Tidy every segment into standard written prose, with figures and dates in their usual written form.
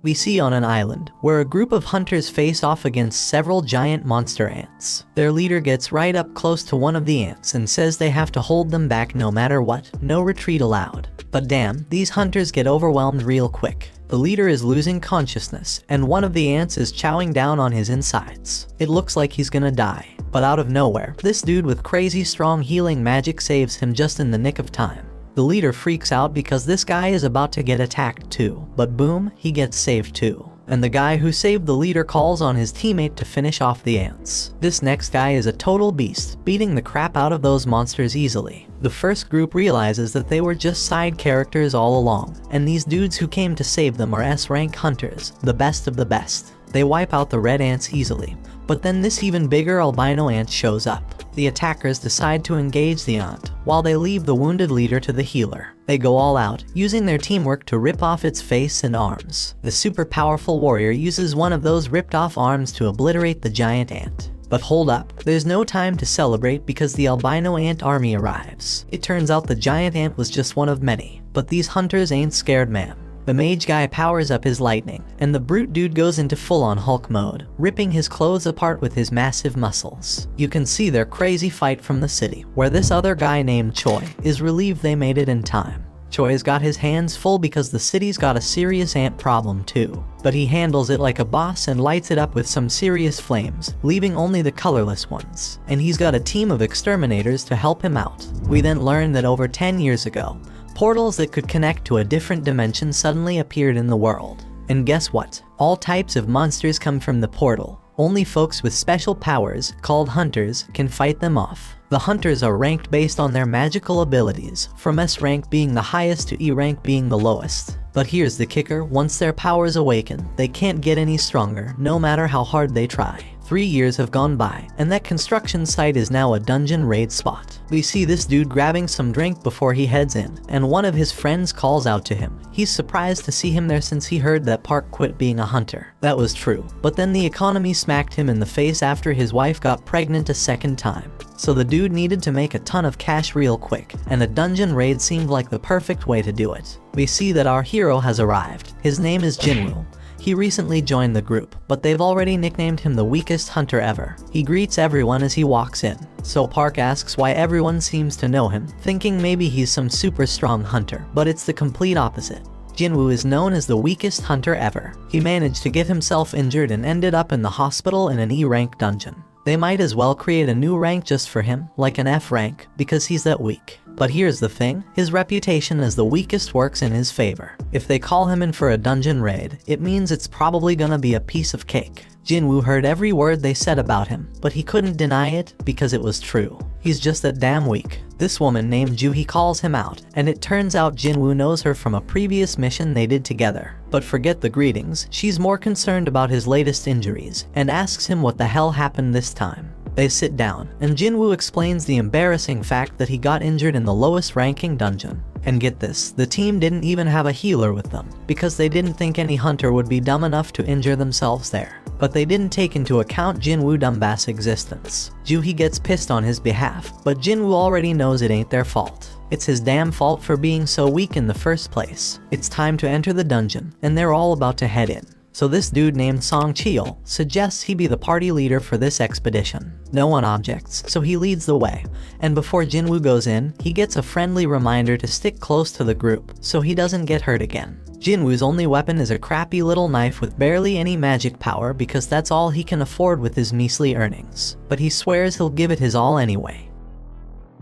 We see on an island, where a group of hunters face off against several giant monster ants. Their leader gets right up close to one of the ants and says they have to hold them back no matter what, no retreat allowed. But damn, these hunters get overwhelmed real quick. The leader is losing consciousness, and one of the ants is chowing down on his insides. It looks like he's gonna die. But out of nowhere, this dude with crazy strong healing magic saves him just in the nick of time. The leader freaks out because this guy is about to get attacked too, but boom, he gets saved too. And the guy who saved the leader calls on his teammate to finish off the ants. This next guy is a total beast, beating the crap out of those monsters easily. The first group realizes that they were just side characters all along, and these dudes who came to save them are S-rank hunters, the best of the best. They wipe out the red ants easily, but then this even bigger albino ant shows up. The attackers decide to engage the ant, while they leave the wounded leader to the healer. They go all out, using their teamwork to rip off its face and arms. The super powerful warrior uses one of those ripped off arms to obliterate the giant ant. But hold up, there's no time to celebrate because the albino ant army arrives. It turns out the giant ant was just one of many, but these hunters ain't scared, man. The mage guy powers up his lightning, and the brute dude goes into full-on Hulk mode, ripping his clothes apart with his massive muscles. You can see their crazy fight from the city, where this other guy named Choi is relieved they made it in time. Choi's got his hands full because the city's got a serious ant problem too. But he handles it like a boss and lights it up with some serious flames, leaving only the colorless ones. And he's got a team of exterminators to help him out. We then learn that over 10 years ago, portals that could connect to a different dimension suddenly appeared in the world. And guess what? All types of monsters come from the portal. Only folks with special powers, called hunters, can fight them off. The hunters are ranked based on their magical abilities, from S rank being the highest to E rank being the lowest. But here's the kicker, once their powers awaken, they can't get any stronger, no matter how hard they try. 3 years have gone by, and that construction site is now a dungeon raid spot. We see this dude grabbing some drink before he heads in, and one of his friends calls out to him. He's surprised to see him there since he heard that Park quit being a hunter. That was true, but then the economy smacked him in the face after his wife got pregnant a second time. So the dude needed to make a ton of cash real quick, and a dungeon raid seemed like the perfect way to do it. We see that our hero has arrived. His name is Jinwoo. He recently joined the group, but they've already nicknamed him the weakest hunter ever. He greets everyone as he walks in, so Park asks why everyone seems to know him, thinking maybe he's some super strong hunter, but it's the complete opposite. Jinwoo is known as the weakest hunter ever. He managed to get himself injured and ended up in the hospital in an E-rank dungeon. They might as well create a new rank just for him, like an F rank, because he's that weak. But here's the thing, his reputation as the weakest works in his favor. If they call him in for a dungeon raid, it means it's probably gonna be a piece of cake. Jinwoo heard every word they said about him, but he couldn't deny it because it was true. He's just that damn weak. This woman named Juhi calls him out, and it turns out Jinwoo knows her from a previous mission they did together. But forget the greetings, she's more concerned about his latest injuries, and asks him what the hell happened this time. They sit down, and Jinwoo explains the embarrassing fact that he got injured in the lowest ranking dungeon. And get this, the team didn't even have a healer with them, because they didn't think any hunter would be dumb enough to injure themselves there. But they didn't take into account Jinwoo Dumbass' existence. Juhi gets pissed on his behalf, but Jinwoo already knows it ain't their fault. It's his damn fault for being so weak in the first place. It's time to enter the dungeon, and they're all about to head in. So this dude named Song Cheol suggests he be the party leader for this expedition. No one objects, so he leads the way, and before Jinwoo goes in, he gets a friendly reminder to stick close to the group, so he doesn't get hurt again. Jinwoo's only weapon is a crappy little knife with barely any magic power because that's all he can afford with his measly earnings. But he swears he'll give it his all anyway.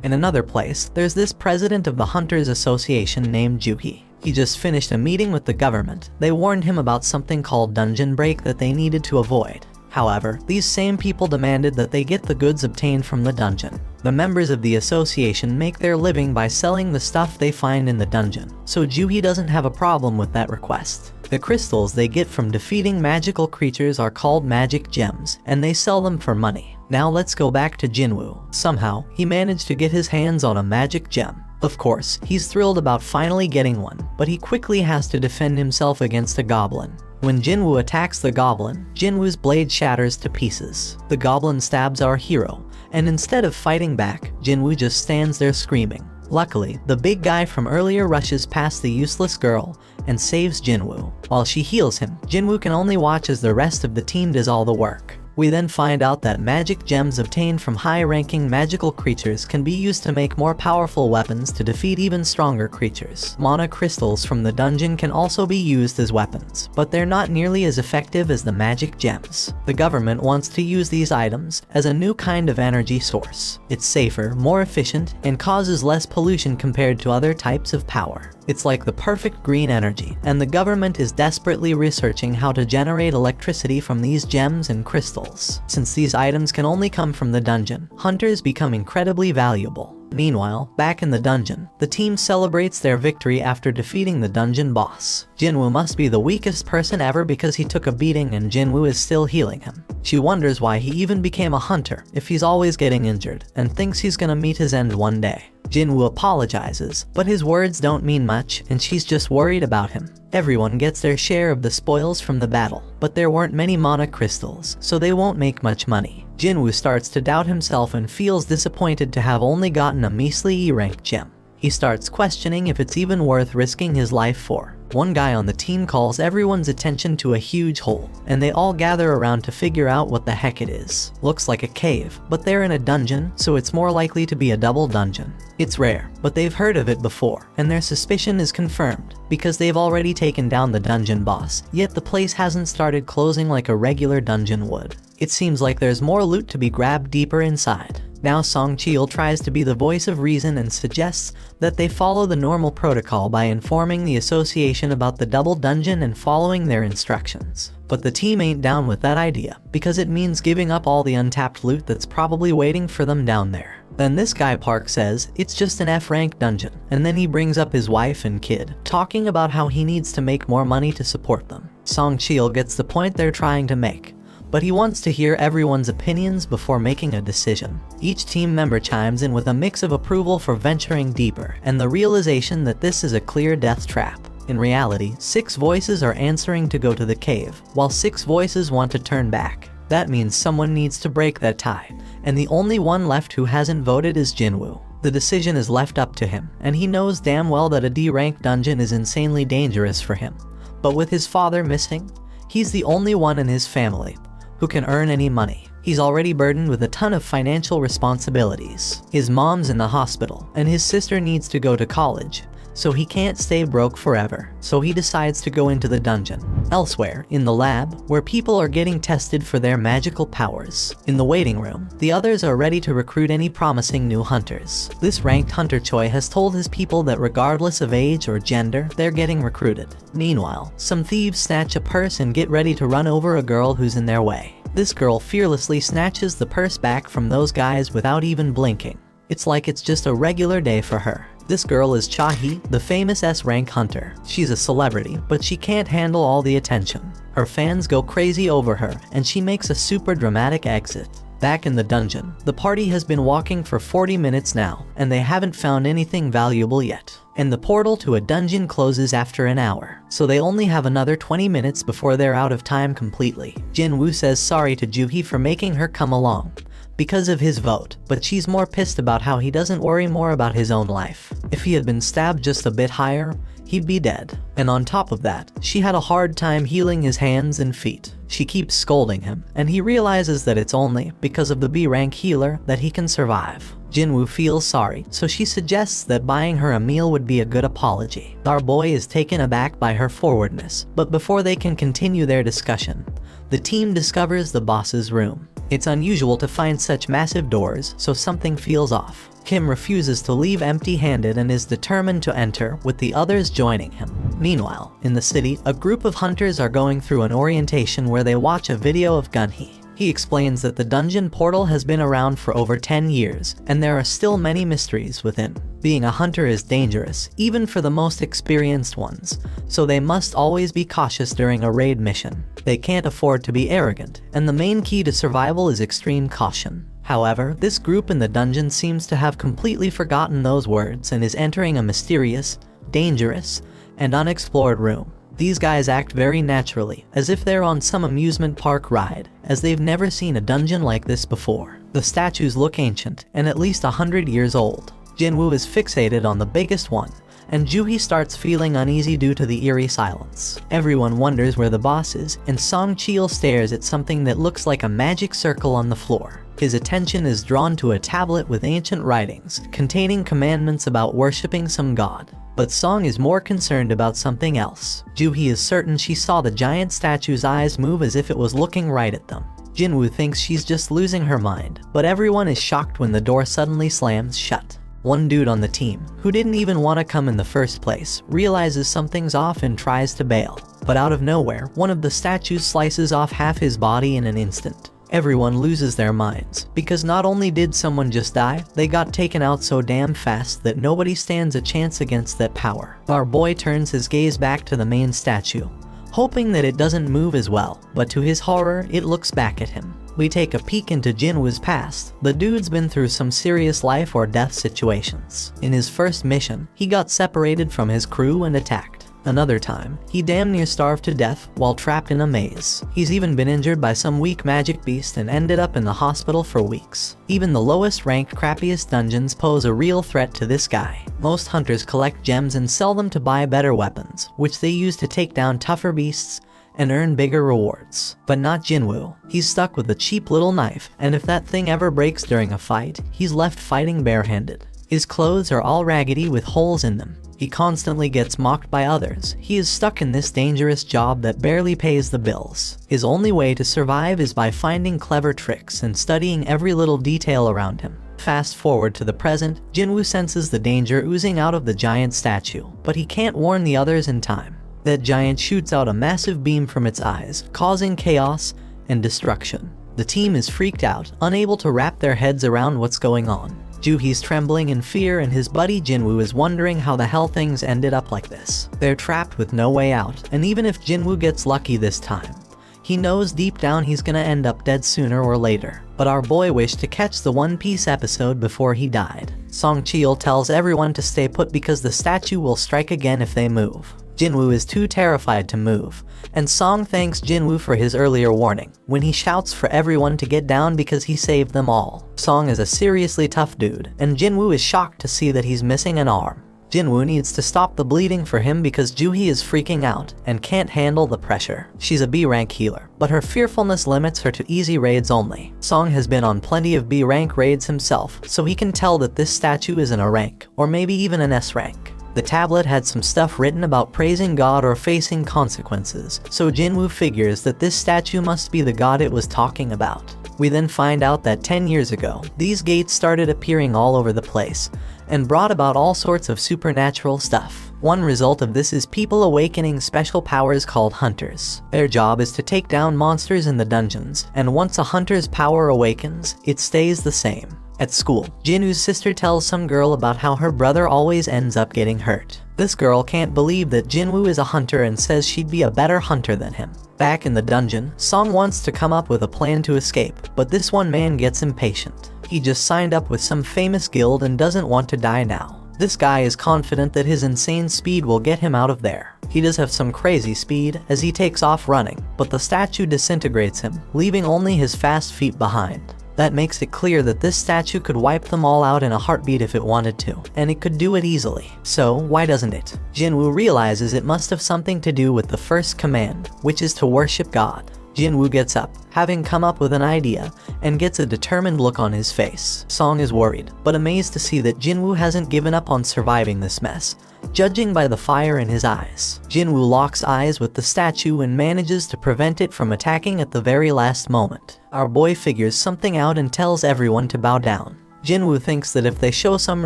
In another place, there's this president of the Hunters Association named Juhi. He just finished a meeting with the government. They warned him about something called dungeon break that they needed to avoid. However, these same people demanded that they get the goods obtained from the dungeon. The members of the association make their living by selling the stuff they find in the dungeon, so Juhi doesn't have a problem with that request. The crystals they get from defeating magical creatures are called magic gems, and they sell them for money. Now let's go back to Jinwoo. Somehow, he managed to get his hands on a magic gem. Of course, he's thrilled about finally getting one, but he quickly has to defend himself against a goblin. When Jinwoo attacks the goblin, Jinwoo's blade shatters to pieces. The goblin stabs our hero, and instead of fighting back, Jinwoo just stands there screaming. Luckily, the big guy from earlier rushes past the useless girl and saves Jinwoo. While she heals him, Jinwoo can only watch as the rest of the team does all the work. We then find out that magic gems obtained from high-ranking magical creatures can be used to make more powerful weapons to defeat even stronger creatures. Mana crystals from the dungeon can also be used as weapons, but they're not nearly as effective as the magic gems. The government wants to use these items as a new kind of energy source. It's safer, more efficient, and causes less pollution compared to other types of power. It's like the perfect green energy, and the government is desperately researching how to generate electricity from these gems and crystals. Since these items can only come from the dungeon, hunters become incredibly valuable. Meanwhile, back in the dungeon, the team celebrates their victory after defeating the dungeon boss. Jinwoo must be the weakest person ever because he took a beating and Jinwoo is still healing him. She wonders why he even became a hunter if he's always getting injured, and thinks he's gonna meet his end one day. Jinwoo apologizes, but his words don't mean much and she's just worried about him. Everyone gets their share of the spoils from the battle, but there weren't many mana crystals, so they won't make much money. Jinwoo starts to doubt himself and feels disappointed to have only gotten a measly E-rank gem. He starts questioning if it's even worth risking his life for. One guy on the team calls everyone's attention to a huge hole, and they all gather around to figure out what the heck it is. Looks like a cave, but they're in a dungeon, so it's more likely to be a double dungeon. It's rare, but they've heard of it before, and their suspicion is confirmed, because they've already taken down the dungeon boss, yet the place hasn't started closing like a regular dungeon would. It seems like there's more loot to be grabbed deeper inside. Now Song Cheol tries to be the voice of reason and suggests that they follow the normal protocol by informing the association about the double dungeon and following their instructions. But the team ain't down with that idea, because it means giving up all the untapped loot that's probably waiting for them down there. Then this guy Park says it's just an F-rank dungeon, and then he brings up his wife and kid, talking about how he needs to make more money to support them. Song Cheol gets the point they're trying to make, but he wants to hear everyone's opinions before making a decision. Each team member chimes in with a mix of approval for venturing deeper and the realization that this is a clear death trap. In reality, 6 voices are answering to go to the cave, while 6 voices want to turn back. That means someone needs to break that tie, and the only one left who hasn't voted is Jinwoo. The decision is left up to him, and he knows damn well that a D-rank dungeon is insanely dangerous for him. But with his father missing, he's the only one in his family who can earn any money. He's already burdened with a ton of financial responsibilities. His mom's in the hospital, and his sister needs to go to college, so he can't stay broke forever. So he decides to go into the dungeon. Elsewhere, in the lab, where people are getting tested for their magical powers. In the waiting room, the others are ready to recruit any promising new hunters. This ranked hunter Choi has told his people that regardless of age or gender, they're getting recruited. Meanwhile, some thieves snatch a purse and get ready to run over a girl who's in their way. This girl fearlessly snatches the purse back from those guys without even blinking. It's like it's just a regular day for her. This girl is Cha-hee, the famous S-rank hunter. She's a celebrity, but she can't handle all the attention. Her fans go crazy over her, and she makes a super dramatic exit. Back in the dungeon, the party has been walking for 40 minutes now, and they haven't found anything valuable yet. And the portal to a dungeon closes after an hour, so they only have another 20 minutes before they're out of time completely. Jinwoo says sorry to Joo-hee for making her come along because of his vote, but she's more pissed about how he doesn't worry more about his own life. If he had been stabbed just a bit higher, he'd be dead. And on top of that, she had a hard time healing his hands and feet. She keeps scolding him, and he realizes that it's only because of the B-rank healer that he can survive. Jinwoo feels sorry, so she suggests that buying her a meal would be a good apology. Our boy is taken aback by her forwardness, but before they can continue their discussion, the team discovers the boss's room. It's unusual to find such massive doors, so something feels off. Kim refuses to leave empty-handed and is determined to enter, with the others joining him. Meanwhile, in the city, a group of hunters are going through an orientation where they watch a video of Gunhee. He explains that the dungeon portal has been around for over 10 years, and there are still many mysteries within. Being a hunter is dangerous, even for the most experienced ones, so they must always be cautious during a raid mission. They can't afford to be arrogant, and the main key to survival is extreme caution. However, this group in the dungeon seems to have completely forgotten those words and is entering a mysterious, dangerous, and unexplored room. These guys act very naturally, as if they're on some amusement park ride, as they've never seen a dungeon like this before. The statues look ancient, and at least 100 years old. Jinwoo is fixated on the biggest one, and Joohee starts feeling uneasy due to the eerie silence. Everyone wonders where the boss is, and Song Chil stares at something that looks like a magic circle on the floor. His attention is drawn to a tablet with ancient writings, containing commandments about worshipping some god. But Song is more concerned about something else. Joohee is certain she saw the giant statue's eyes move as if it was looking right at them. Jinwoo thinks she's just losing her mind, but everyone is shocked when the door suddenly slams shut. One dude on the team, who didn't even want to come in the first place, realizes something's off and tries to bail. But out of nowhere, one of the statues slices off half his body in an instant. Everyone loses their minds, because not only did someone just die, they got taken out so damn fast that nobody stands a chance against that power. Our boy turns his gaze back to the main statue, hoping that it doesn't move as well, but to his horror, it looks back at him. We take a peek into Jinwoo's past. The dude's been through some serious life or death situations. In his first mission, he got separated from his crew and attacked. Another time, he damn near starved to death while trapped in a maze. He's even been injured by some weak magic beast and ended up in the hospital for weeks. Even the lowest ranked, crappiest dungeons pose a real threat to this guy. Most hunters collect gems and sell them to buy better weapons, which they use to take down tougher beasts and earn bigger rewards. But not Jinwoo. He's stuck with a cheap little knife, and if that thing ever breaks during a fight, he's left fighting barehanded. His clothes are all raggedy with holes in them. He constantly gets mocked by others. He is stuck in this dangerous job that barely pays the bills. His only way to survive is by finding clever tricks and studying every little detail around him. Fast forward to the present, Jinwoo senses the danger oozing out of the giant statue, but he can't warn the others in time. That giant shoots out a massive beam from its eyes, causing chaos and destruction. The team is freaked out, unable to wrap their heads around what's going on. Joohee's trembling in fear, and his buddy Jinwoo is wondering how the hell things ended up like this. They're trapped with no way out, and even if Jinwoo gets lucky this time, he knows deep down he's gonna end up dead sooner or later. But our boy wished to catch the One Piece episode before he died. Song Chil tells everyone to stay put because the statue will strike again if they move. Jinwoo is too terrified to move, and Song thanks Jinwoo for his earlier warning, when he shouts for everyone to get down because he saved them all. Song is a seriously tough dude, and Jinwoo is shocked to see that he's missing an arm. Jinwoo needs to stop the bleeding for him because Joohee is freaking out and can't handle the pressure. She's a B-rank healer, but her fearfulness limits her to easy raids only. Song has been on plenty of B-rank raids himself, so he can tell that this statue isn't a rank, or maybe even an S-rank. The tablet had some stuff written about praising God or facing consequences, so Jinwoo figures that this statue must be the god it was talking about. We then find out that 10 years ago, these gates started appearing all over the place, and brought about all sorts of supernatural stuff. One result of this is people awakening special powers called hunters. Their job is to take down monsters in the dungeons, and once a hunter's power awakens, it stays the same. At school, Jinwoo's sister tells some girl about how her brother always ends up getting hurt. This girl can't believe that Jinwoo is a hunter and says she'd be a better hunter than him. Back in the dungeon, Song wants to come up with a plan to escape, but this one man gets impatient. He just signed up with some famous guild and doesn't want to die now. This guy is confident that his insane speed will get him out of there. He does have some crazy speed as he takes off running, but the statue disintegrates him, leaving only his fast feet behind. That makes it clear that this statue could wipe them all out in a heartbeat if it wanted to, and it could do it easily. So why doesn't it? Jinwoo realizes it must have something to do with the first command, which is to worship God. Jinwoo gets up, having come up with an idea, and gets a determined look on his face. Song is worried, but amazed to see that Jinwoo hasn't given up on surviving this mess, judging by the fire in his eyes. Jinwoo locks eyes with the statue and manages to prevent it from attacking at the very last moment. Our boy figures something out and tells everyone to bow down. Jinwoo thinks that if they show some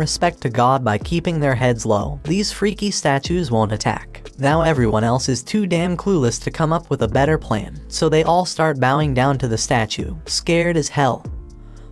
respect to God by keeping their heads low, these freaky statues won't attack. Now everyone else is too damn clueless to come up with a better plan, so they all start bowing down to the statue, scared as hell,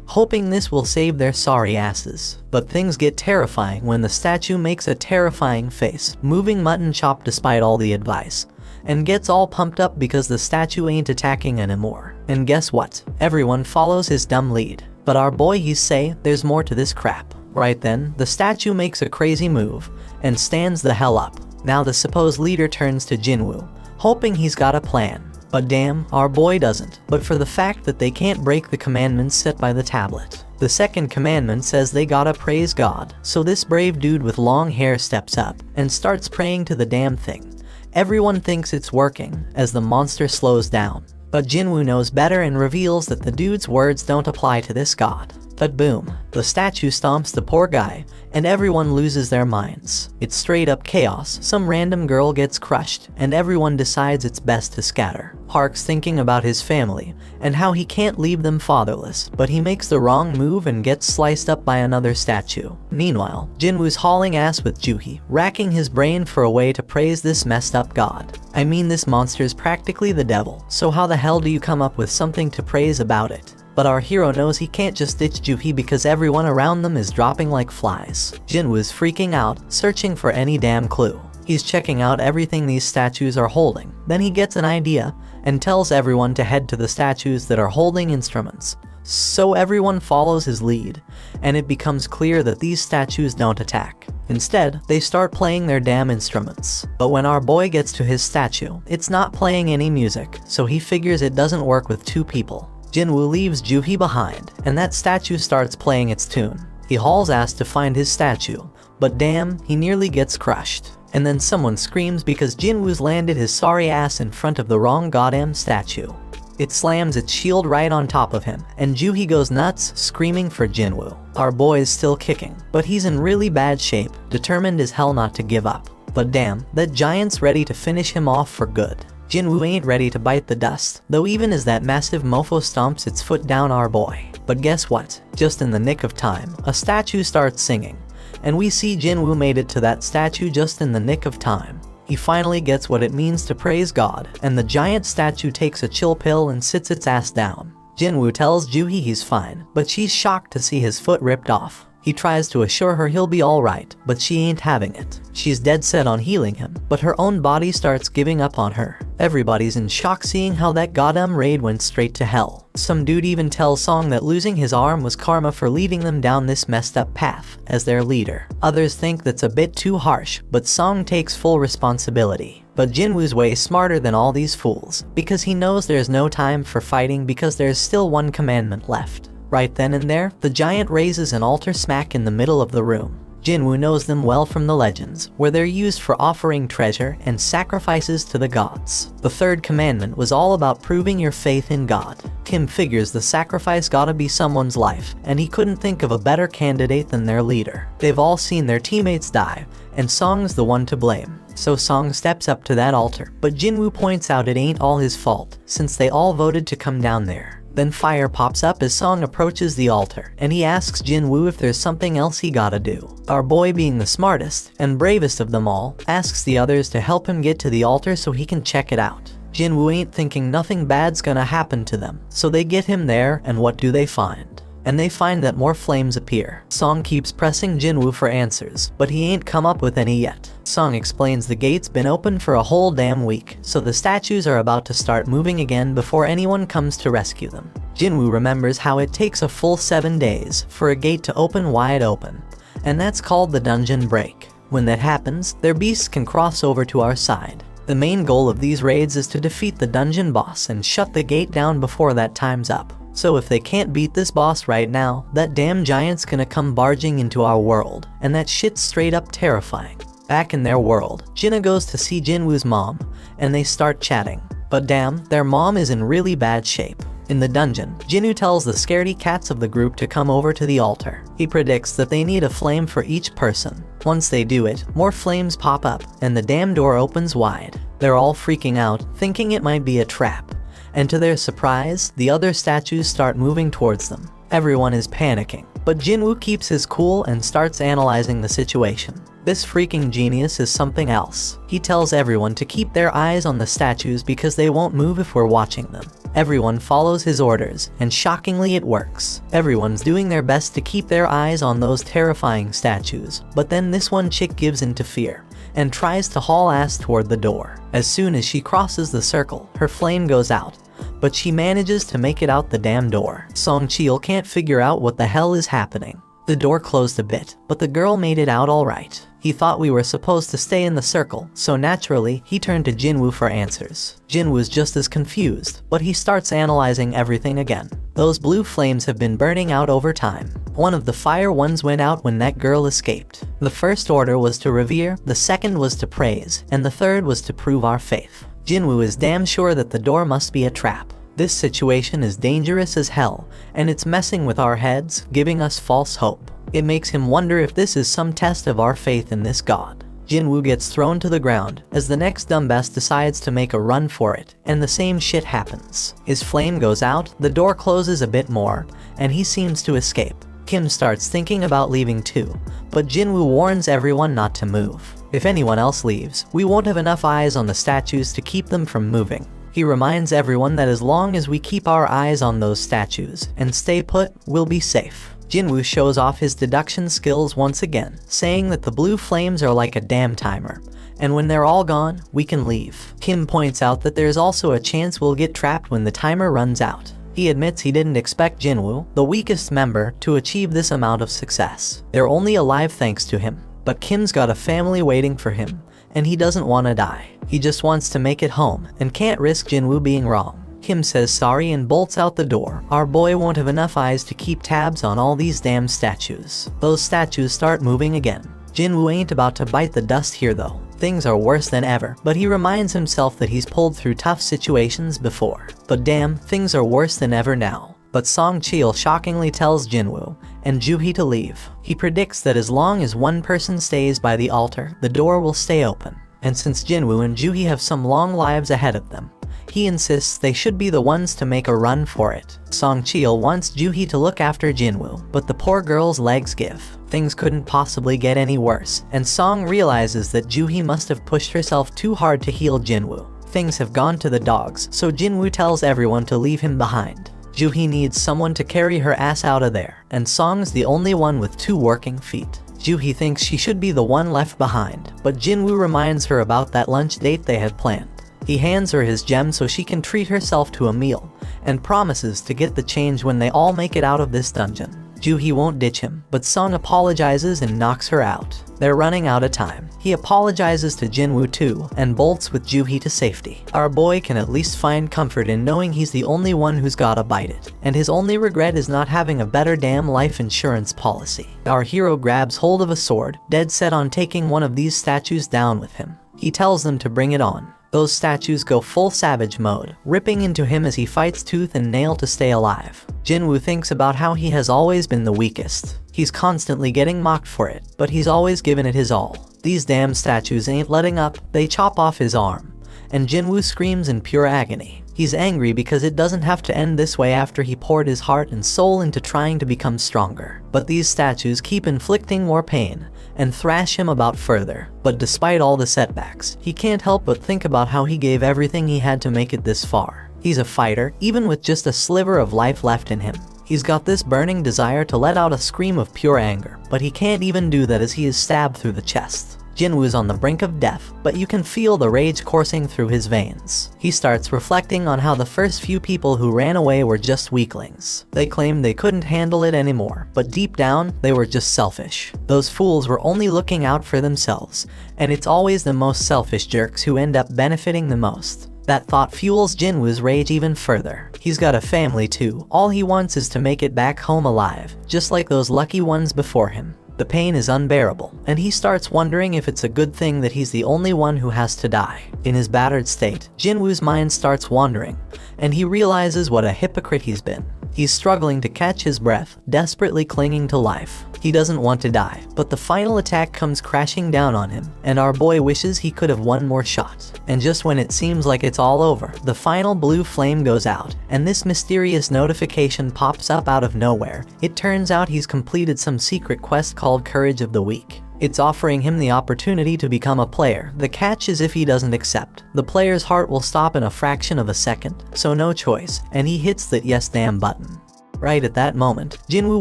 hoping this will save their sorry asses. But things get terrifying when the statue makes a terrifying face, moving mutton chop despite all the advice, and gets all pumped up because the statue ain't attacking anymore. And guess what? Everyone follows his dumb lead. But our boy he's say there's more to this crap. Right then, the statue makes a crazy move and stands the hell up. Now the supposed leader turns to Jinwoo, hoping he's got a plan. But damn, our boy doesn't, but for the fact that they can't break the commandments set by the tablet. The second commandment says they gotta praise God, so this brave dude with long hair steps up and starts praying to the damn thing. Everyone thinks it's working as the monster slows down, but Jinwoo knows better and reveals that the dude's words don't apply to this god. But boom, the statue stomps the poor guy, and everyone loses their minds. It's straight up chaos. Some random girl gets crushed, and everyone decides it's best to scatter. Park's thinking about his family, and how he can't leave them fatherless, but he makes the wrong move and gets sliced up by another statue. Meanwhile, Jinwoo's hauling ass with Juhi, racking his brain for a way to praise this messed up god. I mean, this monster's practically the devil, so how the hell do you come up with something to praise about it? But our hero knows he can't just ditch Juhi because everyone around them is dropping like flies. Jinwoo's freaking out, searching for any damn clue. He's checking out everything these statues are holding. Then he gets an idea and tells everyone to head to the statues that are holding instruments. So everyone follows his lead, and it becomes clear that these statues don't attack. Instead, they start playing their damn instruments. But when our boy gets to his statue, it's not playing any music, so he figures it doesn't work with two people. Jinwoo leaves Juhi behind, and that statue starts playing its tune. He hauls ass to find his statue, but damn, he nearly gets crushed. And then someone screams because Jinwoo's landed his sorry ass in front of the wrong goddamn statue. It slams its shield right on top of him, and Juhi goes nuts, screaming for Jinwoo. Our boy is still kicking, but he's in really bad shape, determined as hell not to give up. But damn, that giant's ready to finish him off for good. Jinwoo ain't ready to bite the dust, though even as that massive mofo stomps its foot down our boy. But guess what? Just in the nick of time, a statue starts singing, and we see Jinwoo made it to that statue just in the nick of time. He finally gets what it means to praise God, and the giant statue takes a chill pill and sits its ass down. Jinwoo tells Juhi he's fine, but she's shocked to see his foot ripped off. He tries to assure her he'll be alright, but she ain't having it. She's dead set on healing him, but her own body starts giving up on her. Everybody's in shock seeing how that goddamn raid went straight to hell. Some dude even tells Song that losing his arm was karma for leading them down this messed up path as their leader. Others think that's a bit too harsh, but Song takes full responsibility. But Jinwoo's way smarter than all these fools, because he knows there's no time for fighting because there's still one commandment left. Right then and there, the giant raises an altar smack in the middle of the room. Jinwoo knows them well from the legends, where they're used for offering treasure and sacrifices to the gods. The third commandment was all about proving your faith in God. Kim figures the sacrifice gotta be someone's life, and he couldn't think of a better candidate than their leader. They've all seen their teammates die, and Song's the one to blame. So Song steps up to that altar, but Jinwoo points out it ain't all his fault, since they all voted to come down there. Then fire pops up as Song approaches the altar, and he asks Jinwoo if there's something else he gotta do. Our boy, being the smartest and bravest of them all, asks the others to help him get to the altar so he can check it out. Jinwoo ain't thinking nothing bad's gonna happen to them, so they get him there, and what do they find? And they find that more flames appear. Song keeps pressing Jinwoo for answers, but he ain't come up with any yet. Song explains the gate's been open for a whole damn week, so the statues are about to start moving again before anyone comes to rescue them. Jinwoo remembers how it takes a full 7 days for a gate to open wide open, and that's called the dungeon break. When that happens, their beasts can cross over to our side. The main goal of these raids is to defeat the dungeon boss and shut the gate down before that time's up. So if they can't beat this boss right now, that damn giant's gonna come barging into our world, and that shit's straight up terrifying. Back in their world, Jinna goes to see Jinwoo's mom, and they start chatting. But damn, their mom is in really bad shape. In the dungeon, Jinwoo tells the scaredy cats of the group to come over to the altar. He predicts that they need a flame for each person. Once they do it, more flames pop up, and the damn door opens wide. They're all freaking out, thinking it might be a trap. And to their surprise, the other statues start moving towards them. Everyone is panicking, but Jinwoo keeps his cool and starts analyzing the situation. This freaking genius is something else. He tells everyone to keep their eyes on the statues because they won't move if we're watching them. Everyone follows his orders, and shockingly it works. Everyone's doing their best to keep their eyes on those terrifying statues, but then this one chick gives in to fear and tries to haul ass toward the door. As soon as she crosses the circle, her flame goes out, but she manages to make it out the damn door. Song Cheol can't figure out what the hell is happening. The door closed a bit, but the girl made it out alright. He thought we were supposed to stay in the circle, so naturally, he turned to Jinwoo for answers. Jinwoo's just as confused, but he starts analyzing everything again. Those blue flames have been burning out over time. One of the fire ones went out when that girl escaped. The first order was to revere, the second was to praise, and the third was to prove our faith. Jinwoo is damn sure that the door must be a trap. This situation is dangerous as hell, and it's messing with our heads, giving us false hope. It makes him wonder if this is some test of our faith in this god. Jinwoo gets thrown to the ground as the next dumbass decides to make a run for it, and the same shit happens. His flame goes out, the door closes a bit more, and he seems to escape. Kim starts thinking about leaving too, but Jinwoo warns everyone not to move. If anyone else leaves, we won't have enough eyes on the statues to keep them from moving. He reminds everyone that as long as we keep our eyes on those statues and stay put, we'll be safe. Jinwoo shows off his deduction skills once again, saying that the blue flames are like a damn timer, and when they're all gone, we can leave. Kim points out that there's also a chance we'll get trapped when the timer runs out. He admits he didn't expect Jinwoo, the weakest member, to achieve this amount of success. They're only alive thanks to him, but Kim's got a family waiting for him, and he doesn't want to die. He just wants to make it home, and can't risk Jinwoo being wrong. Kim says sorry and bolts out the door. Our boy won't have enough eyes to keep tabs on all these damn statues. Those statues start moving again. Jinwoo ain't about to bite the dust here though. Things are worse than ever, but he reminds himself that he's pulled through tough situations before. But damn, things are worse than ever now. But Song Cheol shockingly tells Jinwoo and Juhee to leave. He predicts that as long as one person stays by the altar, the door will stay open. And since Jinwoo and Juhee have some long lives ahead of them, he insists they should be the ones to make a run for it. Song Cheol wants Juhee to look after Jinwoo, but the poor girl's legs give. Things couldn't possibly get any worse, and Song realizes that Juhee must have pushed herself too hard to heal Jinwoo. Things have gone to the dogs, so Jinwoo tells everyone to leave him behind. Juhee needs someone to carry her ass out of there, and Song's the only one with 2 working feet. Juhee thinks she should be the one left behind, but Jinwoo reminds her about that lunch date they had planned. He hands her his gem so she can treat herself to a meal, and promises to get the change when they all make it out of this dungeon. Juhee won't ditch him, but Song apologizes and knocks her out. They're running out of time. He apologizes to Jinwoo too, and bolts with Juhee to safety. Our boy can at least find comfort in knowing he's the only one who's gotta bite it, and his only regret is not having a better damn life insurance policy. Our hero grabs hold of a sword, dead set on taking one of these statues down with him. He tells them to bring it on. Those statues go full savage mode, ripping into him as he fights tooth and nail to stay alive. Jinwoo thinks about how he has always been the weakest. He's constantly getting mocked for it, but he's always given it his all. These damn statues ain't letting up, they chop off his arm, and Jinwoo screams in pure agony. He's angry because it doesn't have to end this way after he poured his heart and soul into trying to become stronger. But these statues keep inflicting more pain, and thrash him about further. But despite all the setbacks, he can't help but think about how he gave everything he had to make it this far. He's a fighter, even with just a sliver of life left in him. He's got this burning desire to let out a scream of pure anger, but he can't even do that as he is stabbed through the chest. Jinwoo's on the brink of death, but you can feel the rage coursing through his veins. He starts reflecting on how the first few people who ran away were just weaklings. They claimed they couldn't handle it anymore, but deep down, they were just selfish. Those fools were only looking out for themselves, and it's always the most selfish jerks who end up benefiting the most. That thought fuels Jinwoo's rage even further. He's got a family too. All he wants is to make it back home alive, just like those lucky ones before him. The pain is unbearable, and he starts wondering if it's a good thing that he's the only one who has to die. In his battered state, Jinwoo's mind starts wandering, and he realizes what a hypocrite he's been. He's struggling to catch his breath, desperately clinging to life. He doesn't want to die, but the final attack comes crashing down on him, and our boy wishes he could have one more shot. And just when it seems like it's all over, the final blue flame goes out, and this mysterious notification pops up out of nowhere. It turns out he's completed some secret quest called Courage of the Weak. It's offering him the opportunity to become a player. The catch is if he doesn't accept, the player's heart will stop in a fraction of a second, so no choice, and he hits that yes damn button. Right at that moment, Jinwoo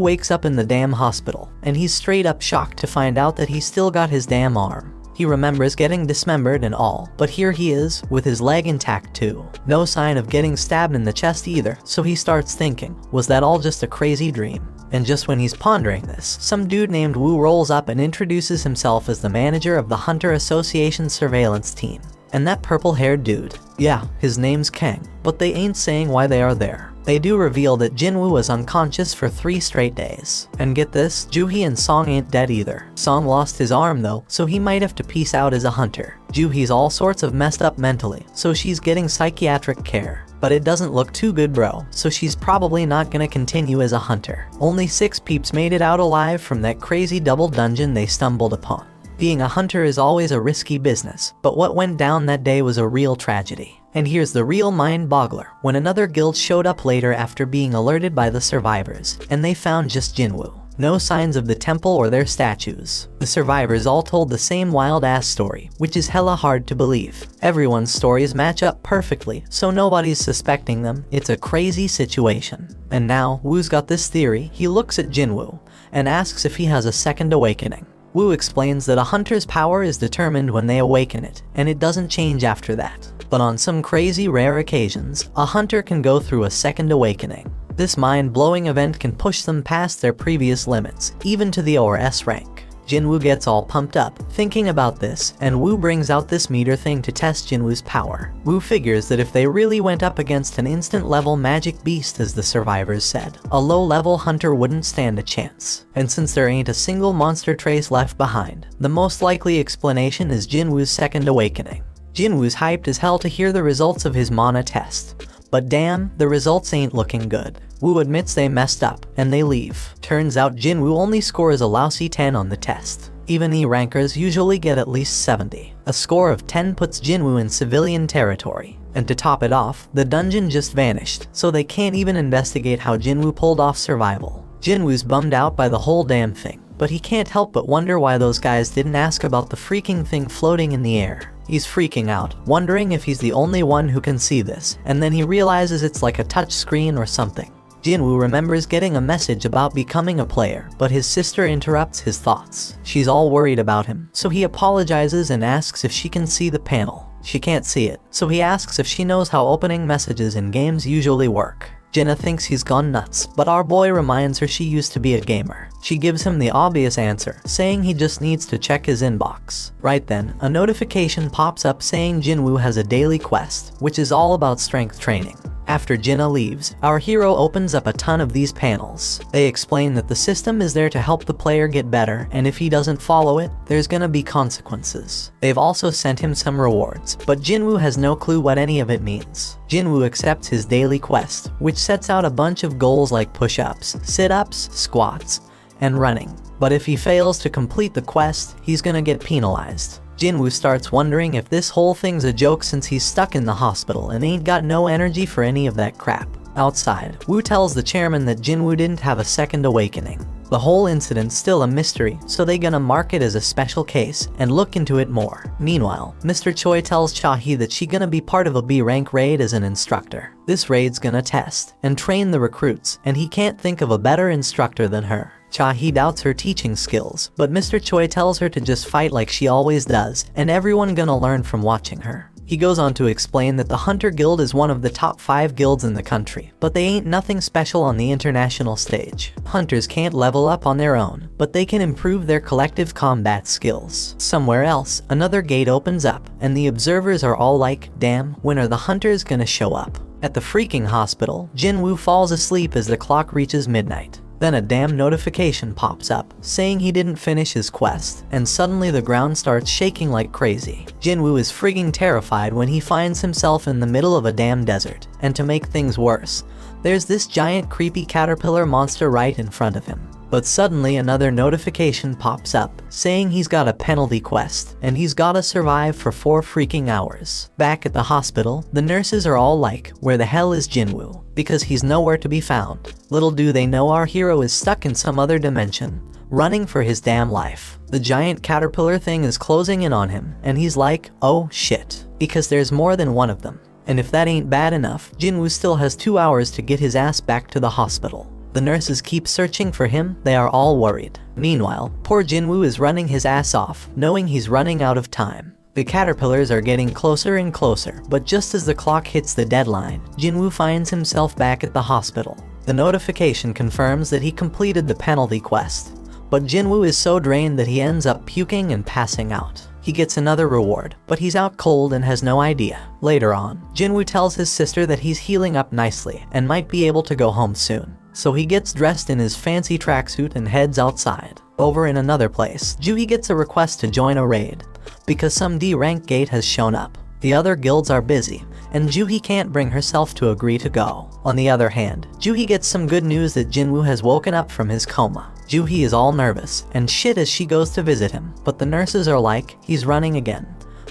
wakes up in the damn hospital, and he's straight up shocked to find out that he's still got his damn arm. He remembers getting dismembered and all, but here he is, with his leg intact too. No sign of getting stabbed in the chest either, so he starts thinking, was that all just a crazy dream? And just when he's pondering this, some dude named Woo rolls up and introduces himself as the manager of the Hunter Association surveillance team. And that purple-haired dude, yeah, his name's Kang, but they ain't saying why they are there. They do reveal that Jinwoo was unconscious for 3 straight days. And get this, Joohee and Song ain't dead either. Song lost his arm though, so he might have to peace out as a hunter. Joohee's all sorts of messed up mentally, so she's getting psychiatric care. But it doesn't look too good, bro, so she's probably not gonna continue as a hunter. Only 6 peeps made it out alive from that crazy double dungeon they stumbled upon. Being a hunter is always a risky business, but what went down that day was a real tragedy. And here's the real mind-boggler, when another guild showed up later after being alerted by the survivors, and they found just Jinwoo. No signs of the temple or their statues. The survivors all told the same wild-ass story, which is hella hard to believe. Everyone's stories match up perfectly, so nobody's suspecting them. It's a crazy situation. And now, Woo's got this theory. He looks at Jinwoo and asks if he has a second awakening. Woo explains that a hunter's power is determined when they awaken it, and it doesn't change after that. But on some crazy rare occasions, a hunter can go through a second awakening. This mind-blowing event can push them past their previous limits, even to the ORS rank. Jinwoo gets all pumped up, thinking about this, and Woo brings out this meter thing to test Jinwoo's power. Woo figures that if they really went up against an instant-level magic beast as the survivors said, a low-level hunter wouldn't stand a chance. And since there ain't a single monster trace left behind, the most likely explanation is Jinwoo's second awakening. Jinwoo's hyped as hell to hear the results of his mana test. But damn, the results ain't looking good. Woo admits they messed up, and they leave. Turns out Jinwoo only scores a lousy 10 on the test. Even E-rankers usually get at least 70. A score of 10 puts Jinwoo in civilian territory. And to top it off, the dungeon just vanished, so they can't even investigate how Jinwoo pulled off survival. Jinwoo's bummed out by the whole damn thing, but he can't help but wonder why those guys didn't ask about the freaking thing floating in the air. He's freaking out, wondering if he's the only one who can see this, and then he realizes it's like a touch screen or something. Jinwoo remembers getting a message about becoming a player, but his sister interrupts his thoughts. She's all worried about him, so he apologizes and asks if she can see the panel. She can't see it, so he asks if she knows how opening messages in games usually work. Jinna thinks he's gone nuts, but our boy reminds her she used to be a gamer. She gives him the obvious answer, saying he just needs to check his inbox. Right then, a notification pops up saying Jinwoo has a daily quest, which is all about strength training. After Jinna leaves, our hero opens up a ton of these panels. They explain that the system is there to help the player get better, and if he doesn't follow it, there's gonna be consequences. They've also sent him some rewards, but Jinwoo has no clue what any of it means. Jinwoo accepts his daily quest, which sets out a bunch of goals like push-ups, sit-ups, squats, and running. But if he fails to complete the quest, he's gonna get penalized. Jinwoo starts wondering if this whole thing's a joke since he's stuck in the hospital and ain't got no energy for any of that crap. Outside, Woo tells the chairman that Jinwoo didn't have a second awakening. The whole incident's still a mystery, so they gonna mark it as a special case and look into it more. Meanwhile, Mr. Choi tells Cha-hee that she gonna be part of a B-rank raid as an instructor. This raid's gonna test and train the recruits, and he can't think of a better instructor than her. Cha-hee doubts her teaching skills, but Mr. Choi tells her to just fight like she always does, and everyone gonna learn from watching her. He goes on to explain that the Hunter Guild is one of the top 5 guilds in the country, but they ain't nothing special on the international stage. Hunters can't level up on their own, but they can improve their collective combat skills. Somewhere else, another gate opens up, and the observers are all like, damn, when are the hunters gonna show up? At the freaking hospital, Jinwoo falls asleep as the clock reaches midnight. Then a damn notification pops up, saying he didn't finish his quest, and suddenly the ground starts shaking like crazy. Jinwoo is frigging terrified when he finds himself in the middle of a damn desert, and to make things worse, there's this giant creepy caterpillar monster right in front of him. But suddenly another notification pops up, saying he's got a penalty quest, and he's gotta survive for 4 freaking hours. Back at the hospital, the nurses are all like, where the hell is Jinwoo? Because he's nowhere to be found. Little do they know our hero is stuck in some other dimension, running for his damn life. The giant caterpillar thing is closing in on him, and he's like, oh shit, because there's more than one of them. And if that ain't bad enough, Jinwoo still has 2 hours to get his ass back to the hospital. The nurses keep searching for him, they are all worried. Meanwhile, poor Jinwoo is running his ass off, knowing he's running out of time. The caterpillars are getting closer and closer, but just as the clock hits the deadline, Jinwoo finds himself back at the hospital. The notification confirms that he completed the penalty quest, but Jinwoo is so drained that he ends up puking and passing out. He gets another reward, but he's out cold and has no idea. Later on, Jinwoo tells his sister that he's healing up nicely and might be able to go home soon. So he gets dressed in his fancy tracksuit and heads outside. Over in another place, Juhi gets a request to join a raid, because some D-rank gate has shown up. The other guilds are busy, and Juhi can't bring herself to agree to go. On the other hand, Juhi gets some good news that Jinwoo has woken up from his coma. Juhi is all nervous and shit as she goes to visit him, but the nurses are like, he's running again,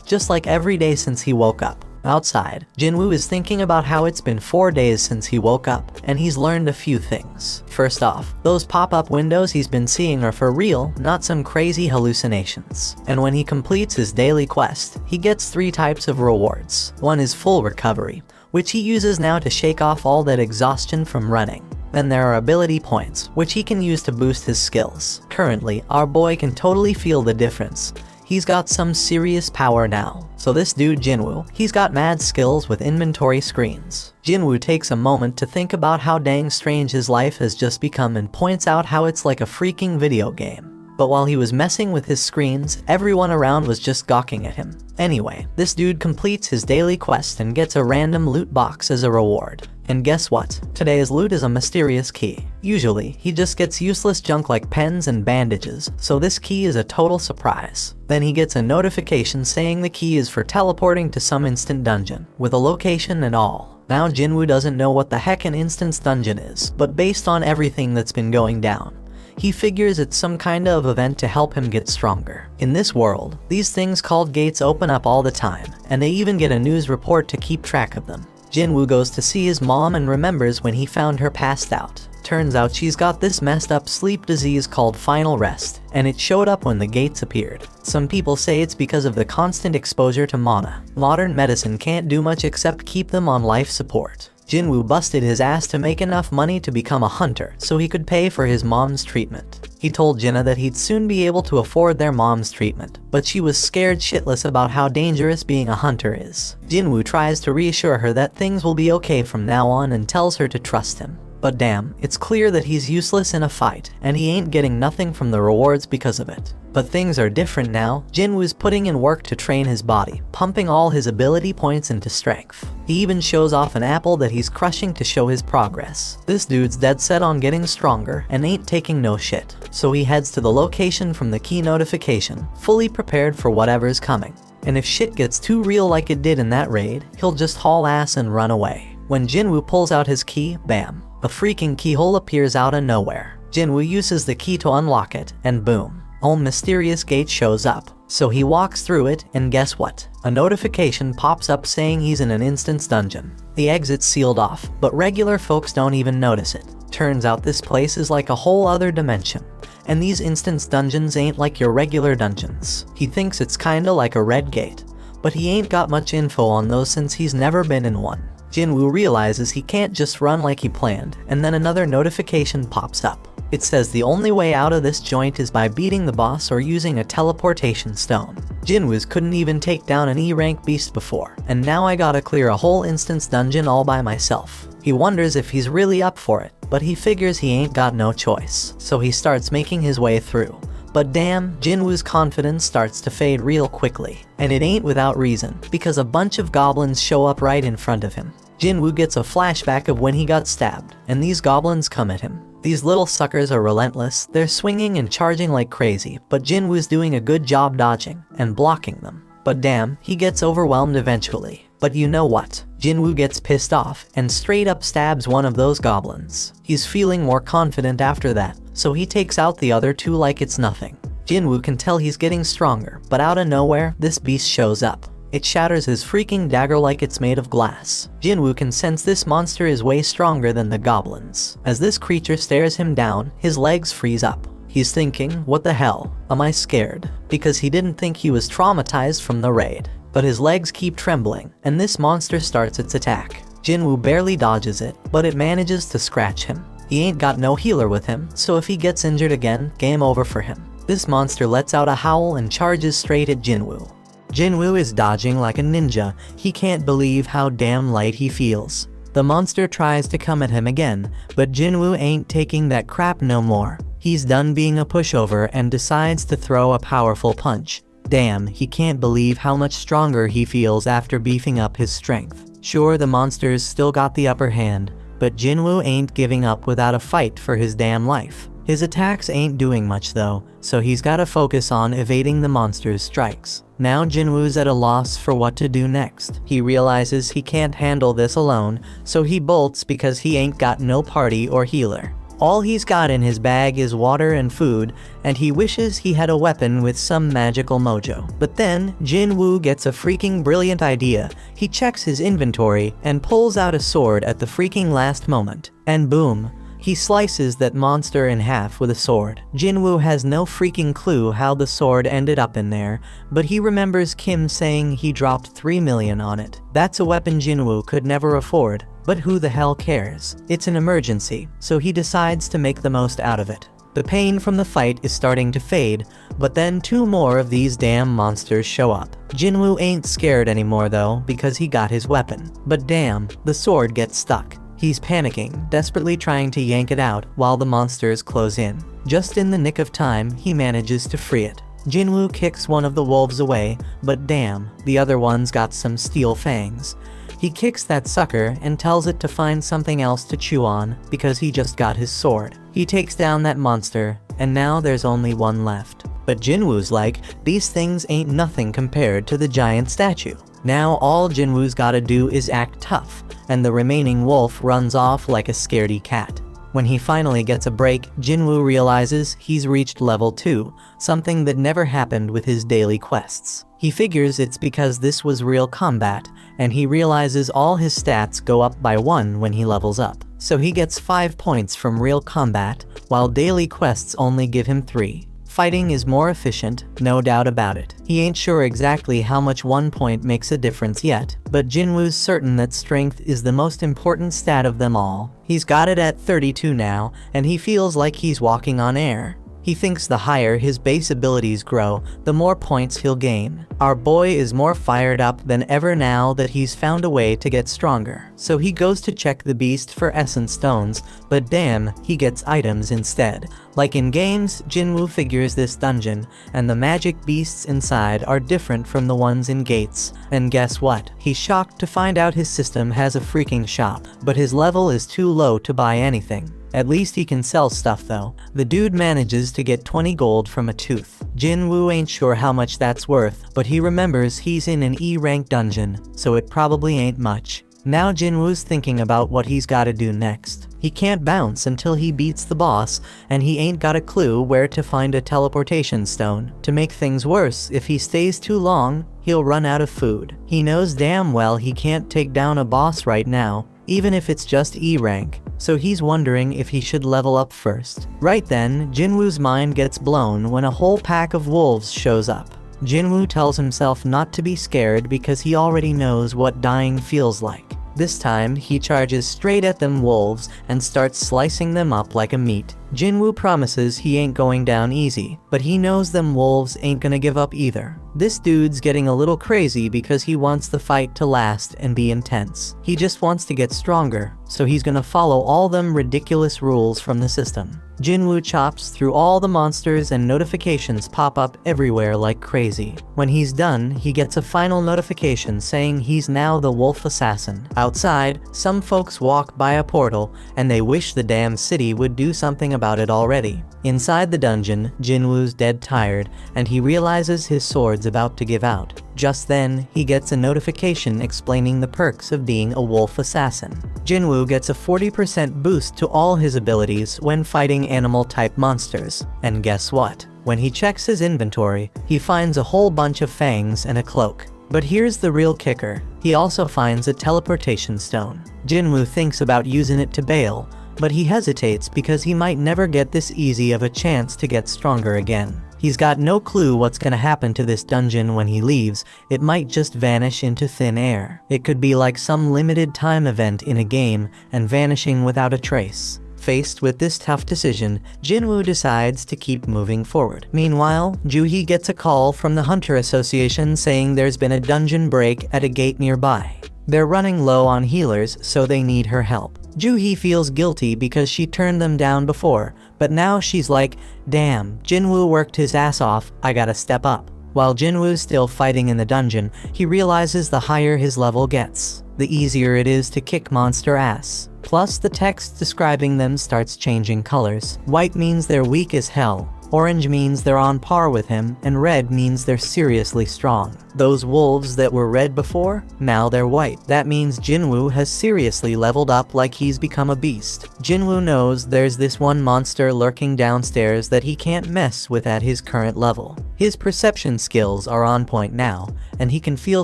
just like every day since he woke up. Outside, Jinwoo is thinking about how it's been 4 days since he woke up, and he's learned a few things. First off, those pop-up windows he's been seeing are for real, not some crazy hallucinations. And when he completes his daily quest, he gets 3 types of rewards. One is full recovery, which he uses now to shake off all that exhaustion from running. Then there are ability points, which he can use to boost his skills. Currently, our boy can totally feel the difference. He's got some serious power now. So this dude Jinwoo, he's got mad skills with inventory screens. Jinwoo takes a moment to think about how dang strange his life has just become and points out how it's like a freaking video game. But while he was messing with his screens, everyone around was just gawking at him. Anyway, this dude completes his daily quest and gets a random loot box as a reward. And guess what? Today's loot is a mysterious key. Usually, he just gets useless junk like pens and bandages, so this key is a total surprise. Then he gets a notification saying the key is for teleporting to some instant dungeon, with a location and all. Now Jinwoo doesn't know what the heck an instance dungeon is, but based on everything that's been going down, he figures it's some kind of event to help him get stronger. In this world, these things called gates open up all the time, and they even get a news report to keep track of them. Jinwoo goes to see his mom and remembers when he found her passed out. Turns out she's got this messed up sleep disease called final rest, and it showed up when the gates appeared. Some people say it's because of the constant exposure to mana. Modern medicine can't do much except keep them on life support. Jinwoo busted his ass to make enough money to become a hunter so he could pay for his mom's treatment. He told Jinna that he'd soon be able to afford their mom's treatment, but she was scared shitless about how dangerous being a hunter is. Jinwoo tries to reassure her that things will be okay from now on and tells her to trust him. But damn, it's clear that he's useless in a fight, and he ain't getting nothing from the rewards because of it. But things are different now. Jinwoo's putting in work to train his body, pumping all his ability points into strength. He even shows off an apple that he's crushing to show his progress. This dude's dead set on getting stronger and ain't taking no shit. So he heads to the location from the key notification, fully prepared for whatever's coming. And if shit gets too real like it did in that raid, he'll just haul ass and run away. When Jinwoo pulls out his key, bam, a freaking keyhole appears out of nowhere. Jinwoo uses the key to unlock it, and boom, a mysterious gate shows up. So he walks through it, and guess what? A notification pops up saying he's in an instance dungeon. The exit's sealed off, but regular folks don't even notice it. Turns out this place is like a whole other dimension, and these instance dungeons ain't like your regular dungeons. He thinks it's kinda like a red gate, but he ain't got much info on those since he's never been in one. Jinwoo realizes he can't just run like he planned, and then another notification pops up. It says the only way out of this joint is by beating the boss or using a teleportation stone. Jinwoo's couldn't even take down an E-rank beast before, and now I gotta clear a whole instance dungeon all by myself. He wonders if he's really up for it, but he figures he ain't got no choice, so he starts making his way through. But damn, Jinwoo's confidence starts to fade real quickly. And it ain't without reason, because a bunch of goblins show up right in front of him. Jinwoo gets a flashback of when he got stabbed, and these goblins come at him. These little suckers are relentless, they're swinging and charging like crazy, but Jinwoo's doing a good job dodging and blocking them. But damn, he gets overwhelmed eventually. But you know what? Jinwoo gets pissed off and straight up stabs one of those goblins. He's feeling more confident after that, so he takes out the other two like it's nothing. Jinwoo can tell he's getting stronger, but out of nowhere, this beast shows up. It shatters his freaking dagger like it's made of glass. Jinwoo can sense this monster is way stronger than the goblins. As this creature stares him down, his legs freeze up. He's thinking, what the hell? Am I scared? Because he didn't think he was traumatized from the raid. But his legs keep trembling, and this monster starts its attack. Jinwoo barely dodges it, but it manages to scratch him. He ain't got no healer with him, so if he gets injured again, game over for him. This monster lets out a howl and charges straight at Jinwoo. Jinwoo is dodging like a ninja. He can't believe how damn light he feels. The monster tries to come at him again, but Jinwoo ain't taking that crap no more. He's done being a pushover and decides to throw a powerful punch. Damn, he can't believe how much stronger he feels after beefing up his strength. Sure, the monsters still got the upper hand, but Jinwoo ain't giving up without a fight for his damn life. His attacks ain't doing much though, so he's gotta focus on evading the monster's strikes. Now Jinwoo's at a loss for what to do next. He realizes he can't handle this alone, so he bolts because he ain't got no party or healer. All he's got in his bag is water and food, and he wishes he had a weapon with some magical mojo. But then, Jinwoo gets a freaking brilliant idea. He checks his inventory and pulls out a sword at the freaking last moment. And boom, he slices that monster in half with a sword. Jinwoo has no freaking clue how the sword ended up in there, but he remembers Kim saying he dropped 3 million on it. That's a weapon Jinwoo could never afford. But who the hell cares? It's an emergency, so he decides to make the most out of it. The pain from the fight is starting to fade, but then 2 more of these damn monsters show up. Jinwoo ain't scared anymore though, because he got his weapon. But damn, the sword gets stuck. He's panicking, desperately trying to yank it out while the monsters close in. Just in the nick of time, he manages to free it. Jinwoo kicks one of the wolves away, but damn, the other one's got some steel fangs. He kicks that sucker and tells it to find something else to chew on because he just got his sword. He takes down that monster, and now there's only one left. But Jinwoo's like, these things ain't nothing compared to the giant statue. Now all Jinwoo's gotta do is act tough, and the remaining wolf runs off like a scaredy cat. When he finally gets a break, Jinwoo realizes he's reached level 2, something that never happened with his daily quests. He figures it's because this was real combat, and he realizes all his stats go up by 1 when he levels up. So he gets 5 points from real combat, while daily quests only give him 3. Fighting is more efficient, no doubt about it. He ain't sure exactly how much 1 point makes a difference yet, but Jinwoo's certain that strength is the most important stat of them all. He's got it at 32 now, and he feels like he's walking on air. He thinks the higher his base abilities grow, the more points he'll gain. Our boy is more fired up than ever now that he's found a way to get stronger. So he goes to check the beast for essence stones, but damn, he gets items instead. Like in games, Jinwoo figures this dungeon, and the magic beasts inside are different from the ones in gates. And guess what? He's shocked to find out his system has a freaking shop, but his level is too low to buy anything. At least he can sell stuff though. The dude manages to get 20 gold from a tooth. Jinwoo ain't sure how much that's worth, but he remembers he's in an E-rank dungeon, so it probably ain't much. Now Jinwoo's thinking about what he's gotta do next. He can't bounce until he beats the boss, and he ain't got a clue where to find a teleportation stone. To make things worse, if he stays too long, he'll run out of food. He knows damn well he can't take down a boss right now, even if it's just E-rank, so he's wondering if he should level up first. Right then, Jinwoo's mind gets blown when a whole pack of wolves shows up. Jinwoo tells himself not to be scared because he already knows what dying feels like. This time, he charges straight at them wolves and starts slicing them up like a meat. Jinwoo promises he ain't going down easy, but he knows them wolves ain't gonna give up either. This dude's getting a little crazy because he wants the fight to last and be intense. He just wants to get stronger, so he's gonna follow all them ridiculous rules from the system. Jinwoo chops through all the monsters and notifications pop up everywhere like crazy. When he's done, he gets a final notification saying he's now the wolf assassin. Outside, some folks walk by a portal, and they wish the damn city would do something about it already. Inside the dungeon, Jinwoo's dead tired, and he realizes his sword's about to give out. Just then, he gets a notification explaining the perks of being a wolf assassin. Jinwoo gets a 40% boost to all his abilities when fighting animal-type monsters. And guess what? When he checks his inventory, he finds a whole bunch of fangs and a cloak. But here's the real kicker. He also finds a teleportation stone. Jinwoo thinks about using it to bail, but he hesitates because he might never get this easy of a chance to get stronger again. He's got no clue what's gonna happen to this dungeon when he leaves. It might just vanish into thin air. It could be like some limited time event in a game and vanishing without a trace. Faced with this tough decision, Jinwoo decides to keep moving forward. Meanwhile, Juhee gets a call from the Hunter Association saying there's been a dungeon break at a gate nearby. They're running low on healers, so they need her help. Juhee feels guilty because she turned them down before, but now she's like, damn, Jinwoo worked his ass off, I gotta step up. While Jinwoo's still fighting in the dungeon, he realizes the higher his level gets, the easier it is to kick monster ass. Plus, the text describing them starts changing colors. White means they're weak as hell, orange means they're on par with him, and red means they're seriously strong. Those wolves that were red before, now they're white. That means Jinwoo has seriously leveled up like he's become a beast. Jinwoo knows there's this one monster lurking downstairs that he can't mess with at his current level. His perception skills are on point now, and he can feel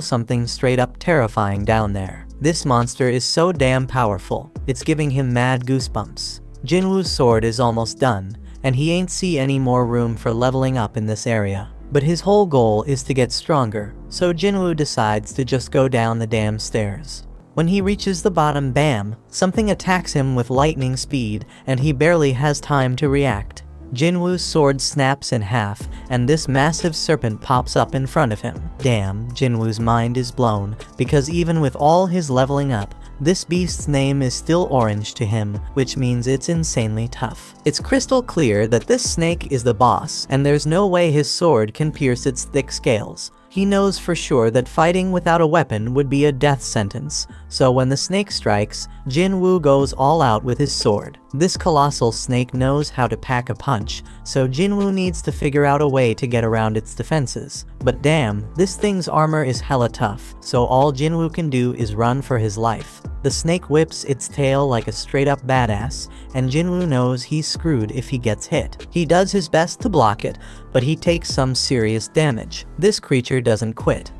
something straight up terrifying down there. This monster is so damn powerful, it's giving him mad goosebumps. Jinwoo's sword is almost done, and he ain't see any more room for leveling up in this area. But his whole goal is to get stronger, so Jinwoo decides to just go down the damn stairs. When he reaches the bottom, bam, something attacks him with lightning speed, and he barely has time to react. Jinwoo's sword snaps in half, and this massive serpent pops up in front of him. Damn, Jinwoo's mind is blown, because even with all his leveling up, this beast's name is still orange to him, which means it's insanely tough. It's crystal clear that this snake is the boss, and there's no way his sword can pierce its thick scales. He knows for sure that fighting without a weapon would be a death sentence, so when the snake strikes, Jinwoo goes all out with his sword. This colossal snake knows how to pack a punch, so Jinwoo needs to figure out a way to get around its defenses. But damn, this thing's armor is hella tough, so all Jinwoo can do is run for his life. The snake whips its tail like a straight-up badass, and Jinwoo knows he's screwed if he gets hit. He does his best to block it, but he takes some serious damage. This creature doesn't quit.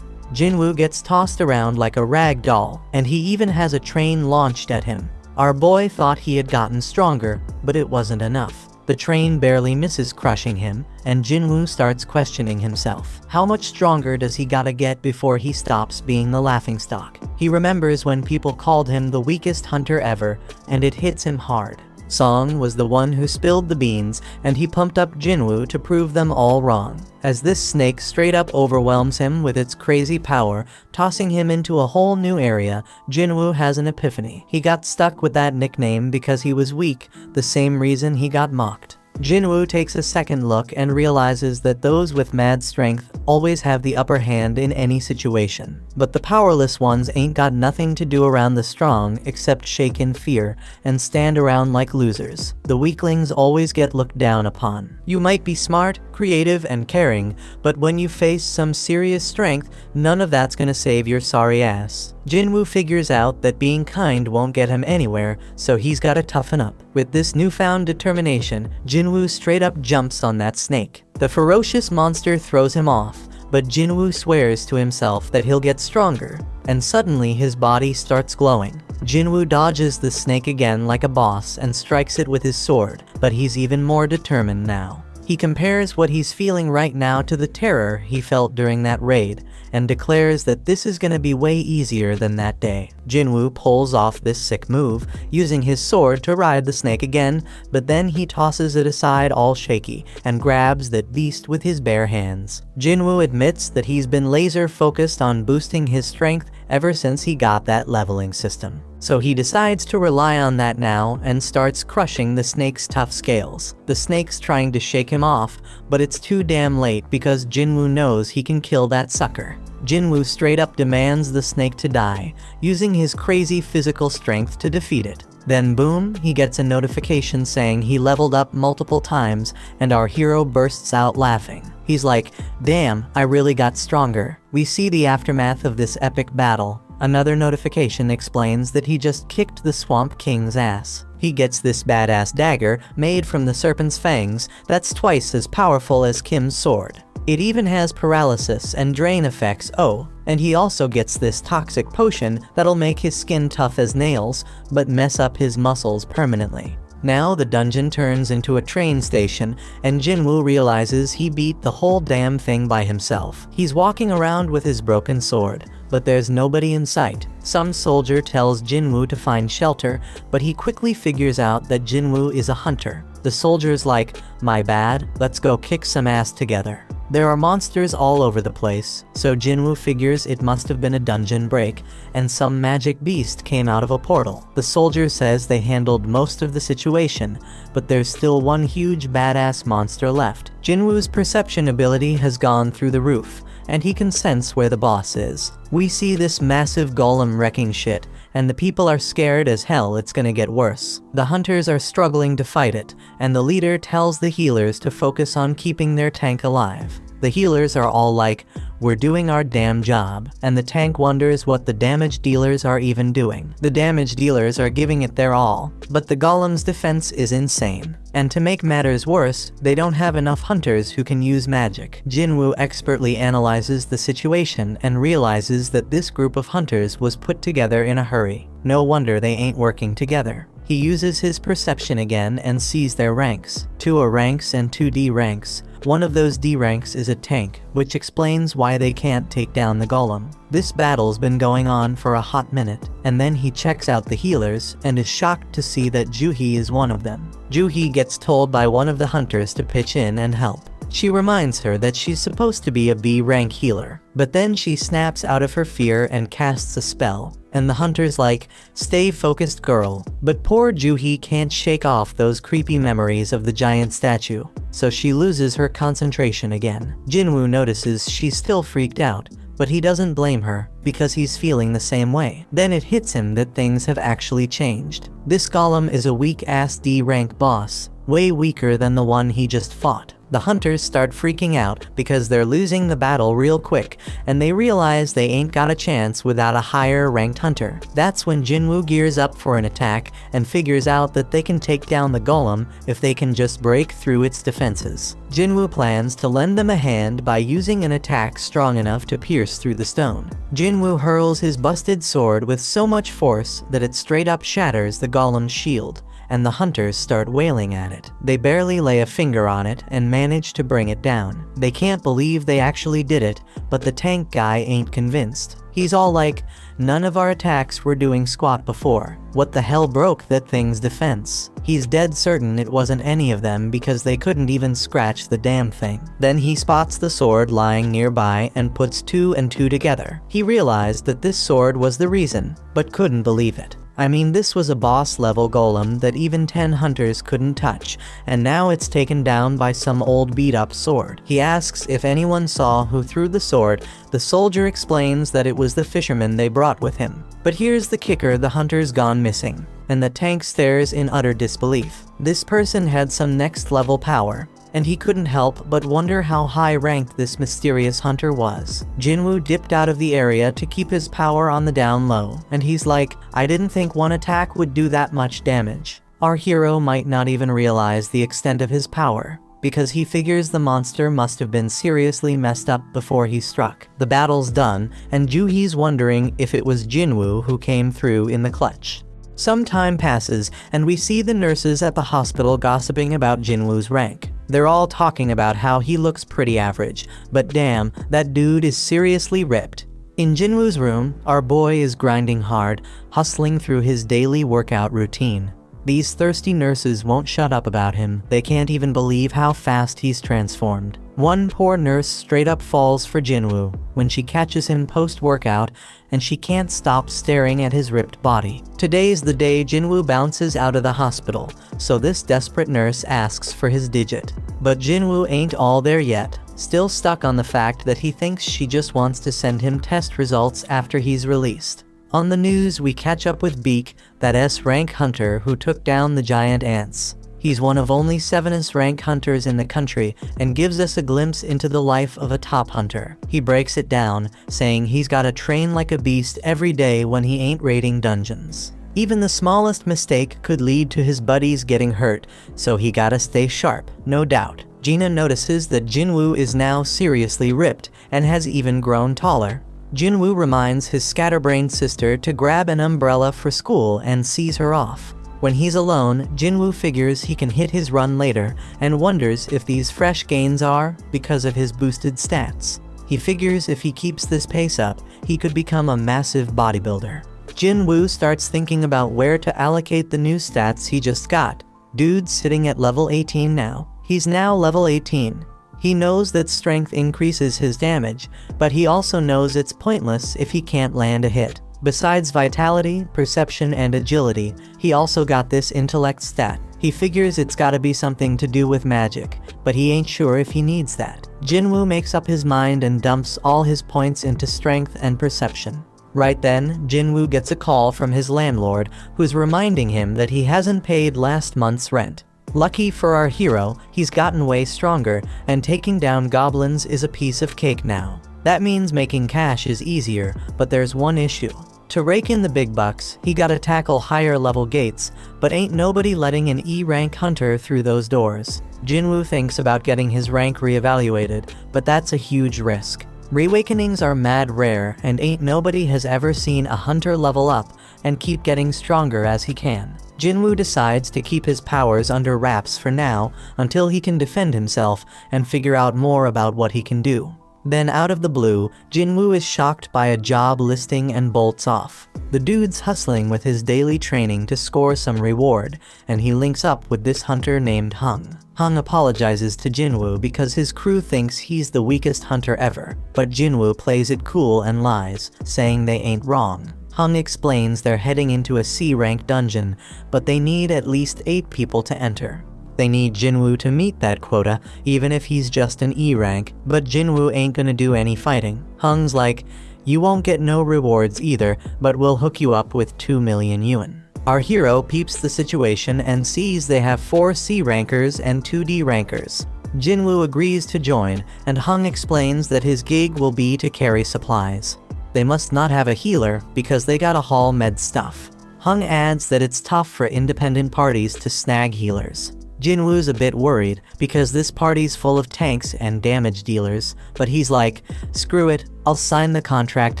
Jinwoo gets tossed around like a rag doll, and he even has a train launched at him. Our boy thought he had gotten stronger, but it wasn't enough. The train barely misses crushing him, and Jinwoo starts questioning himself. How much stronger does he gotta get before he stops being the laughingstock? He remembers when people called him the weakest hunter ever, and it hits him hard. Song was the one who spilled the beans, and he pumped up Jinwoo to prove them all wrong. As this snake straight up overwhelms him with its crazy power, tossing him into a whole new area, Jinwoo has an epiphany. He got stuck with that nickname because he was weak, the same reason he got mocked. Jinwoo takes a second look and realizes that those with mad strength always have the upper hand in any situation. But the powerless ones ain't got nothing to do around the strong except shake in fear and stand around like losers. The weaklings always get looked down upon. You might be smart, creative, and caring, but when you face some serious strength, none of that's gonna save your sorry ass. Jinwoo figures out that being kind won't get him anywhere, so he's gotta toughen up. With this newfound determination, Jinwoo straight up jumps on that snake. The ferocious monster throws him off, but Jinwoo swears to himself that he'll get stronger, and suddenly his body starts glowing. Jinwoo dodges the snake again like a boss and strikes it with his sword, but he's even more determined now. He compares what he's feeling right now to the terror he felt during that raid, and declares that this is gonna be way easier than that day. Jinwoo pulls off this sick move, using his sword to ride the snake again, but then he tosses it aside all shaky, and grabs that beast with his bare hands. Jinwoo admits that he's been laser focused on boosting his strength ever since he got that leveling system. So he decides to rely on that now and starts crushing the snake's tough scales. The snake's trying to shake him off, but it's too damn late because Jinwoo knows he can kill that sucker. Jinwoo straight up demands the snake to die, using his crazy physical strength to defeat it. Then boom, he gets a notification saying he leveled up multiple times, and our hero bursts out laughing. He's like, damn, I really got stronger. We see the aftermath of this epic battle. Another notification explains that he just kicked the Swamp King's ass. He gets this badass dagger made from the serpent's fangs that's twice as powerful as Kim's sword. It even has paralysis and drain effects, oh, and he also gets this toxic potion that'll make his skin tough as nails, but mess up his muscles permanently. Now the dungeon turns into a train station, and Jinwoo realizes he beat the whole damn thing by himself. He's walking around with his broken sword, but there's nobody in sight. Some soldier tells Jinwoo to find shelter, but he quickly figures out that Jinwoo is a hunter. The soldier's like, my bad, let's go kick some ass together. There are monsters all over the place, so Jinwoo figures it must have been a dungeon break, and some magic beast came out of a portal. The soldier says they handled most of the situation, but there's still one huge badass monster left. Jinwoo's perception ability has gone through the roof, and he can sense where the boss is. We see this massive golem wrecking shit, and the people are scared as hell it's gonna get worse. The hunters are struggling to fight it, and the leader tells the healers to focus on keeping their tank alive. The healers are all like, "We're doing our damn job," and the tank wonders what the damage dealers are even doing. The damage dealers are giving it their all, but the golem's defense is insane. And to make matters worse, they don't have enough hunters who can use magic. Jinwoo expertly analyzes the situation and realizes that this group of hunters was put together in a hurry. No wonder they ain't working together. He uses his perception again and sees their ranks. 2 A ranks and 2 D ranks. One of those D ranks is a tank, which explains why they can't take down the golem. This battle's been going on for a hot minute, and then he checks out the healers and is shocked to see that Juhee is one of them. Juhee gets told by one of the hunters to pitch in and help. She reminds her that she's supposed to be a B rank healer, but then she snaps out of her fear and casts a spell. And the hunter's like, "Stay focused, girl." But poor Juhee can't shake off those creepy memories of the giant statue, so she loses her concentration again. Jinwoo notices she's still freaked out, but he doesn't blame her, because he's feeling the same way. Then it hits him that things have actually changed. This golem is a weak-ass D rank boss, way weaker than the one he just fought. The hunters start freaking out because they're losing the battle real quick, and they realize they ain't got a chance without a higher ranked hunter. That's when Jinwoo gears up for an attack and figures out that they can take down the golem if they can just break through its defenses. Jinwoo plans to lend them a hand by using an attack strong enough to pierce through the stone. Jinwoo hurls his busted sword with so much force that it straight up shatters the golem's shield, and the hunters start wailing at it. They barely lay a finger on it and manage to bring it down. They can't believe they actually did it, but the tank guy ain't convinced. He's all like, "None of our attacks were doing squat before. What the hell broke that thing's defense?" He's dead certain it wasn't any of them because they couldn't even scratch the damn thing. Then he spots the sword lying nearby and puts 2 and 2 together. He realized that this sword was the reason, but couldn't believe it. I mean, this was a boss-level golem that even 10 hunters couldn't touch, and now it's taken down by some old beat-up sword. He asks if anyone saw who threw the sword. The soldier explains that it was the fisherman they brought with him. But here's the kicker: the hunter's gone missing, and the tank stares in utter disbelief. This person had some next-level power, and he couldn't help but wonder how high-ranked this mysterious hunter was. Jinwoo dipped out of the area to keep his power on the down low, and he's like, "I didn't think one attack would do that much damage." Our hero might not even realize the extent of his power, because he figures the monster must have been seriously messed up before he struck. The battle's done, and Juhee's wondering if it was Jinwoo who came through in the clutch. Some time passes, and we see the nurses at the hospital gossiping about Jinwoo's rank. They're all talking about how he looks pretty average, but damn, that dude is seriously ripped. In Jinwoo's room, our boy is grinding hard, hustling through his daily workout routine. These thirsty nurses won't shut up about him. They can't even believe how fast he's transformed. One poor nurse straight up falls for Jinwoo when she catches him post-workout, and she can't stop staring at his ripped body. Today's the day Jinwoo bounces out of the hospital, so this desperate nurse asks for his digit. But Jinwoo ain't all there yet, still stuck on the fact that he thinks she just wants to send him test results after he's released. On the news, we catch up with Beak, that S-rank hunter who took down the giant ants. He's one of only 7 S-rank hunters in the country and gives us a glimpse into the life of a top hunter. He breaks it down, saying he's gotta train like a beast every day when he ain't raiding dungeons. Even the smallest mistake could lead to his buddies getting hurt, so he gotta stay sharp, no doubt. Gina notices that Jinwoo is now seriously ripped and has even grown taller. Jinwoo reminds his scatterbrained sister to grab an umbrella for school and sees her off. When he's alone, Jinwoo figures he can hit his run later and wonders if these fresh gains are because of his boosted stats. He figures if he keeps this pace up, he could become a massive bodybuilder. Jinwoo starts thinking about where to allocate the new stats he just got. Dude's sitting at level 18 now. He's now level 18. He knows that strength increases his damage, but he also knows it's pointless if he can't land a hit. Besides vitality, perception, and agility, he also got this intellect stat. He figures it's gotta be something to do with magic, but he ain't sure if he needs that. Jinwoo makes up his mind and dumps all his points into strength and perception. Right then, Jinwoo gets a call from his landlord, who's reminding him that he hasn't paid last month's rent. Lucky for our hero, he's gotten way stronger, and taking down goblins is a piece of cake now. That means making cash is easier, but there's one issue. To rake in the big bucks, he gotta tackle higher level gates, but ain't nobody letting an E-rank hunter through those doors. Jinwoo thinks about getting his rank reevaluated, but that's a huge risk. Reawakenings are mad rare, and ain't nobody has ever seen a hunter level up and keep getting stronger as he can. Jinwoo decides to keep his powers under wraps for now until he can defend himself and figure out more about what he can do. Then out of the blue, Jinwoo is shocked by a job listing and bolts off. The dude's hustling with his daily training to score some reward, and he links up with this hunter named Hung. Hung apologizes to Jinwoo because his crew thinks he's the weakest hunter ever, but Jinwoo plays it cool and lies, saying they ain't wrong. Hung explains they're heading into a C-rank dungeon, but they need at least 8 people to enter. They need Jinwoo to meet that quota, even if he's just an E rank, but Jinwoo ain't gonna do any fighting. Hung's like, you won't get no rewards either, but we'll hook you up with 2 million yuan. Our hero peeps the situation and sees they have 4 C rankers and 2 D rankers. Jinwoo agrees to join, and Hung explains that his gig will be to carry supplies. They must not have a healer because they gotta haul med stuff. Hung adds that it's tough for independent parties to snag healers. Jinwoo's a bit worried because this party's full of tanks and damage dealers, but he's like, screw it, I'll sign the contract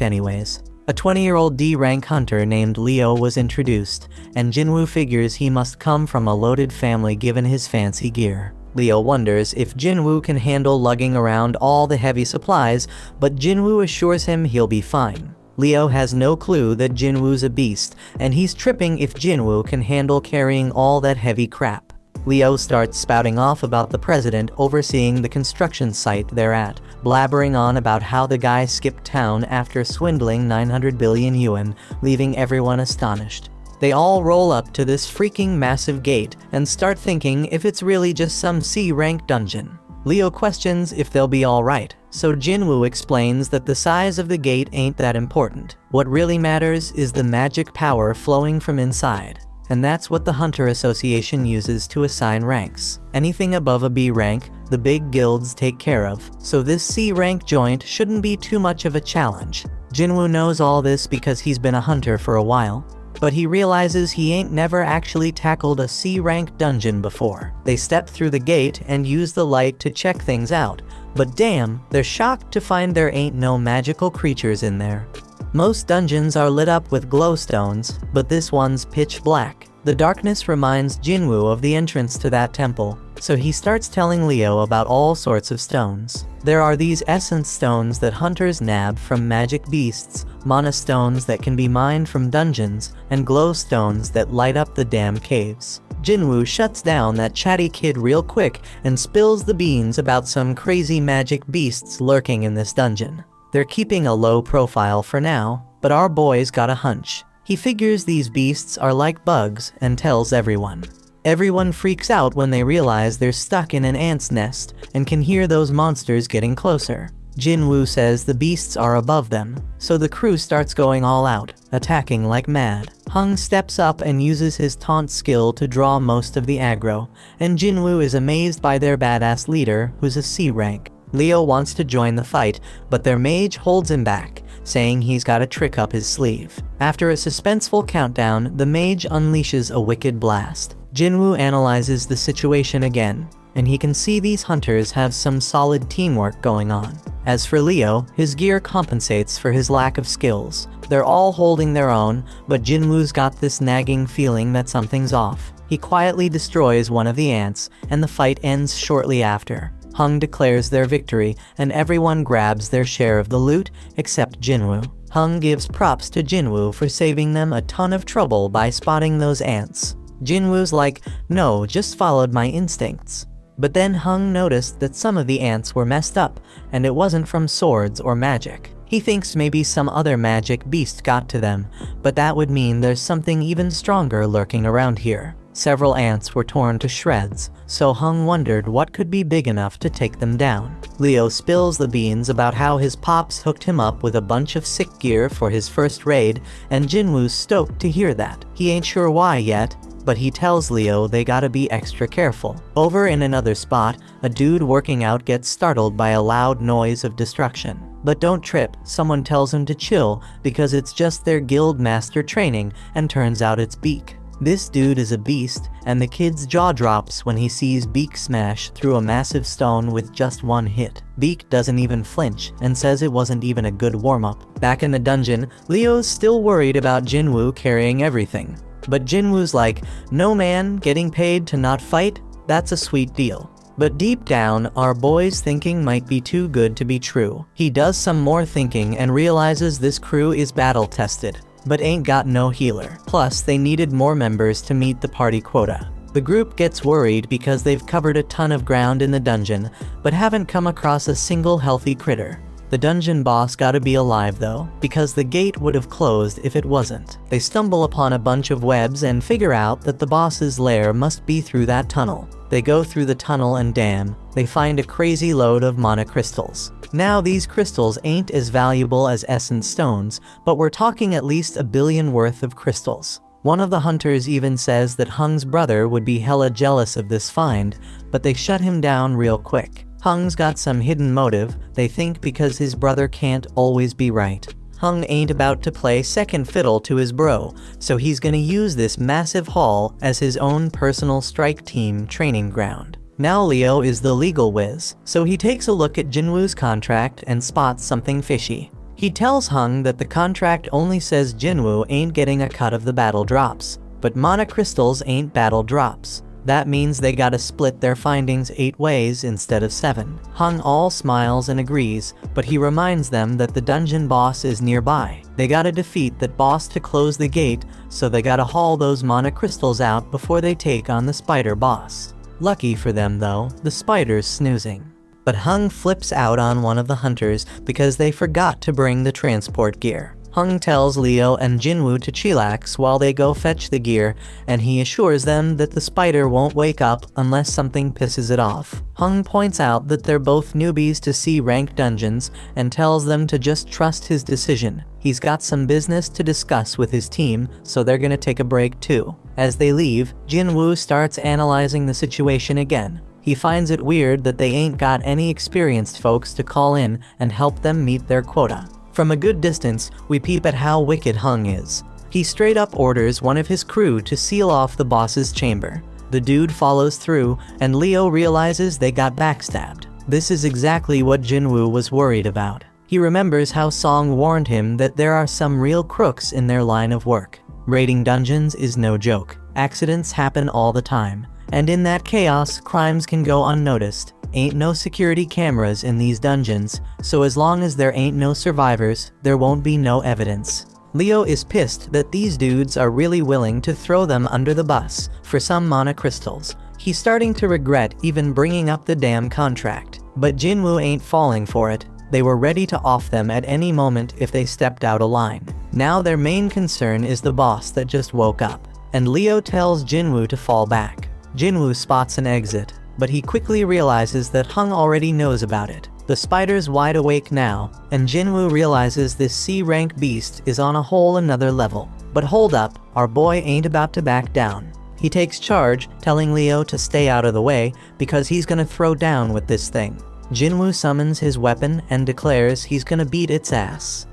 anyways. A 20-year-old D-rank hunter named Leo was introduced, and Jinwoo figures he must come from a loaded family given his fancy gear. Leo wonders if Jinwoo can handle lugging around all the heavy supplies, but Jinwoo assures him he'll be fine. Leo has no clue that Jinwoo's a beast, and he's tripping if Jinwoo can handle carrying all that heavy crap. Leo starts spouting off about the president overseeing the construction site they're at, blabbering on about how the guy skipped town after swindling 900 billion yuan, leaving everyone astonished. They all roll up to this freaking massive gate and start thinking if it's really just some C-rank dungeon. Leo questions if they'll be alright, so Jinwoo explains that the size of the gate ain't that important. What really matters is the magic power flowing from inside. And that's what the Hunter Association uses to assign ranks. Anything above a B rank, the big guilds take care of, so this C rank joint shouldn't be too much of a challenge. Jinwoo knows all this because he's been a hunter for a while, but he realizes he ain't never actually tackled a C rank dungeon before. They step through the gate and use the light to check things out, but damn, they're shocked to find there ain't no magical creatures in there. Most dungeons are lit up with glowstones, but this one's pitch black. The darkness reminds Jinwoo of the entrance to that temple, so he starts telling Leo about all sorts of stones. There are these essence stones that hunters nab from magic beasts, mana stones that can be mined from dungeons, and glow stones that light up the damn caves. Jinwoo shuts down that chatty kid real quick and spills the beans about some crazy magic beasts lurking in this dungeon. They're keeping a low profile for now, but our boy's got a hunch. He figures these beasts are like bugs and tells everyone. Everyone freaks out when they realize they're stuck in an ant's nest and can hear those monsters getting closer. Jinwoo says the beasts are above them, so the crew starts going all out, attacking like mad. Hung steps up and uses his taunt skill to draw most of the aggro, and Jinwoo is amazed by their badass leader, who's a C rank. Leo wants to join the fight, but their mage holds him back, saying he's got a trick up his sleeve. After a suspenseful countdown, the mage unleashes a wicked blast. Jinwoo analyzes the situation again, and he can see these hunters have some solid teamwork going on. As for Leo, his gear compensates for his lack of skills. They're all holding their own, but Jinwoo's got this nagging feeling that something's off. He quietly destroys one of the ants, and the fight ends shortly after. Hung declares their victory, and everyone grabs their share of the loot, except Jinwoo. Hung gives props to Jinwoo for saving them a ton of trouble by spotting those ants. Jinwoo's like, no, just followed my instincts. But then Hung noticed that some of the ants were messed up, and it wasn't from swords or magic. He thinks maybe some other magic beast got to them, but that would mean there's something even stronger lurking around here. Several ants were torn to shreds, so Hung wondered what could be big enough to take them down. Leo spills the beans about how his pops hooked him up with a bunch of sick gear for his first raid, and Jinwoo's stoked to hear that. He ain't sure why yet, but he tells Leo they gotta be extra careful. Over in another spot, a dude working out gets startled by a loud noise of destruction. But don't trip, someone tells him to chill because it's just their guild master training, and turns out it's Beak. This dude is a beast, and the kid's jaw drops when he sees Beak smash through a massive stone with just one hit. Beak doesn't even flinch, and says it wasn't even a good warm-up. Back in the dungeon, Leo's still worried about Jinwoo carrying everything. But Jinwoo's like, no man, getting paid to not fight? That's a sweet deal. But deep down, our boy's thinking might be too good to be true. He does some more thinking and realizes this crew is battle-tested, but ain't got no healer. Plus, they needed more members to meet the party quota. The group gets worried because they've covered a ton of ground in the dungeon, but haven't come across a single healthy critter. The dungeon boss gotta be alive though, because the gate would have closed if it wasn't. They stumble upon a bunch of webs and figure out that the boss's lair must be through that tunnel. They go through the tunnel and damn, they find a crazy load of mana crystals. Now these crystals ain't as valuable as essence stones, but we're talking at least 1 billion worth of crystals. One of the hunters even says that Hung's brother would be hella jealous of this find, but they shut him down real quick. Hung's got some hidden motive, they think, because his brother can't always be right. Hung ain't about to play second fiddle to his bro, so he's gonna use this massive haul as his own personal strike team training ground. Now Leo is the legal whiz, so he takes a look at Jinwoo's contract and spots something fishy. He tells Hung that the contract only says Jinwoo ain't getting a cut of the battle drops, but mana crystals ain't battle drops. That means they gotta split their findings 8 ways instead of 7. Hung all smiles and agrees, but he reminds them that the dungeon boss is nearby. They gotta defeat that boss to close the gate, so they gotta haul those mana crystals out before they take on the spider boss. Lucky for them though, the spider's snoozing. But Hung flips out on one of the hunters because they forgot to bring the transport gear. Hung tells Leo and Jinwoo to chillax while they go fetch the gear, and he assures them that the spider won't wake up unless something pisses it off. Hung points out that they're both newbies to C-rank dungeons and tells them to just trust his decision. He's got some business to discuss with his team, so they're gonna take a break too. As they leave, Jinwoo starts analyzing the situation again. He finds it weird that they ain't got any experienced folks to call in and help them meet their quota. From a good distance, we peep at how wicked Hung is. He straight up orders one of his crew to seal off the boss's chamber. The dude follows through, and Leo realizes they got backstabbed. This is exactly what Jinwoo was worried about. He remembers how Song warned him that there are some real crooks in their line of work. Raiding dungeons is no joke. Accidents happen all the time. And in that chaos, crimes can go unnoticed. Ain't no security cameras in these dungeons, so as long as there ain't no survivors, there won't be no evidence. Leo is pissed that these dudes are really willing to throw them under the bus for some mana crystals. He's starting to regret even bringing up the damn contract. But Jinwoo ain't falling for it. They were ready to off them at any moment if they stepped out of line. Now their main concern is the boss that just woke up, and Leo tells Jinwoo to fall back. Jinwoo spots an exit, but he quickly realizes that Hung already knows about it. The spider's wide awake now, and Jinwoo realizes this C-rank beast is on a whole another level. But hold up, our boy ain't about to back down. He takes charge, telling Leo to stay out of the way because he's gonna throw down with this thing. Jinwoo summons his weapon and declares he's gonna beat its ass.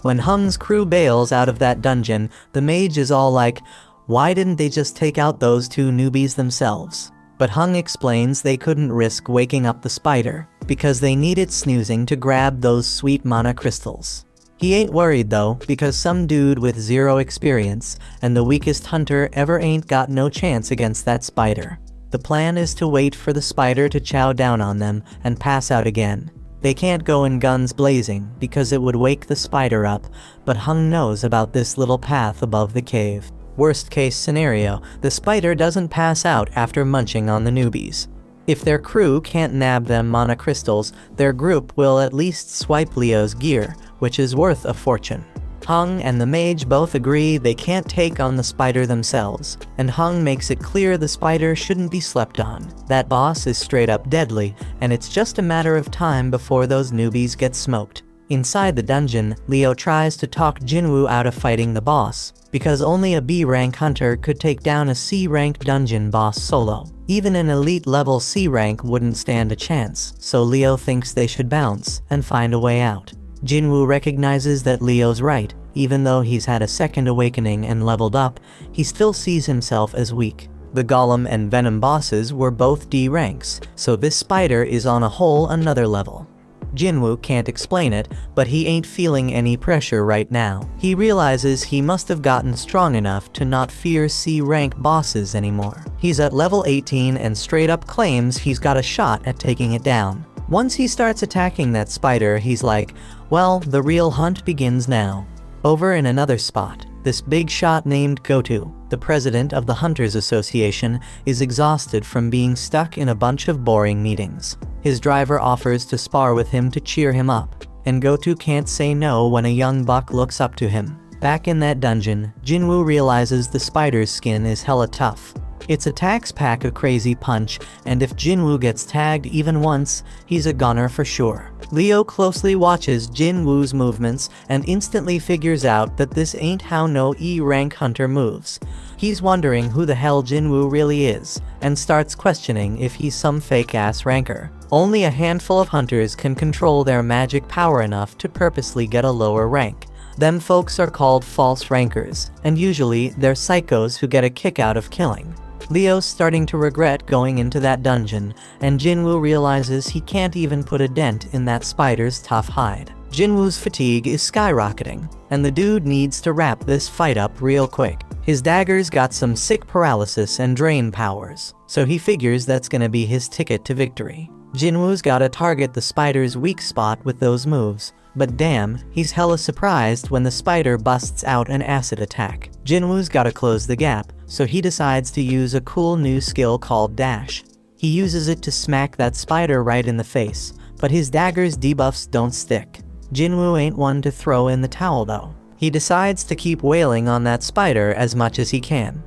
When Hung's crew bails out of that dungeon, the mage is all like, why didn't they just take out those 2 newbies themselves? But Hung explains they couldn't risk waking up the spider, because they needed snoozing to grab those sweet mana crystals. He ain't worried though, because some dude with 0 experience, and the weakest hunter ever ain't got no chance against that spider. The plan is to wait for the spider to chow down on them and pass out again. They can't go in guns blazing, because it would wake the spider up, but Hung knows about this little path above the cave. Worst case scenario, the spider doesn't pass out after munching on the newbies. If their crew can't nab them mana crystals, their group will at least swipe Leo's gear, which is worth a fortune. Hung and the mage both agree they can't take on the spider themselves, and Hung makes it clear the spider shouldn't be slept on. That boss is straight up deadly, and it's just a matter of time before those newbies get smoked. Inside the dungeon, Leo tries to talk Jinwoo out of fighting the boss, because only a B-rank hunter could take down a C-rank dungeon boss solo. Even an elite level C rank wouldn't stand a chance, so Leo thinks they should bounce and find a way out. Jinwoo recognizes that Leo's right. Even though he's had a second awakening and leveled up, he still sees himself as weak. The Golem and Venom bosses were both D ranks, so this spider is on a whole another level. Jinwoo can't explain it, but he ain't feeling any pressure right now. He realizes he must have gotten strong enough to not fear C-rank bosses anymore. He's at level 18 and straight up claims he's got a shot at taking it down. Once he starts attacking that spider, he's like, well, the real hunt begins now. Over in another spot, this big shot named Gotu, the president of the Hunters Association, is exhausted from being stuck in a bunch of boring meetings. His driver offers to spar with him to cheer him up, and Gotu can't say no when a young buck looks up to him. Back in that dungeon, Jinwoo realizes the spider's skin is hella tough. Its attacks pack a crazy punch, and if Jinwoo gets tagged even once, he's a goner for sure. Leo closely watches Jinwoo's movements and instantly figures out that this ain't how no E-rank hunter moves. He's wondering who the hell Jinwoo really is, and starts questioning if he's some fake-ass ranker. Only a handful of hunters can control their magic power enough to purposely get a lower rank. Them folks are called false rankers, and usually they're psychos who get a kick out of killing. Leo's starting to regret going into that dungeon, and Jinwoo realizes he can't even put a dent in that spider's tough hide. Jinwoo's fatigue is skyrocketing, and the dude needs to wrap this fight up real quick. His dagger's got some sick paralysis and drain powers, so he figures that's gonna be his ticket to victory. Jinwoo's gotta target the spider's weak spot with those moves, but damn, he's hella surprised when the spider busts out an acid attack. Jinwoo's gotta close the gap, so he decides to use a cool new skill called Dash. He uses it to smack that spider right in the face, but his dagger's debuffs don't stick. Jinwoo ain't one to throw in the towel though. He decides to keep wailing on that spider as much as he can.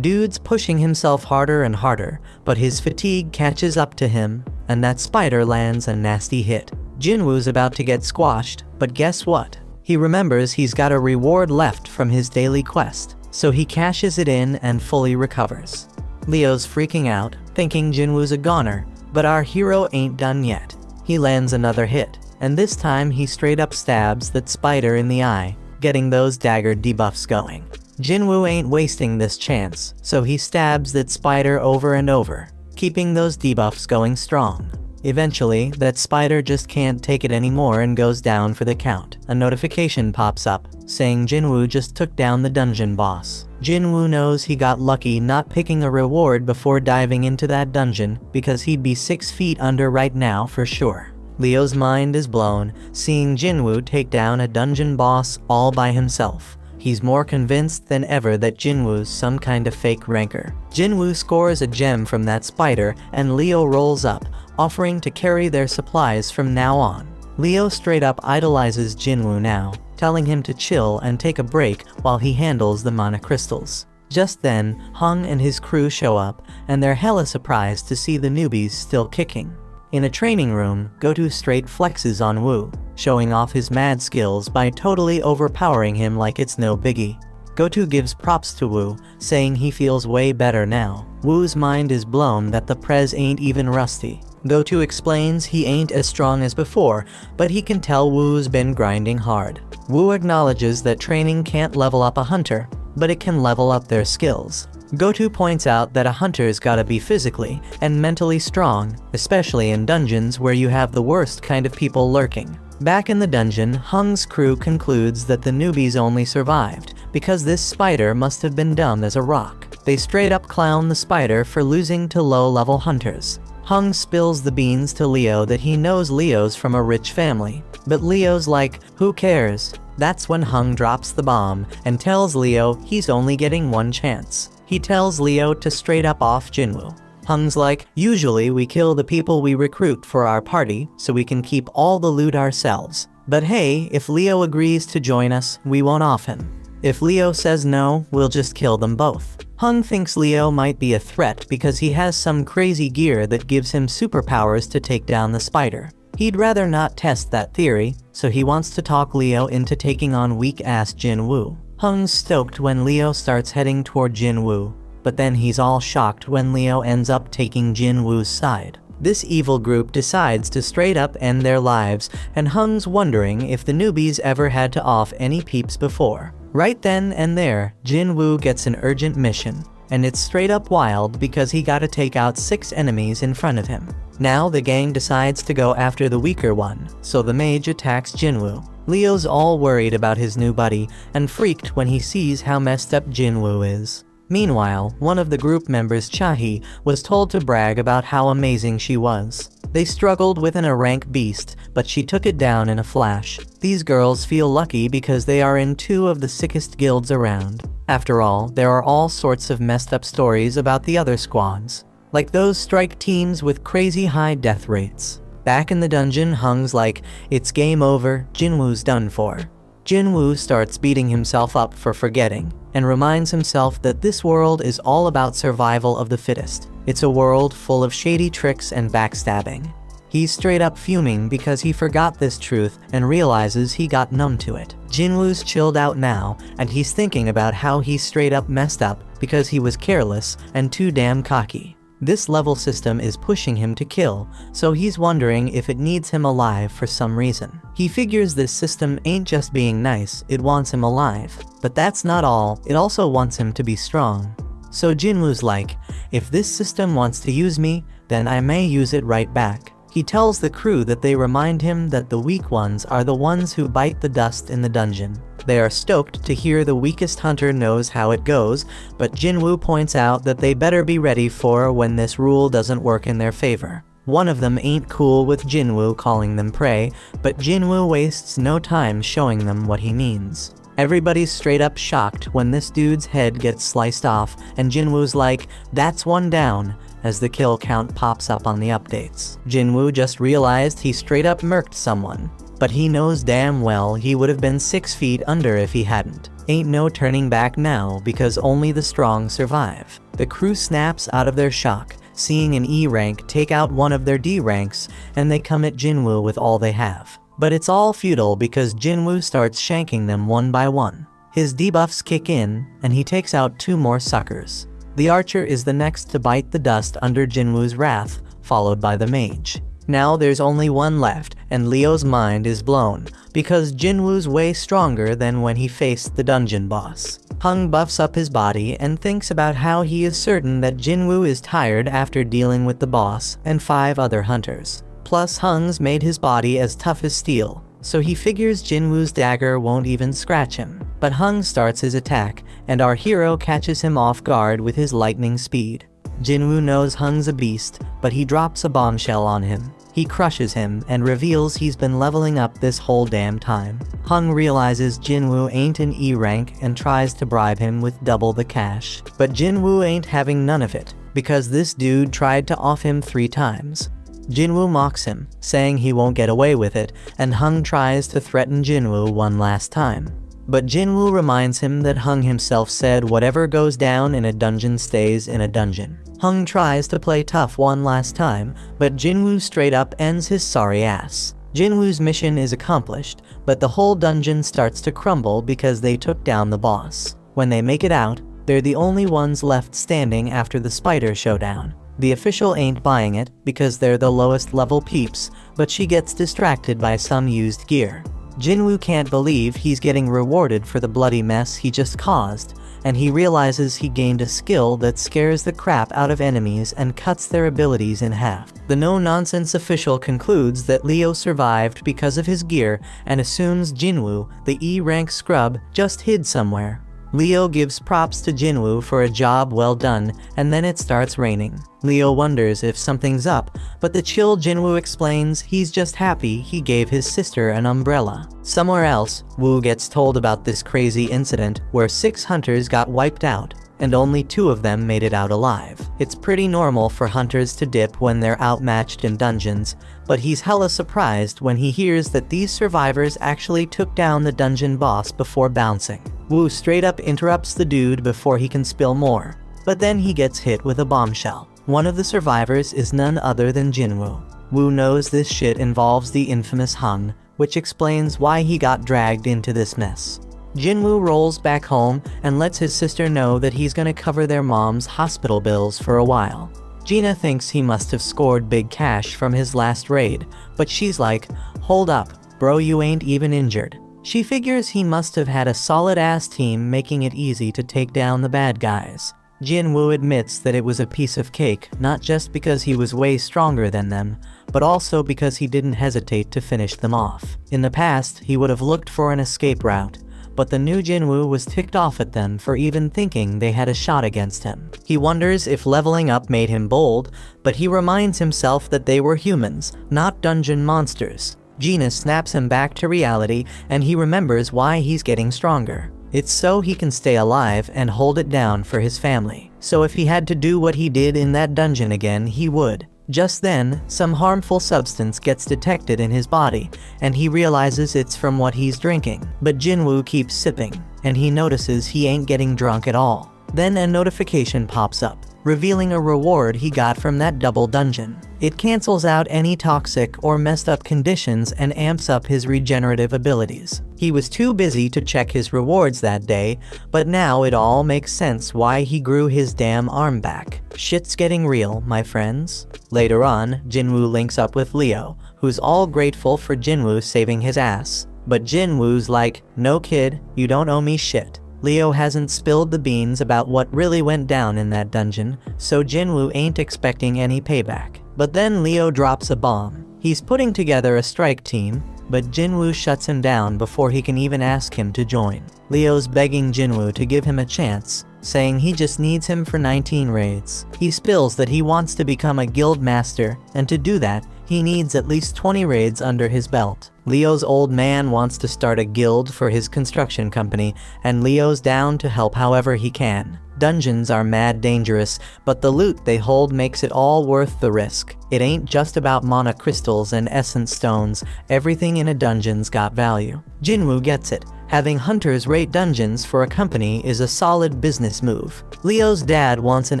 Dude's pushing himself harder and harder, but his fatigue catches up to him, and that spider lands a nasty hit. Jinwoo's about to get squashed, but guess what? He remembers he's got a reward left from his daily quest, so he cashes it in and fully recovers. Leo's freaking out, thinking Jinwoo's a goner, but our hero ain't done yet. He lands another hit, and this time he straight up stabs that spider in the eye, getting those dagger debuffs going. Jinwoo ain't wasting this chance, so he stabs that spider over and over, keeping those debuffs going strong. Eventually, that spider just can't take it anymore and goes down for the count. A notification pops up, saying Jinwoo just took down the dungeon boss. Jinwoo knows he got lucky not picking a reward before diving into that dungeon, because he'd be 6 feet under right now for sure. Leo's mind is blown, seeing Jinwoo take down a dungeon boss all by himself. He's more convinced than ever that Jinwoo's some kind of fake ranker. Jinwoo scores a gem from that spider, and Leo rolls up, offering to carry their supplies from now on. Leo straight up idolizes Jinwoo now, telling him to chill and take a break while he handles the mana crystals. Just then, Hung and his crew show up, and they're hella surprised to see the newbies still kicking. In a training room, Gotu straight flexes on Woo, showing off his mad skills by totally overpowering him like it's no biggie. Gotu gives props to Woo, saying he feels way better now. Woo's mind is blown that the prez ain't even rusty. Gotu explains he ain't as strong as before, but he can tell Woo's been grinding hard. Woo acknowledges that training can't level up a hunter, but it can level up their skills. Gotu points out that a hunter's gotta be physically and mentally strong, especially in dungeons where you have the worst kind of people lurking. Back in the dungeon, Hung's crew concludes that the newbies only survived because this spider must have been dumb as a rock. They straight up clown the spider for losing to low-level hunters. Hung spills the beans to Leo that he knows Leo's from a rich family, but Leo's like, who cares? That's when Hung drops the bomb and tells Leo he's only getting one chance. He tells Leo to straight up off Jinwoo. Hung's like, usually we kill the people we recruit for our party so we can keep all the loot ourselves. But hey, if Leo agrees to join us, we won't off him. If Leo says no, we'll just kill them both. Hung thinks Leo might be a threat because he has some crazy gear that gives him superpowers to take down the spider. He'd rather not test that theory, so he wants to talk Leo into taking on weak-ass Jinwoo. Hung's stoked when Leo starts heading toward Jinwoo, but then he's all shocked when Leo ends up taking Jinwoo's side. This evil group decides to straight up end their lives, and Hung's wondering if the newbies ever had to off any peeps before. Right then and there, Jinwoo gets an urgent mission, and it's straight up wild because he gotta take out 6 enemies in front of him. Now the gang decides to go after the weaker one, so the mage attacks Jinwoo. Leo's all worried about his new buddy, and freaked when he sees how messed up Jinwoo is. Meanwhile, one of the group members, Chahi, was told to brag about how amazing she was. They struggled with an rank beast, but she took it down in a flash. These girls feel lucky because they are in 2 of the sickest guilds around. After all, there are all sorts of messed up stories about the other squads, like those strike teams with crazy high death rates. Back in the dungeon, Hung's like, it's game over, Jinwoo's done for. Jinwoo starts beating himself up for forgetting, and reminds himself that this world is all about survival of the fittest. It's a world full of shady tricks and backstabbing. He's straight up fuming because he forgot this truth and realizes he got numb to it. Jinwoo's chilled out now, and he's thinking about how he straight up messed up because he was careless and too damn cocky. This level system is pushing him to kill, so he's wondering if it needs him alive for some reason. He figures this system ain't just being nice, it wants him alive. But that's not all, it also wants him to be strong. So Jinwoo's like, if this system wants to use me, then I may use it right back. He tells the crew that they remind him that the weak ones are the ones who bite the dust in the dungeon. They are stoked to hear the weakest hunter knows how it goes, but Jinwoo points out that they better be ready for when this rule doesn't work in their favor. One of them ain't cool with Jinwoo calling them prey, but Jinwoo wastes no time showing them what he means. Everybody's straight up shocked when this dude's head gets sliced off, and Jinwoo's like, that's one down, as the kill count pops up on the updates. Jinwoo just realized he straight up murked someone, but he knows damn well he would have been 6 feet under if he hadn't. Ain't no turning back now because only the strong survive. The crew snaps out of their shock, seeing an E rank take out one of their D ranks, and they come at Jinwoo with all they have. But it's all futile because Jinwoo starts shanking them one by one. His debuffs kick in, and he takes out 2 more suckers. The archer is the next to bite the dust under Jinwoo's wrath, followed by the mage. Now there's only one left, and Leo's mind is blown, because Jinwoo's way stronger than when he faced the dungeon boss. Hung buffs up his body and thinks about how he is certain that Jinwoo is tired after dealing with the boss and 5 other hunters. Plus Hung's made his body as tough as steel, so he figures Jinwoo's dagger won't even scratch him. But Hung starts his attack, and our hero catches him off guard with his lightning speed. Jinwoo knows Hung's a beast, but he drops a bombshell on him. He crushes him and reveals he's been leveling up this whole damn time. Hung realizes Jinwoo ain't an E rank and tries to bribe him with double the cash. But Jinwoo ain't having none of it, because this dude tried to off him 3 times. Jinwoo mocks him, saying he won't get away with it, and Hung tries to threaten Jinwoo one last time. But Jinwoo reminds him that Hung himself said whatever goes down in a dungeon stays in a dungeon. Hung tries to play tough one last time, but Jinwoo straight up ends his sorry ass. Jinwoo's mission is accomplished, but the whole dungeon starts to crumble because they took down the boss. When they make it out, they're the only ones left standing after the spider showdown. The official ain't buying it because they're the lowest level peeps, but she gets distracted by some used gear. Jinwoo can't believe he's getting rewarded for the bloody mess he just caused, and he realizes he gained a skill that scares the crap out of enemies and cuts their abilities in half. The no-nonsense official concludes that Leo survived because of his gear and assumes Jinwoo, the E-rank scrub, just hid somewhere. Leo gives props to Jinwoo for a job well done, and then it starts raining. Leo wonders if something's up, but the chill Jinwoo explains he's just happy he gave his sister an umbrella. Somewhere else, Woo gets told about this crazy incident where 6 hunters got wiped out. and only 2 of them made it out alive. It's pretty normal for hunters to dip when they're outmatched in dungeons, but he's hella surprised when he hears that these survivors actually took down the dungeon boss before bouncing. Woo straight up interrupts the dude before he can spill more, but then he gets hit with a bombshell. One of the survivors is none other than Jinwoo. Woo knows this shit involves the infamous Hung, which explains why he got dragged into this mess. Jinwoo rolls back home and lets his sister know that he's gonna cover their mom's hospital bills for a while. Gina thinks he must have scored big cash from his last raid, but she's like, hold up, bro, you ain't even injured. She figures he must have had a solid-ass team making it easy to take down the bad guys. Jinwoo admits that it was a piece of cake, not just because he was way stronger than them, but also because he didn't hesitate to finish them off. In the past, he would have looked for an escape route, but the new Jinwoo was ticked off at them for even thinking they had a shot against him. He wonders if leveling up made him bold, but he reminds himself that they were humans, not dungeon monsters. Gina snaps him back to reality, and he remembers why he's getting stronger. It's so he can stay alive and hold it down for his family. So if he had to do what he did in that dungeon again, he would. Just then, some harmful substance gets detected in his body, and he realizes it's from what he's drinking. But Jinwoo keeps sipping, and he notices he ain't getting drunk at all. Then a notification pops up, revealing a reward he got from that double dungeon. It cancels out any toxic or messed up conditions and amps up his regenerative abilities. He was too busy to check his rewards that day, but now it all makes sense why he grew his damn arm back. Shit's getting real, my friends. Later on, Jinwoo links up with Leo, who's all grateful for Jinwoo saving his ass. But Jinwoo's like, no kid, you don't owe me shit. Leo hasn't spilled the beans about what really went down in that dungeon, so Jinwoo ain't expecting any payback. But then Leo drops a bomb. He's putting together a strike team, but Jinwoo shuts him down before he can even ask him to join. Leo's begging Jinwoo to give him a chance, saying he just needs him for 19 raids. He spills that he wants to become a guild master, and to do that, he needs at least 20 raids under his belt. Leo's old man wants to start a guild for his construction company, and Leo's down to help however he can. Dungeons are mad dangerous, but the loot they hold makes it all worth the risk. It ain't just about mana crystals and essence stones, everything in a dungeon's got value. Jinwoo gets it. Having hunters raid dungeons for a company is a solid business move. Leo's dad wants an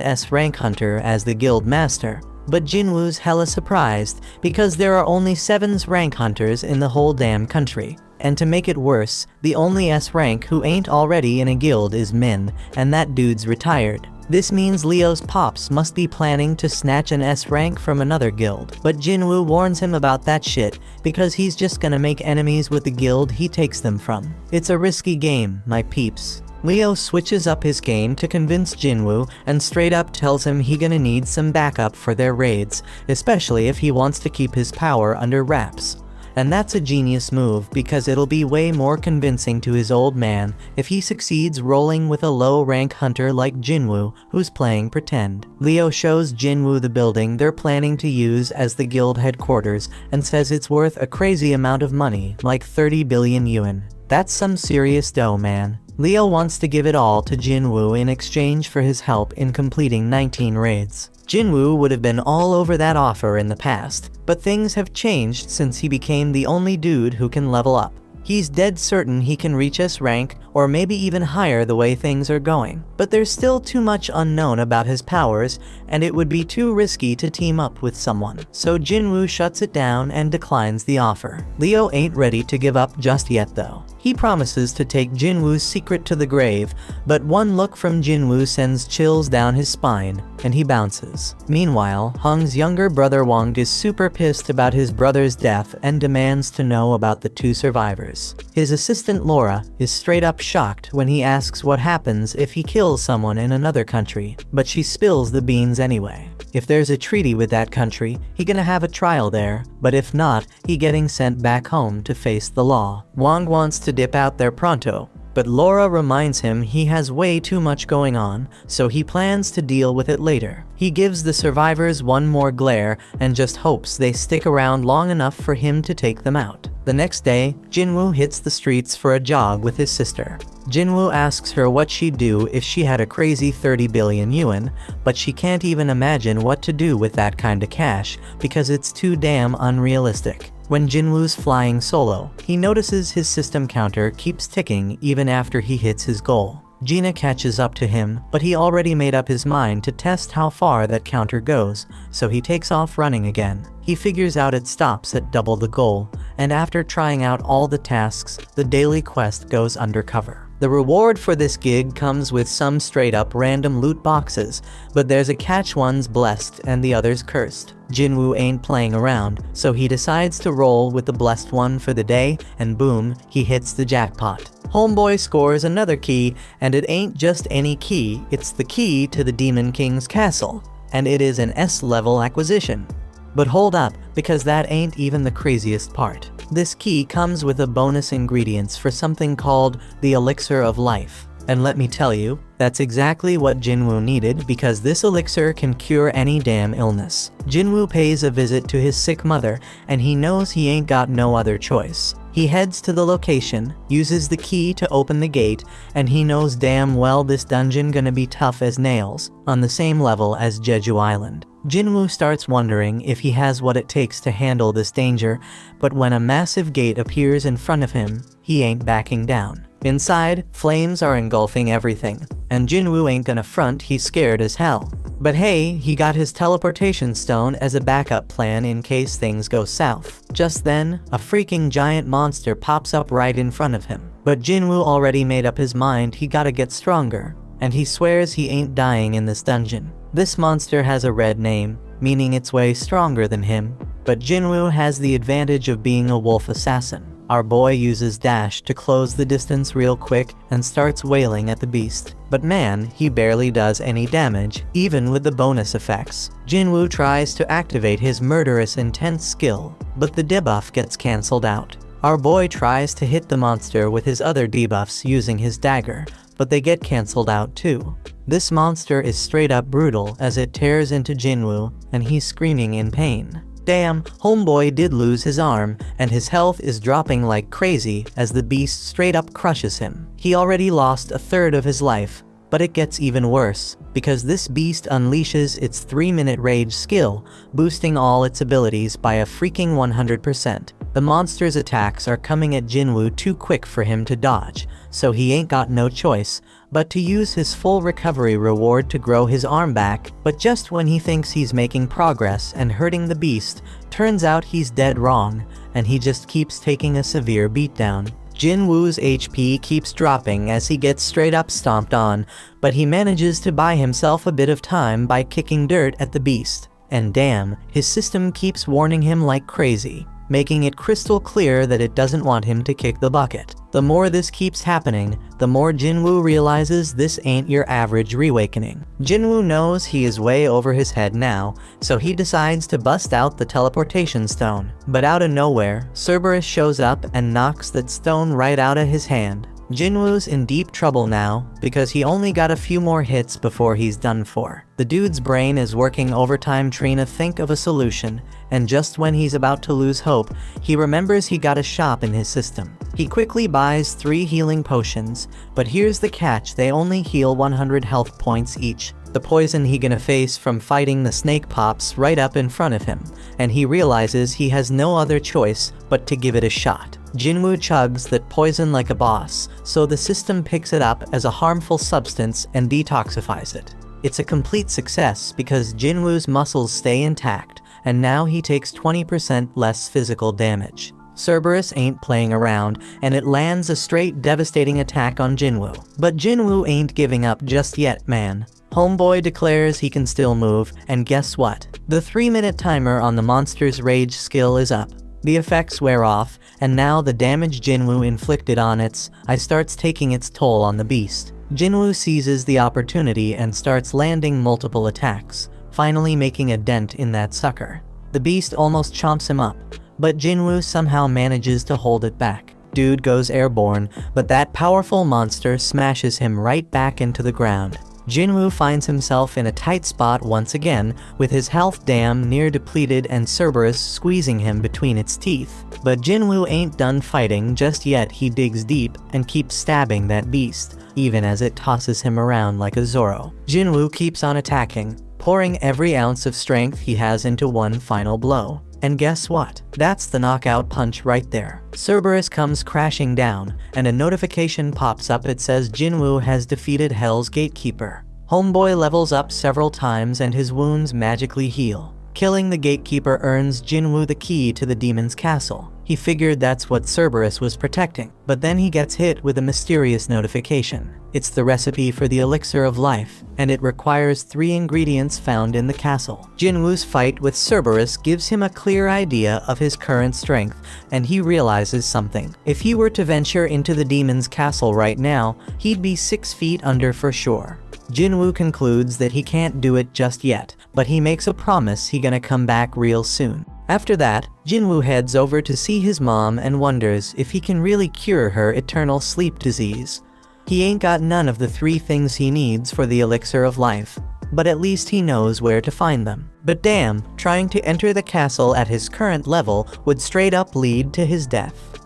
S-rank hunter as the guild master, but Jinwoo's hella surprised because there are only 7 rank hunters in the whole damn country. And to make it worse, the only S-rank who ain't already in a guild is Min, and that dude's retired. This means Leo's pops must be planning to snatch an S-rank from another guild. But Jinwoo warns him about that shit, because he's just gonna make enemies with the guild he takes them from. It's a risky game, my peeps. Leo switches up his game to convince Jinwoo and straight up tells him he gonna need some backup for their raids, especially if he wants to keep his power under wraps. And that's a genius move because it'll be way more convincing to his old man if he succeeds rolling with a low-rank hunter like Jinwoo who's playing pretend. Leo shows Jinwoo the building they're planning to use as the guild headquarters and says it's worth a crazy amount of money, like 30 billion yuan. That's some serious dough, man. Leo wants to give it all to Jinwoo in exchange for his help in completing 19 raids. Jinwoo would have been all over that offer in the past, but things have changed since he became the only dude who can level up. He's dead certain he can reach S rank, or maybe even higher the way things are going. But there's still too much unknown about his powers, and it would be too risky to team up with someone. So Jinwoo shuts it down and declines the offer. Leo ain't ready to give up just yet though. He promises to take Jinwoo's secret to the grave, but one look from Jinwoo sends chills down his spine, and he bounces. Meanwhile, Hung's younger brother Wang is super pissed about his brother's death and demands to know about the 2 survivors. His assistant Laura is straight up shocked when he asks what happens if he kills someone in another country, but she spills the beans anyway. If there's a treaty with that country, he gonna have a trial there, but if not, he getting sent back home to face the law. Wang wants to dip out there pronto, but Laura reminds him he has way too much going on, so he plans to deal with it later. He gives the survivors one more glare and just hopes they stick around long enough for him to take them out. The next day, Jinwoo hits the streets for a jog with his sister. Jinwoo asks her what she'd do if she had a crazy 30 billion yuan, but she can't even imagine what to do with that kind of cash because it's too damn unrealistic. When Jinwoo's flying solo, he notices his system counter keeps ticking even after he hits his goal. Gina catches up to him, but he already made up his mind to test how far that counter goes, so he takes off running again. He figures out it stops at double the goal, and after trying out all the tasks, the daily quest goes undercover. The reward for this gig comes with some straight up random loot boxes, but there's a catch: one's blessed and the other's cursed. Jinwoo ain't playing around, so he decides to roll with the blessed one for the day, and boom, he hits the jackpot. Homeboy scores another key, and it ain't just any key, it's the key to the Demon King's castle, and it is an S-level acquisition. But hold up, because that ain't even the craziest part. This key comes with a bonus ingredients for something called the Elixir of Life. And let me tell you, that's exactly what Jinwoo needed, because this elixir can cure any damn illness. Jinwoo pays a visit to his sick mother, and he knows he ain't got no other choice. He heads to the location, uses the key to open the gate, and he knows damn well this dungeon gonna be tough as nails, on the same level as Jeju Island. Jinwoo starts wondering if he has what it takes to handle this danger, but when a massive gate appears in front of him, he ain't backing down. Inside, flames are engulfing everything, and Jinwoo ain't gonna front, he's scared as hell. But hey, he got his teleportation stone as a backup plan in case things go south. Just then, a freaking giant monster pops up right in front of him. But Jinwoo already made up his mind he gotta get stronger, and he swears he ain't dying in this dungeon. This monster has a red name, meaning it's way stronger than him, but Jinwoo has the advantage of being a wolf assassin. Our boy uses dash to close the distance real quick and starts wailing at the beast. But man, he barely does any damage, even with the bonus effects. Jinwoo tries to activate his murderous intense skill, but the debuff gets cancelled out. Our boy tries to hit the monster with his other debuffs using his dagger, but they get cancelled out too. This monster is straight up brutal as it tears into Jinwoo, and he's screaming in pain. Damn, homeboy did lose his arm, and his health is dropping like crazy as the beast straight up crushes him. He already lost a third of his life, but it gets even worse, because this beast unleashes its 3-minute rage skill, boosting all its abilities by a freaking 100%. The monster's attacks are coming at Jinwoo too quick for him to dodge, so he ain't got no choice but to use his full recovery reward to grow his arm back. But just when he thinks he's making progress and hurting the beast, turns out he's dead wrong, and he just keeps taking a severe beatdown. Jinwoo's HP keeps dropping as he gets straight up stomped on, but he manages to buy himself a bit of time by kicking dirt at the beast. And damn, his system keeps warning him like crazy, making it crystal clear that it doesn't want him to kick the bucket. The more this keeps happening, the more Jinwoo realizes this ain't your average reawakening. Jinwoo knows he is way over his head now, so he decides to bust out the teleportation stone. But out of nowhere, Cerberus shows up and knocks that stone right out of his hand. Jinwoo's in deep trouble now, because he only got a few more hits before he's done for. The dude's brain is working overtime trying to think of a solution, and just when he's about to lose hope, he remembers he got a shop in his system. He quickly buys 3 healing potions, but here's the catch: they only heal 100 health points each. The poison he gonna face from fighting the snake pops right up in front of him, and he realizes he has no other choice but to give it a shot. Jinwoo chugs that poison like a boss, so the system picks it up as a harmful substance and detoxifies it. It's a complete success because Jinwoo's muscles stay intact, and now he takes 20% less physical damage. Cerberus ain't playing around, and it lands a straight devastating attack on Jinwoo. But Jinwoo ain't giving up just yet, man. Homeboy declares he can still move, and guess what? The 3-minute timer on the monster's rage skill is up. The effects wear off, and now the damage Jinwoo inflicted on its eye starts taking its toll on the beast. Jinwoo seizes the opportunity and starts landing multiple attacks, finally making a dent in that sucker. The beast almost chomps him up, but Jinwoo somehow manages to hold it back. dude goes airborne, but that powerful monster smashes him right back into the ground. Jinwoo finds himself in a tight spot once again, with his health damn near depleted and Cerberus squeezing him between its teeth. But Jinwoo ain't done fighting just yet. He digs deep and keeps stabbing that beast, even as it tosses him around like a Zorro. Jinwoo keeps on attacking, pouring every ounce of strength he has into one final blow. And guess what? That's the knockout punch right there. Cerberus comes crashing down, and a notification pops up. It says Jinwoo has defeated Hell's Gatekeeper. Homeboy levels up several times and his wounds magically heal. Killing the Gatekeeper earns Jinwoo the key to the demon's castle. He figured that's what Cerberus was protecting, but then he gets hit with a mysterious notification. It's the recipe for the elixir of life, and it requires 3 ingredients found in the castle. Jinwoo's fight with Cerberus gives him a clear idea of his current strength, and he realizes something. If he were to venture into the demon's castle right now, he'd be 6 feet under for sure. Jinwoo concludes that he can't do it just yet, but he makes a promise he gonna come back real soon. After that, Jinwoo heads over to see his mom and wonders if he can really cure her eternal sleep disease. He ain't got none of the 3 things he needs for the elixir of life, but at least he knows where to find them. But damn, trying to enter the castle at his current level would straight up lead to his death.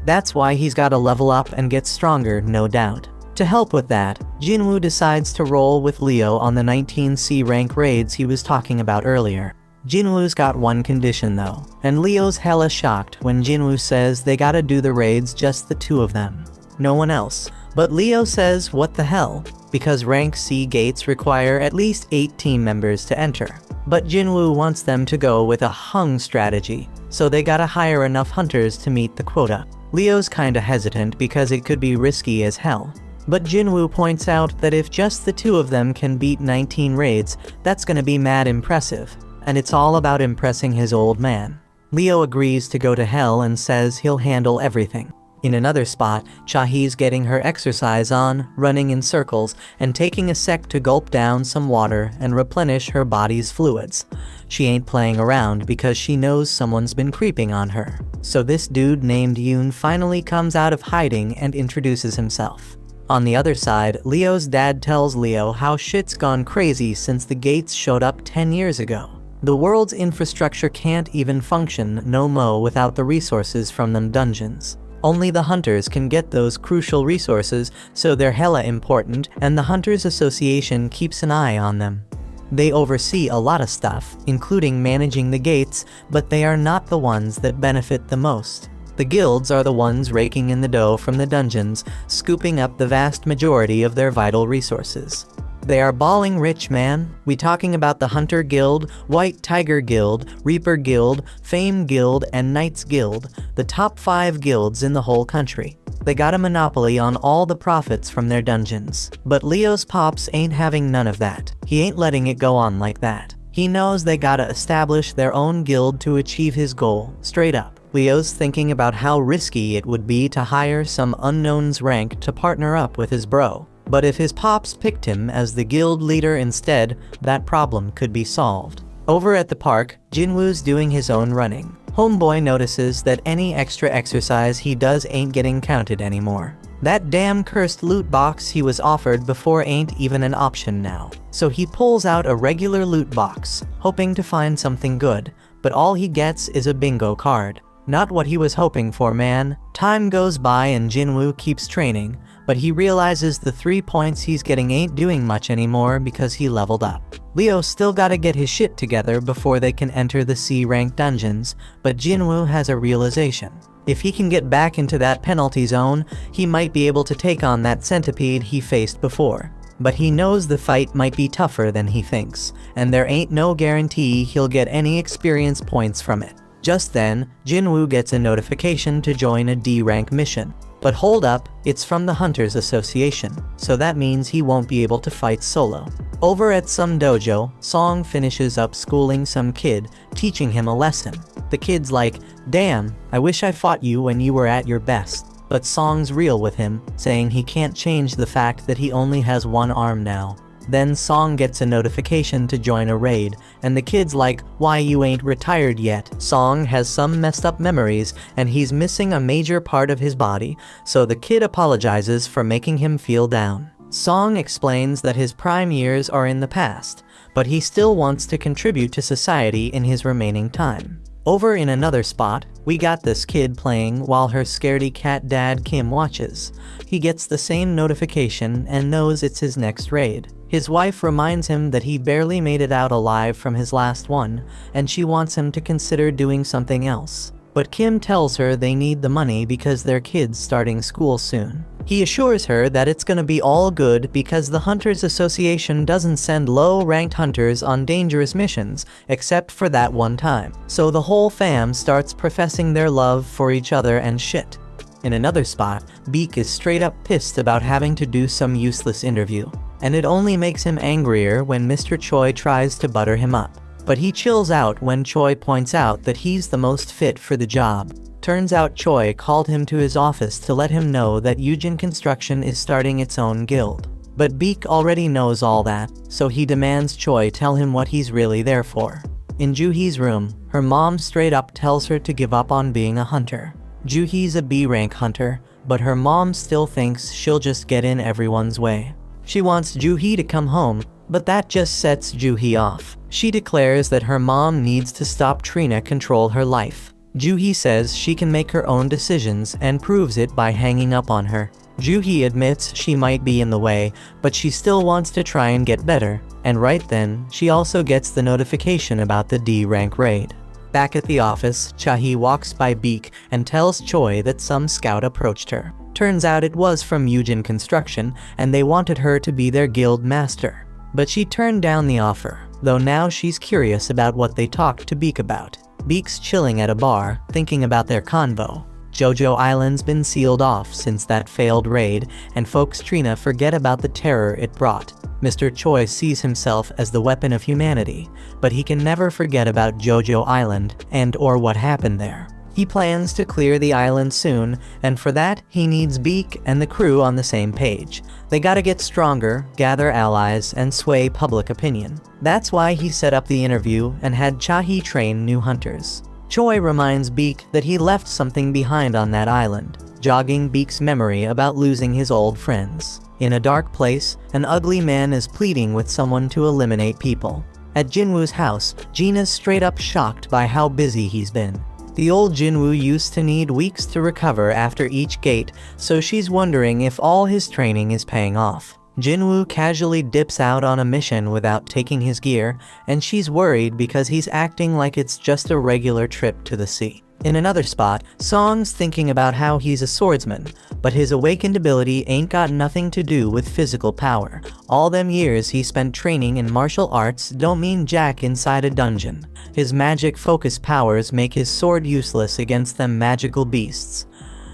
That's why he's gotta level up and get stronger, no doubt. To help with that, Jinwoo decides to roll with Leo on the 19C rank raids he was talking about earlier. Jinwoo's got one condition though, and Leo's hella shocked when Jinwoo says they gotta do the raids just the 2 of them. No one else. But Leo says what the hell, because rank C gates require at least 8 team members to enter. But Jinwoo wants them to go with a hung strategy, so they gotta hire enough hunters to meet the quota. Leo's kinda hesitant because it could be risky as hell. But Jinwoo points out that if just the 2 of them can beat 19 raids, that's gonna be mad impressive. And it's all about impressing his old man. Leo agrees to go to hell and says he'll handle everything. In another spot, Chahee's getting her exercise on, running in circles, and taking a sec to gulp down some water and replenish her body's fluids. She ain't playing around because she knows someone's been creeping on her. So this dude named Yoon finally comes out of hiding and introduces himself. On the other side, Leo's dad tells Leo how shit's gone crazy since the gates showed up 10 years ago. The world's infrastructure can't even function no mo without the resources from them dungeons. Only the hunters can get those crucial resources, so they're hella important, and the Hunters Association keeps an eye on them. They oversee a lot of stuff, including managing the gates, but they are not the ones that benefit the most. The guilds are the ones raking in the dough from the dungeons, scooping up the vast majority of their vital resources. They are balling rich, man. We talking about the Hunter Guild, White Tiger Guild, Reaper Guild, Fame Guild, and Knights Guild, the top 5 guilds in the whole country. They got a monopoly on all the profits from their dungeons. But Leo's pops ain't having none of that. He ain't letting it go on like that. He knows they gotta establish their own guild to achieve his goal, straight up. Leo's thinking about how risky it would be to hire some unknown's rank to partner up with his bro. But if his pops picked him as the guild leader instead, that problem could be solved. Over at the park, Jinwoo's doing his own running. Homeboy notices that any extra exercise he does ain't getting counted anymore. That damn cursed loot box he was offered before ain't even an option now. So he pulls out a regular loot box, hoping to find something good, but all he gets is a bingo card. Not what he was hoping for, man. Time goes by and Jinwoo keeps training, but he realizes the 3 points he's getting ain't doing much anymore because he leveled up. Leo still gotta get his shit together before they can enter the C-rank dungeons, but Jinwoo has a realization. If he can get back into that penalty zone, he might be able to take on that centipede he faced before. But he knows the fight might be tougher than he thinks, and there ain't no guarantee he'll get any experience points from it. Just then, Jinwoo gets a notification to join a D-rank mission. But hold up, it's from the Hunters Association, so that means he won't be able to fight solo. Over at some dojo, Song finishes up schooling some kid, teaching him a lesson. The kid's like, "Damn, I wish I fought you when you were at your best." But Song's real with him, saying he can't change the fact that he only has one arm now. Then Song gets a notification to join a raid, and the kid's like, "Why you ain't retired yet?" Song has some messed up memories, and he's missing a major part of his body, so the kid apologizes for making him feel down. Song explains that his prime years are in the past, but he still wants to contribute to society in his remaining time. Over in another spot, we got this kid playing while her scaredy cat dad Kim watches. He gets the same notification and knows it's his next raid. His wife reminds him that he barely made it out alive from his last one, and she wants him to consider doing something else. But Kim tells her they need the money because their kid's starting school soon. He assures her that it's gonna be all good because the Hunters Association doesn't send low-ranked hunters on dangerous missions, except for that one time. So the whole fam starts professing their love for each other and shit. In another spot, Beak is straight up pissed about having to do some useless interview, and it only makes him angrier when Mr. Choi tries to butter him up. But he chills out when Choi points out that he's the most fit for the job. Turns out Choi called him to his office to let him know that Yujin Construction is starting its own guild. But Beak already knows all that, so he demands Choi tell him what he's really there for. In Juhee's room, her mom straight up tells her to give up on being a hunter. Juhee's a B-rank hunter, but her mom still thinks she'll just get in everyone's way. She wants Juhee to come home, but that just sets Juhee off. She declares that her mom needs to stop Trina control her life. Juhee says she can make her own decisions and proves it by hanging up on her. Juhee admits she might be in the way, but she still wants to try and get better, and right then, she also gets the notification about the D-rank raid. Back at the office, Chahi walks by Beak and tells Choi that some scout approached her. Turns out it was from Yujin Construction, and they wanted her to be their guild master. But she turned down the offer, though now she's curious about what they talked to Beak about. Beak's chilling at a bar, thinking about their convo. Jojo Island's been sealed off since that failed raid, and folks Trina forget about the terror it brought. Mr. Choi sees himself as the weapon of humanity, but he can never forget about Jojo Island and/or what happened there. He plans to clear the island soon, and for that, he needs Beak and the crew on the same page. They gotta get stronger, gather allies, and sway public opinion. That's why he set up the interview and had Chahi train new hunters. Choi reminds Beak that he left something behind on that island, jogging Beak's memory about losing his old friends. In a dark place, an ugly man is pleading with someone to eliminate people. At Jinwoo's house, Gina's straight up shocked by how busy he's been. The old Jinwoo used to need weeks to recover after each gate, so she's wondering if all his training is paying off. Jinwoo casually dips out on a mission without taking his gear, and she's worried because he's acting like it's just a regular trip to the sea. In another spot, Song's thinking about how he's a swordsman, but his awakened ability ain't got nothing to do with physical power. All them years he spent training in martial arts don't mean jack inside a dungeon. His magic focus powers make his sword useless against them magical beasts.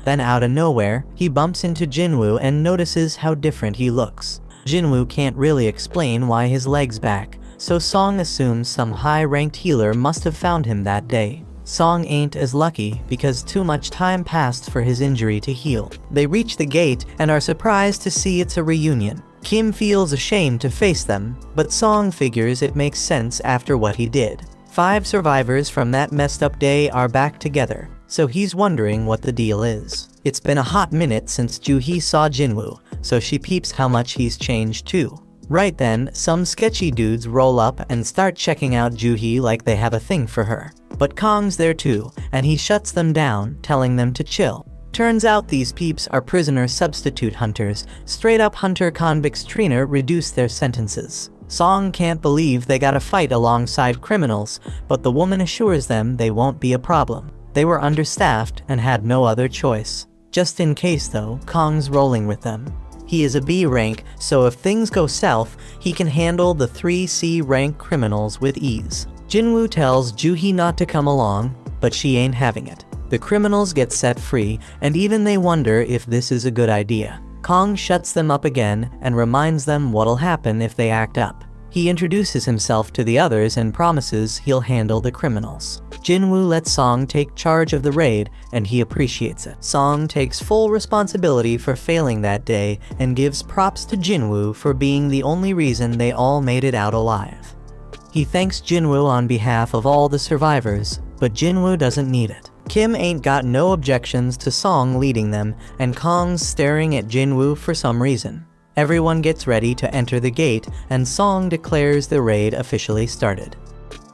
Then out of nowhere, he bumps into Jinwoo and notices how different he looks. Jinwoo can't really explain why his leg's back, so Song assumes some high-ranked healer must have found him that day. Song ain't as lucky because too much time passed for his injury to heal. They reach the gate and are surprised to see it's a reunion. Kim feels ashamed to face them, but Song figures it makes sense after what he did. 5 survivors from that messed up day are back together, so he's wondering what the deal is. It's been a hot minute since Juhee saw Jinwoo, so she peeps how much he's changed too. Right then, some sketchy dudes roll up and start checking out Juhee like they have a thing for her. But Kong's there too, and he shuts them down, telling them to chill. Turns out these peeps are prisoner substitute hunters. Straight up hunter convicts Trina reduced their sentences. Song can't believe they gotta fight alongside criminals, but the woman assures them they won't be a problem. They were understaffed and had no other choice. Just in case though, Kong's rolling with them. He is a B rank, so if things go south, he can handle the 3 C rank criminals with ease. Jinwoo tells Juhee not to come along, but she ain't having it. The criminals get set free, and even they wonder if this is a good idea. Kong shuts them up again and reminds them what'll happen if they act up. He introduces himself to the others and promises he'll handle the criminals. Jinwoo lets Song take charge of the raid, and he appreciates it. Song takes full responsibility for failing that day and gives props to Jinwoo for being the only reason they all made it out alive. He thanks Jinwoo on behalf of all the survivors, but Jinwoo doesn't need it. Kim ain't got no objections to Song leading them, and Kong's staring at Jinwoo for some reason. Everyone gets ready to enter the gate, and Song declares the raid officially started.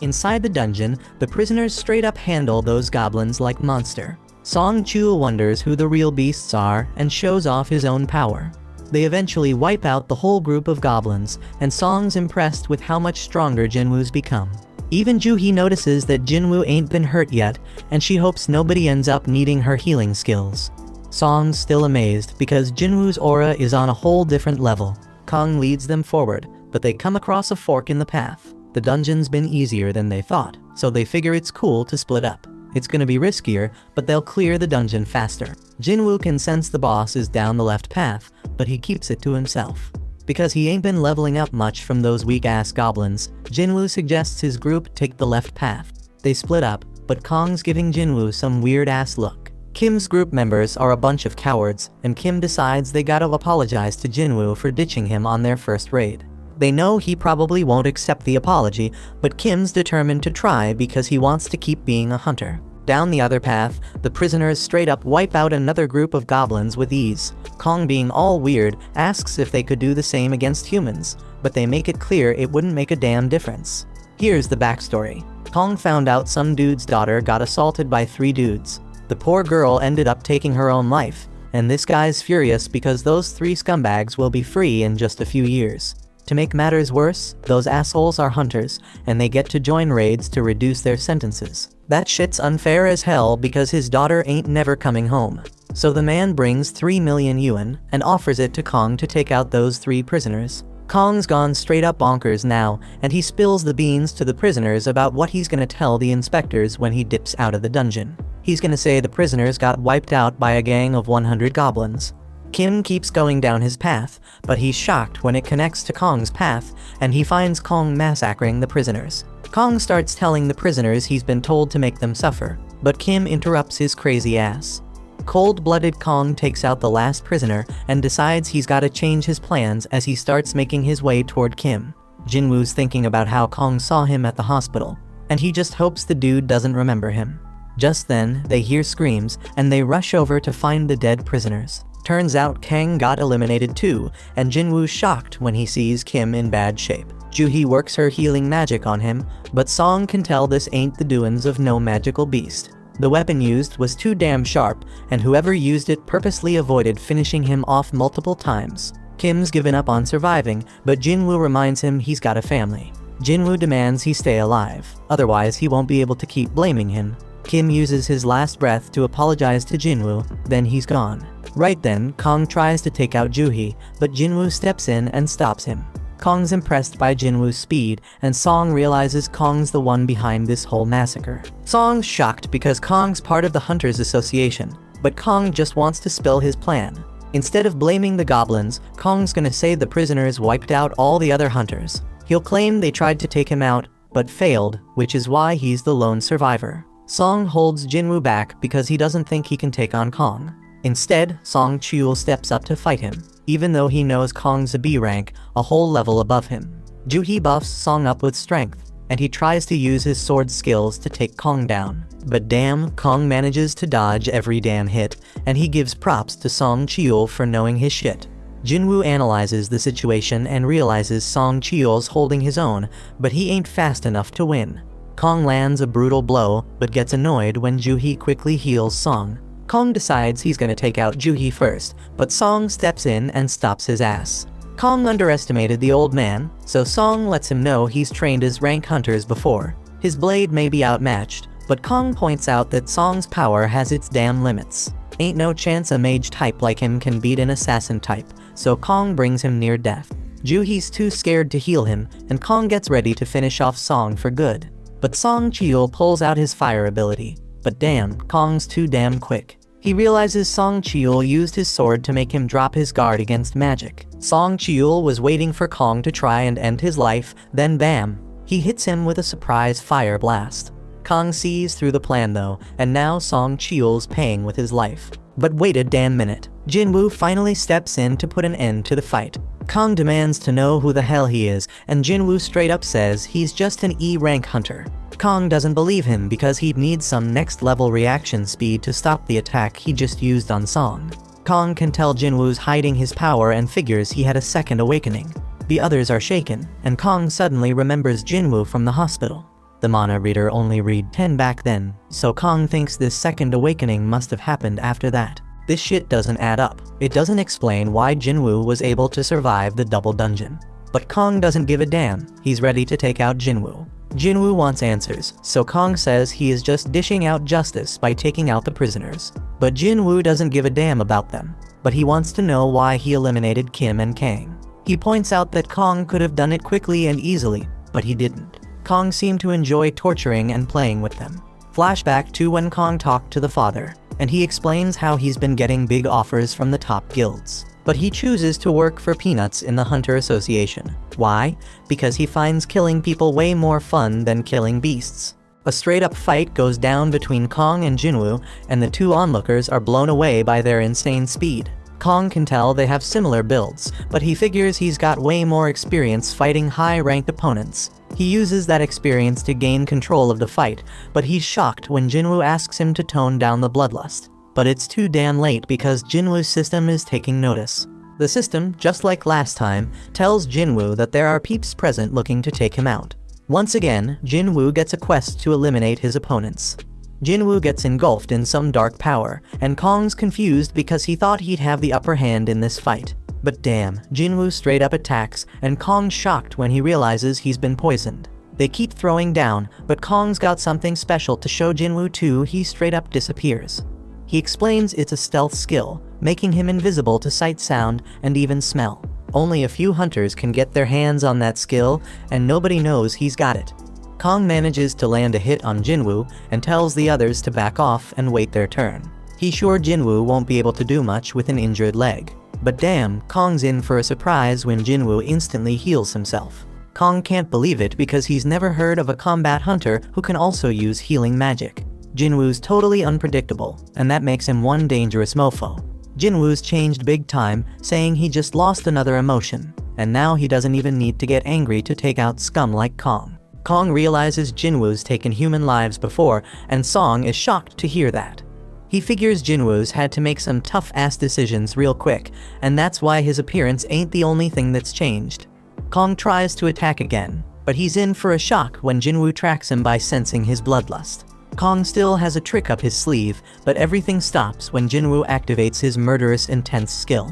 Inside the dungeon, the prisoners straight up handle those goblins like monster. Song Chul wonders who the real beasts are and shows off his own power. They eventually wipe out the whole group of goblins, and Song's impressed with how much stronger Jinwoo's become. Even Juhee notices that Jinwoo ain't been hurt yet, and she hopes nobody ends up needing her healing skills. Song's still amazed because Jinwoo's aura is on a whole different level. Kong leads them forward, but they come across a fork in the path. The dungeon's been easier than they thought, so they figure it's cool to split up. It's gonna be riskier, but they'll clear the dungeon faster. Jinwoo can sense the boss is down the left path, but he keeps it to himself. Because he ain't been leveling up much from those weak-ass goblins, Jinwoo suggests his group take the left path. They split up, but Kong's giving Jinwoo some weird-ass look. Kim's group members are a bunch of cowards, and Kim decides they gotta apologize to Jinwoo for ditching him on their first raid. They know he probably won't accept the apology, but Kim's determined to try because he wants to keep being a hunter. Down the other path, the prisoners straight up wipe out another group of goblins with ease. Kong, being all weird, asks if they could do the same against humans, but they make it clear it wouldn't make a damn difference. Here's the backstory. Kong found out some dude's daughter got assaulted by 3 dudes. The poor girl ended up taking her own life, and this guy's furious because those 3 scumbags will be free in just a few years. To make matters worse, those assholes are hunters, and they get to join raids to reduce their sentences. That shit's unfair as hell because his daughter ain't never coming home. So the man brings 3 million yuan and offers it to Kong to take out those 3 prisoners. Kong's gone straight up bonkers now, and he spills the beans to the prisoners about what he's gonna tell the inspectors when he dips out of the dungeon. He's gonna say the prisoners got wiped out by a gang of 100 goblins. Kim keeps going down his path, but he's shocked when it connects to Kong's path, and he finds Kong massacring the prisoners. Kong starts telling the prisoners he's been told to make them suffer, but Kim interrupts his crazy ass. Cold-blooded Kong takes out the last prisoner and decides he's gotta change his plans as he starts making his way toward Kim. Jinwoo's thinking about how Kong saw him at the hospital, and he just hopes the dude doesn't remember him. Just then, they hear screams, and they rush over to find the dead prisoners. Turns out Kang got eliminated too, and Jinwoo's shocked when he sees Kim in bad shape. Juhee works her healing magic on him, but Song can tell this ain't the doings of no magical beast. The weapon used was too damn sharp, and whoever used it purposely avoided finishing him off multiple times. Kim's given up on surviving, but Jinwoo reminds him he's got a family. Jinwoo demands he stay alive, otherwise he won't be able to keep blaming him. Kim uses his last breath to apologize to Jinwoo, then he's gone. Right then, Kong tries to take out Juhee, but Jinwoo steps in and stops him. Kong's impressed by Jinwoo's speed, and Song realizes Kong's the one behind this whole massacre. Song's shocked because Kong's part of the Hunters Association, but Kong just wants to spill his plan. Instead of blaming the goblins, Kong's gonna say the prisoners wiped out all the other hunters. He'll claim they tried to take him out, but failed, which is why he's the lone survivor. Song holds Jinwoo back because he doesn't think he can take on Kong. Instead, Song Chul steps up to fight him, even though he knows Kong's a B rank, a whole level above him. Juhee buffs Song up with strength, and he tries to use his sword skills to take Kong down. But damn, Kong manages to dodge every damn hit, and he gives props to Song Chul for knowing his shit. Jinwoo analyzes the situation and realizes Song Chul's holding his own, but he ain't fast enough to win. Kong lands a brutal blow, but gets annoyed when Juhee quickly heals Song. Kong decides he's gonna take out Juhee first, but Song steps in and stops his ass. Kong underestimated the old man, so Song lets him know he's trained as rank hunters before. His blade may be outmatched, but Kong points out that Song's power has its damn limits. Ain't no chance a mage type like him can beat an assassin type, so Kong brings him near death. Juhee's too scared to heal him, and Kong gets ready to finish off Song for good. But Song Chul pulls out his fire ability. But damn, Kong's too damn quick. He realizes Song Cheol used his sword to make him drop his guard against magic. Song Cheol was waiting for Kong to try and end his life, then bam! He hits him with a surprise fire blast. Kong sees through the plan though, and now Song Cheol's paying with his life. But wait a damn minute. Jinwoo finally steps in to put an end to the fight. Kong demands to know who the hell he is, and Jinwoo straight up says he's just an E-rank hunter. Kong doesn't believe him because he'd need some next level reaction speed to stop the attack he just used on Song. Kong can tell Jinwoo's hiding his power and figures he had a second awakening. The others are shaken, and Kong suddenly remembers Jinwoo from the hospital. The mana reader only read 10 back then, so Kong thinks this second awakening must have happened after that. This shit doesn't add up. It doesn't explain why Jinwoo was able to survive the double dungeon. But Kong doesn't give a damn, he's ready to take out Jinwoo. Jinwoo wants answers, so Kong says he is just dishing out justice by taking out the prisoners. But Jinwoo doesn't give a damn about them, but he wants to know why he eliminated Kim and Kang. He points out that Kong could have done it quickly and easily, but he didn't. Kong seemed to enjoy torturing and playing with them. Flashback to when Kong talked to the father, and he explains how he's been getting big offers from the top guilds. But he chooses to work for peanuts in the Hunter Association. Why? Because he finds killing people way more fun than killing beasts. A straight-up fight goes down between Kong and Jinwoo, and the two onlookers are blown away by their insane speed. Kong can tell they have similar builds, but he figures he's got way more experience fighting high-ranked opponents. He uses that experience to gain control of the fight, but he's shocked when Jinwoo asks him to tone down the bloodlust. But it's too damn late because Jinwoo's system is taking notice. The system, just like last time, tells Jinwoo that there are peeps present looking to take him out. Once again, Jinwoo gets a quest to eliminate his opponents. Jinwoo gets engulfed in some dark power, and Kong's confused because he thought he'd have the upper hand in this fight. But damn, Jinwoo straight up attacks, and Kong's shocked when he realizes he's been poisoned. They keep throwing down, but Kong's got something special to show Jinwoo too. He straight up disappears. He explains it's a stealth skill, making him invisible to sight, sound, and even smell. Only a few hunters can get their hands on that skill, and nobody knows he's got it. Kong manages to land a hit on Jinwoo and tells the others to back off and wait their turn. He's sure Jinwoo won't be able to do much with an injured leg. But damn, Kong's in for a surprise when Jinwoo instantly heals himself. Kong can't believe it because he's never heard of a combat hunter who can also use healing magic. Jinwoo's totally unpredictable, and that makes him one dangerous mofo. Jinwoo's changed big time, saying he just lost another emotion, and now he doesn't even need to get angry to take out scum like Kong. Kong realizes Jinwoo's taken human lives before, and Song is shocked to hear that. He figures Jinwoo's had to make some tough-ass decisions real quick, and that's why his appearance ain't the only thing that's changed. Kong tries to attack again, but he's in for a shock when Jinwoo tracks him by sensing his bloodlust. Kong still has a trick up his sleeve, but everything stops when Jinwoo activates his murderous intense skill.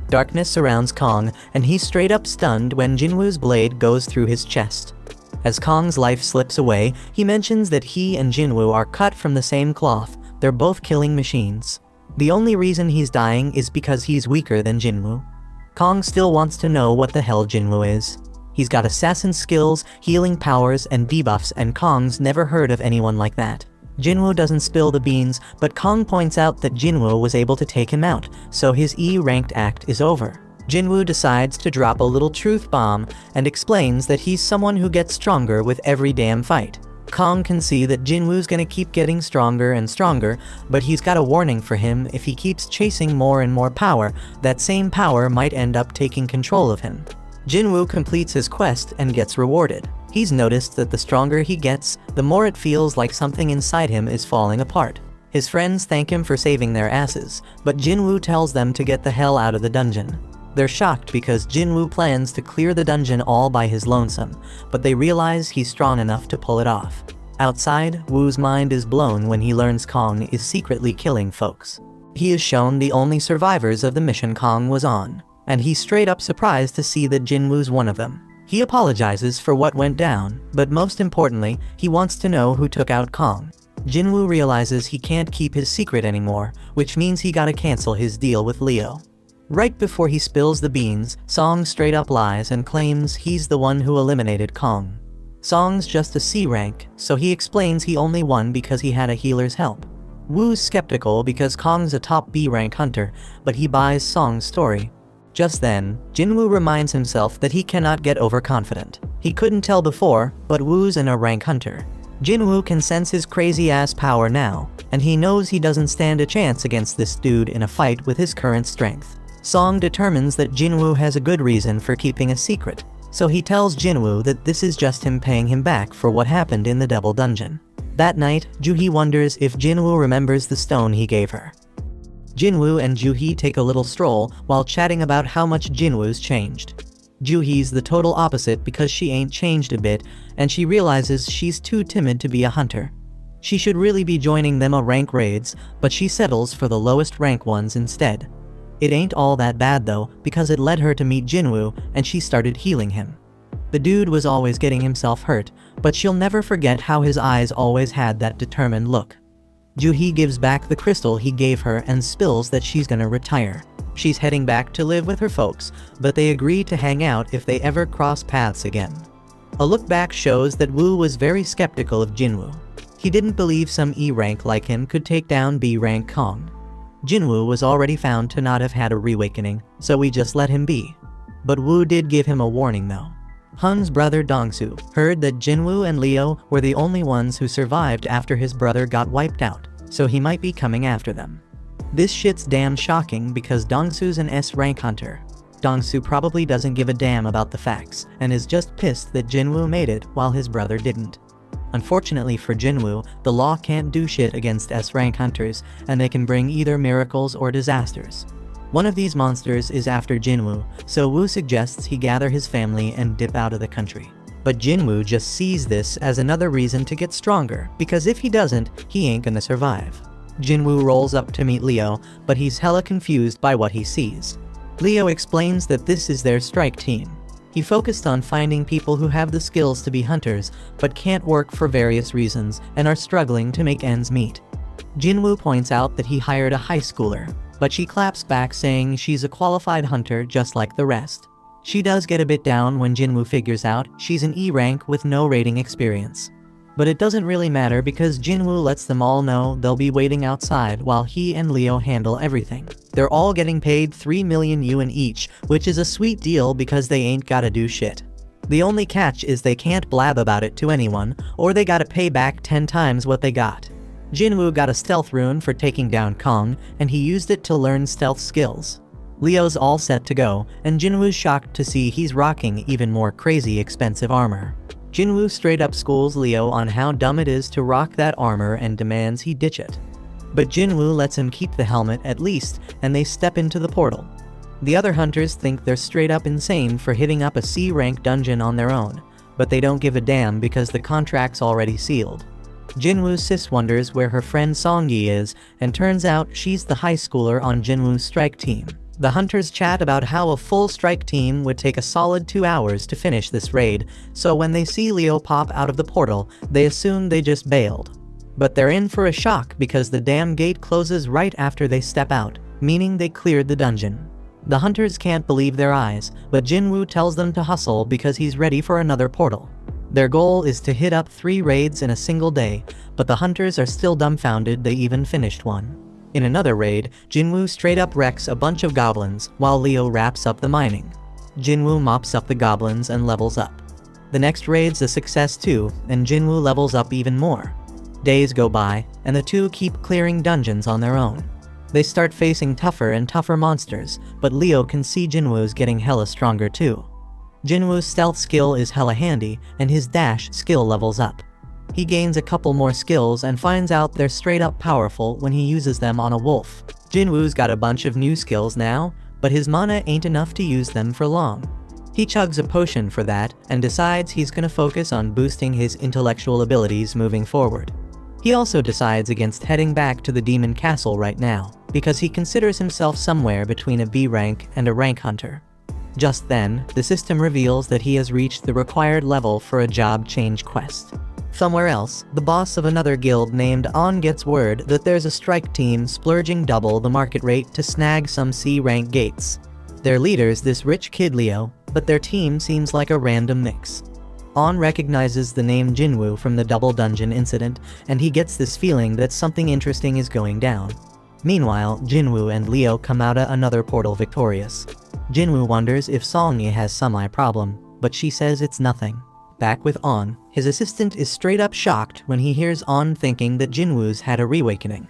Darkness surrounds Kong, and he's straight up stunned when Jinwoo's blade goes through his chest. As Kong's life slips away, he mentions that he and Jinwoo are cut from the same cloth. They're both killing machines. The only reason he's dying is because he's weaker than Jinwoo. Kong still wants to know what the hell Jinwoo is. He's got assassin skills, healing powers, and debuffs, and Kong's never heard of anyone like that. Jinwoo doesn't spill the beans, but Kong points out that Jinwoo was able to take him out, so his E-ranked act is over. Jinwoo decides to drop a little truth bomb and explains that he's someone who gets stronger with every damn fight. Kong can see that Jinwoo's gonna keep getting stronger and stronger, but he's got a warning for him: if he keeps chasing more and more power, that same power might end up taking control of him. Jinwoo completes his quest and gets rewarded. He's noticed that the stronger he gets, the more it feels like something inside him is falling apart. His friends thank him for saving their asses, but Jinwoo tells them to get the hell out of the dungeon. They're shocked because Jinwoo plans to clear the dungeon all by his lonesome, but they realize he's strong enough to pull it off. Outside, Woo's mind is blown when he learns Kong is secretly killing folks. He is shown the only survivors of the mission Kong was on, and he's straight up surprised to see that Jinwoo's one of them. He apologizes for what went down, but most importantly, he wants to know who took out Kong. Jinwoo realizes he can't keep his secret anymore, which means he gotta cancel his deal with Leo. Right before he spills the beans, Song straight up lies and claims he's the one who eliminated Kong. Song's just a C rank, so he explains he only won because he had a healer's help. Woo's skeptical because Kong's a top B rank hunter, but he buys Song's story. Just then, Jinwoo reminds himself that he cannot get overconfident. He couldn't tell before, but Woo's an A rank hunter. Jinwoo can sense his crazy-ass power now, and he knows he doesn't stand a chance against this dude in a fight with his current strength. Song determines that Jinwoo has a good reason for keeping a secret, so he tells Jinwoo that this is just him paying him back for what happened in the Devil Dungeon. That night, Juhee wonders if Jinwoo remembers the stone he gave her. Jinwoo and Juhee take a little stroll while chatting about how much Jinwoo's changed. Juhee's the total opposite because she ain't changed a bit, and she realizes she's too timid to be a hunter. She should really be joining them A rank raids, but she settles for the lowest rank ones instead. It ain't all that bad though, because it led her to meet Jinwoo, and she started healing him. The dude was always getting himself hurt, but she'll never forget how his eyes always had that determined look. Juhee gives back the crystal he gave her and spills that she's gonna retire. She's heading back to live with her folks, but they agree to hang out if they ever cross paths again. A look back shows that Woo was very skeptical of Jinwoo. He didn't believe some E rank like him could take down B rank Kong. Jinwoo was already found to not have had a reawakening, so we just let him be. But Woo did give him a warning though. Hun's brother Dongsu heard that Jinwoo and Leo were the only ones who survived after his brother got wiped out, so he might be coming after them. This shit's damn shocking because Dongsu's an S rank hunter. Dongsu probably doesn't give a damn about the facts, and is just pissed that Jinwoo made it while his brother didn't. Unfortunately for Jinwoo, the law can't do shit against S rank hunters, and they can bring either miracles or disasters. One of these monsters is after Jinwoo, so Woo suggests he gather his family and dip out of the country. But Jinwoo just sees this as another reason to get stronger, because if he doesn't, he ain't gonna survive. Jinwoo rolls up to meet Leo, but he's hella confused by what he sees. Leo explains that this is their strike team. He focused on finding people who have the skills to be hunters, but can't work for various reasons and are struggling to make ends meet. Jinwoo points out that he hired a high schooler, but she claps back saying she's a qualified hunter just like the rest. She does get a bit down when Jinwoo figures out she's an E rank with no raiding experience. But it doesn't really matter because Jinwoo lets them all know they'll be waiting outside while he and Leo handle everything. They're all getting paid 3 million yuan each, which is a sweet deal because they ain't gotta do shit. The only catch is they can't blab about it to anyone, or they gotta pay back 10 times what they got. Jinwoo got a stealth rune for taking down Kong, and he used it to learn stealth skills. Leo's all set to go, and Jinwoo's shocked to see he's rocking even more crazy expensive armor. Jinwoo straight up schools Leo on how dumb it is to rock that armor and demands he ditch it. But Jinwoo lets him keep the helmet at least, and they step into the portal. The other hunters think they're straight up insane for hitting up a C rank dungeon on their own, but they don't give a damn because the contract's already sealed. Jinwoo's sis wonders where her friend Songyi is, and turns out she's the high schooler on Jinwoo's strike team. The hunters chat about how a full strike team would take a solid 2 hours to finish this raid, so when they see Leo pop out of the portal, they assume they just bailed. But they're in for a shock because the damn gate closes right after they step out, meaning they cleared the dungeon. The hunters can't believe their eyes, but Jinwoo tells them to hustle because he's ready for another portal. Their goal is to hit up 3 raids in a single day, but the hunters are still dumbfounded they even finished one. In another raid, Jinwoo straight up wrecks a bunch of goblins, while Leo wraps up the mining. Jinwoo mops up the goblins and levels up. The next raid's a success too, and Jinwoo levels up even more. Days go by, and the two keep clearing dungeons on their own. They start facing tougher and tougher monsters, but Leo can see Jinwoo's getting hella stronger too. Jinwoo's stealth skill is hella handy, and his dash skill levels up. He gains a couple more skills and finds out they're straight up powerful when he uses them on a wolf. Jinwoo's got a bunch of new skills now, but his mana ain't enough to use them for long. He chugs a potion for that and decides he's gonna focus on boosting his intellectual abilities moving forward. He also decides against heading back to the Demon Castle right now, because he considers himself somewhere between a B rank and a rank hunter. Just then, the system reveals that he has reached the required level for a job change quest. Somewhere else, the boss of another guild named On gets word that there's a strike team splurging double the market rate to snag some C-rank gates. Their leader's this rich kid Leo, but their team seems like a random mix. On recognizes the name Jinwoo from the double dungeon incident, and he gets this feeling that something interesting is going down. Meanwhile, Jinwoo and Leo come out another portal victorious. Jinwoo wonders if Songyi has some eye problem, but she says it's nothing. Back with On, his assistant is straight up shocked when he hears On thinking that Jinwoo's had a reawakening.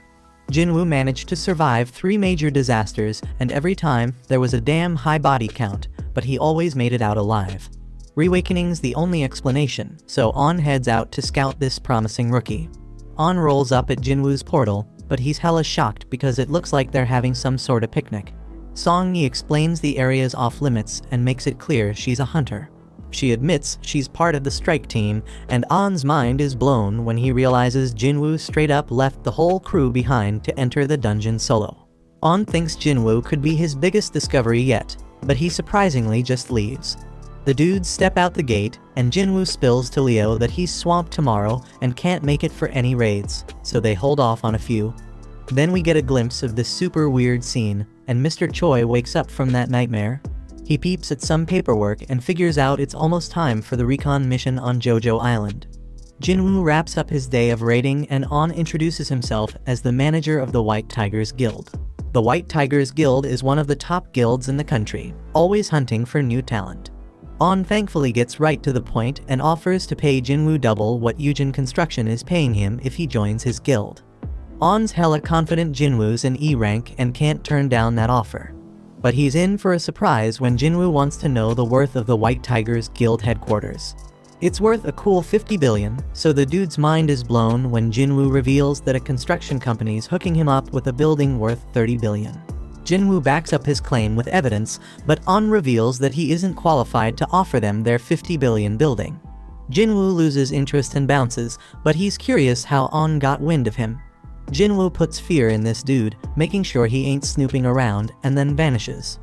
Jinwoo managed to survive 3 major disasters, and every time, there was a damn high body count, but he always made it out alive. Reawakening's the only explanation, so On heads out to scout this promising rookie. On rolls up at Jinwoo's portal, but he's hella shocked because it looks like they're having some sort of picnic. Songyi explains the area's off limits and makes it clear she's a hunter. She admits she's part of the strike team, and On's mind is blown when he realizes Jinwoo straight up left the whole crew behind to enter the dungeon solo. On thinks Jinwoo could be his biggest discovery yet, but he surprisingly just leaves. The dudes step out the gate, and Jinwoo spills to Leo that he's swamped tomorrow and can't make it for any raids, so they hold off on a few. Then we get a glimpse of this super weird scene, and Mr. Choi wakes up from that nightmare. He peeps at some paperwork and figures out it's almost time for the recon mission on Jojo Island. Jinwoo wraps up his day of raiding, and On introduces himself as the manager of the White Tigers Guild. The White Tigers Guild is one of the top guilds in the country, always hunting for new talent. On thankfully gets right to the point and offers to pay Jinwoo double what Eugen Construction is paying him if he joins his guild. On's hella confident Jinwoo's in E rank and can't turn down that offer. But he's in for a surprise when Jinwoo wants to know the worth of the White Tigers Guild headquarters. It's worth a cool 50 billion, so the dude's mind is blown when Jinwoo reveals that a construction company's hooking him up with a building worth 30 billion. Jinwoo backs up his claim with evidence, but On reveals that he isn't qualified to offer them their 50 billion building. Jinwoo loses interest and bounces, but he's curious how On got wind of him. Jinwoo puts fear in this dude, making sure he ain't snooping around, and then vanishes.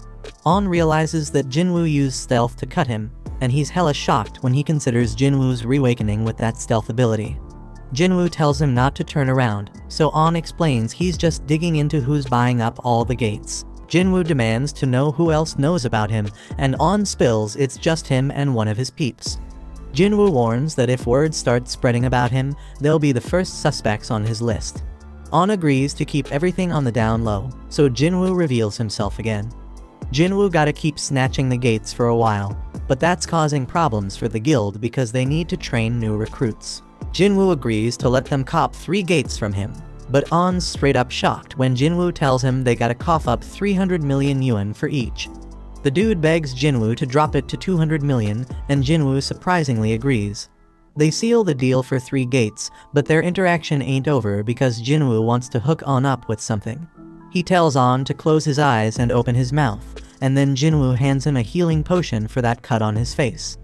On realizes that Jinwoo used stealth to cut him, and he's hella shocked when he considers Jinwoo's reawakening with that stealth ability. Jinwoo tells him not to turn around, so On explains he's just digging into who's buying up all the gates. Jinwoo demands to know who else knows about him, and On spills it's just him and one of his peeps. Jinwoo warns that if word starts spreading about him, they'll be the first suspects on his list. On agrees to keep everything on the down low, so Jinwoo reveals himself again. Jinwoo gotta keep snatching the gates for a while, but that's causing problems for the guild because they need to train new recruits. Jinwoo agrees to let them cop 3 gates from him, but On's straight up shocked when Jinwoo tells him they gotta cough up 300 million yuan for each. The dude begs Jinwoo to drop it to 200 million, and Jinwoo surprisingly agrees. They seal the deal for 3 gates, but their interaction ain't over because Jinwoo wants to hook On up with something. He tells On to close his eyes and open his mouth, and then Jinwoo hands him a healing potion for that cut on his face.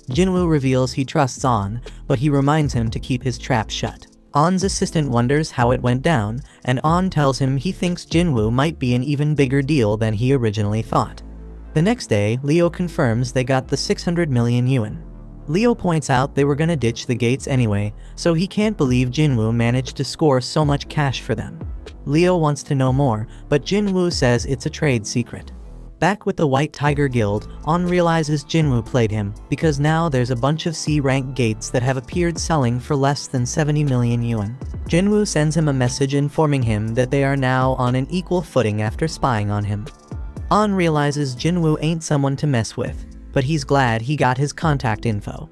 Jinwoo reveals he trusts On, but he reminds him to keep his trap shut. On's assistant wonders how it went down, and On tells him he thinks Jinwoo might be an even bigger deal than he originally thought. The next day, Leo confirms they got the 600 million yuan. Leo points out they were gonna ditch the gates anyway, so he can't believe Jinwoo managed to score so much cash for them. Leo wants to know more, but Jinwoo says it's a trade secret. Back with the White Tiger Guild, On realizes Jinwoo played him, because now there's a bunch of C-rank gates that have appeared selling for less than 70 million yuan. Jinwoo sends him a message informing him that they are now on an equal footing after spying on him. On realizes Jinwoo ain't someone to mess with, but he's glad he got his contact info.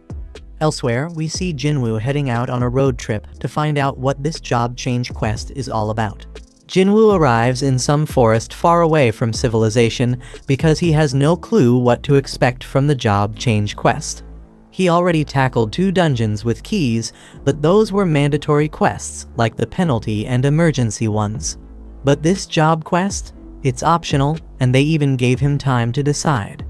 Elsewhere, we see Jinwoo heading out on a road trip to find out what this job change quest is all about. Jinwoo arrives in some forest far away from civilization because he has no clue what to expect from the job change quest. He already tackled 2 dungeons with keys, but those were mandatory quests, like the penalty and emergency ones. But this job quest? It's optional, and they even gave him time to decide.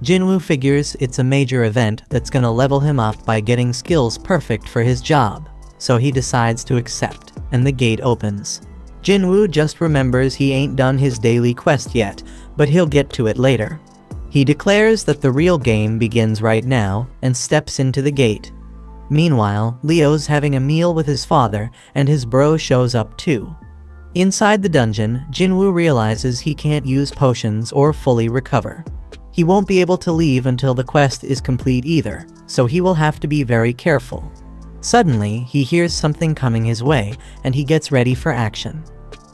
Jinwoo figures it's a major event that's gonna level him up by getting skills perfect for his job, so he decides to accept, and the gate opens. Jinwoo just remembers he ain't done his daily quest yet, but he'll get to it later. He declares that the real game begins right now, and steps into the gate. Meanwhile, Leo's having a meal with his father, and his bro shows up too. Inside the dungeon, Jinwoo realizes he can't use potions or fully recover. He won't be able to leave until the quest is complete either, so he will have to be very careful. Suddenly, he hears something coming his way, and he gets ready for action.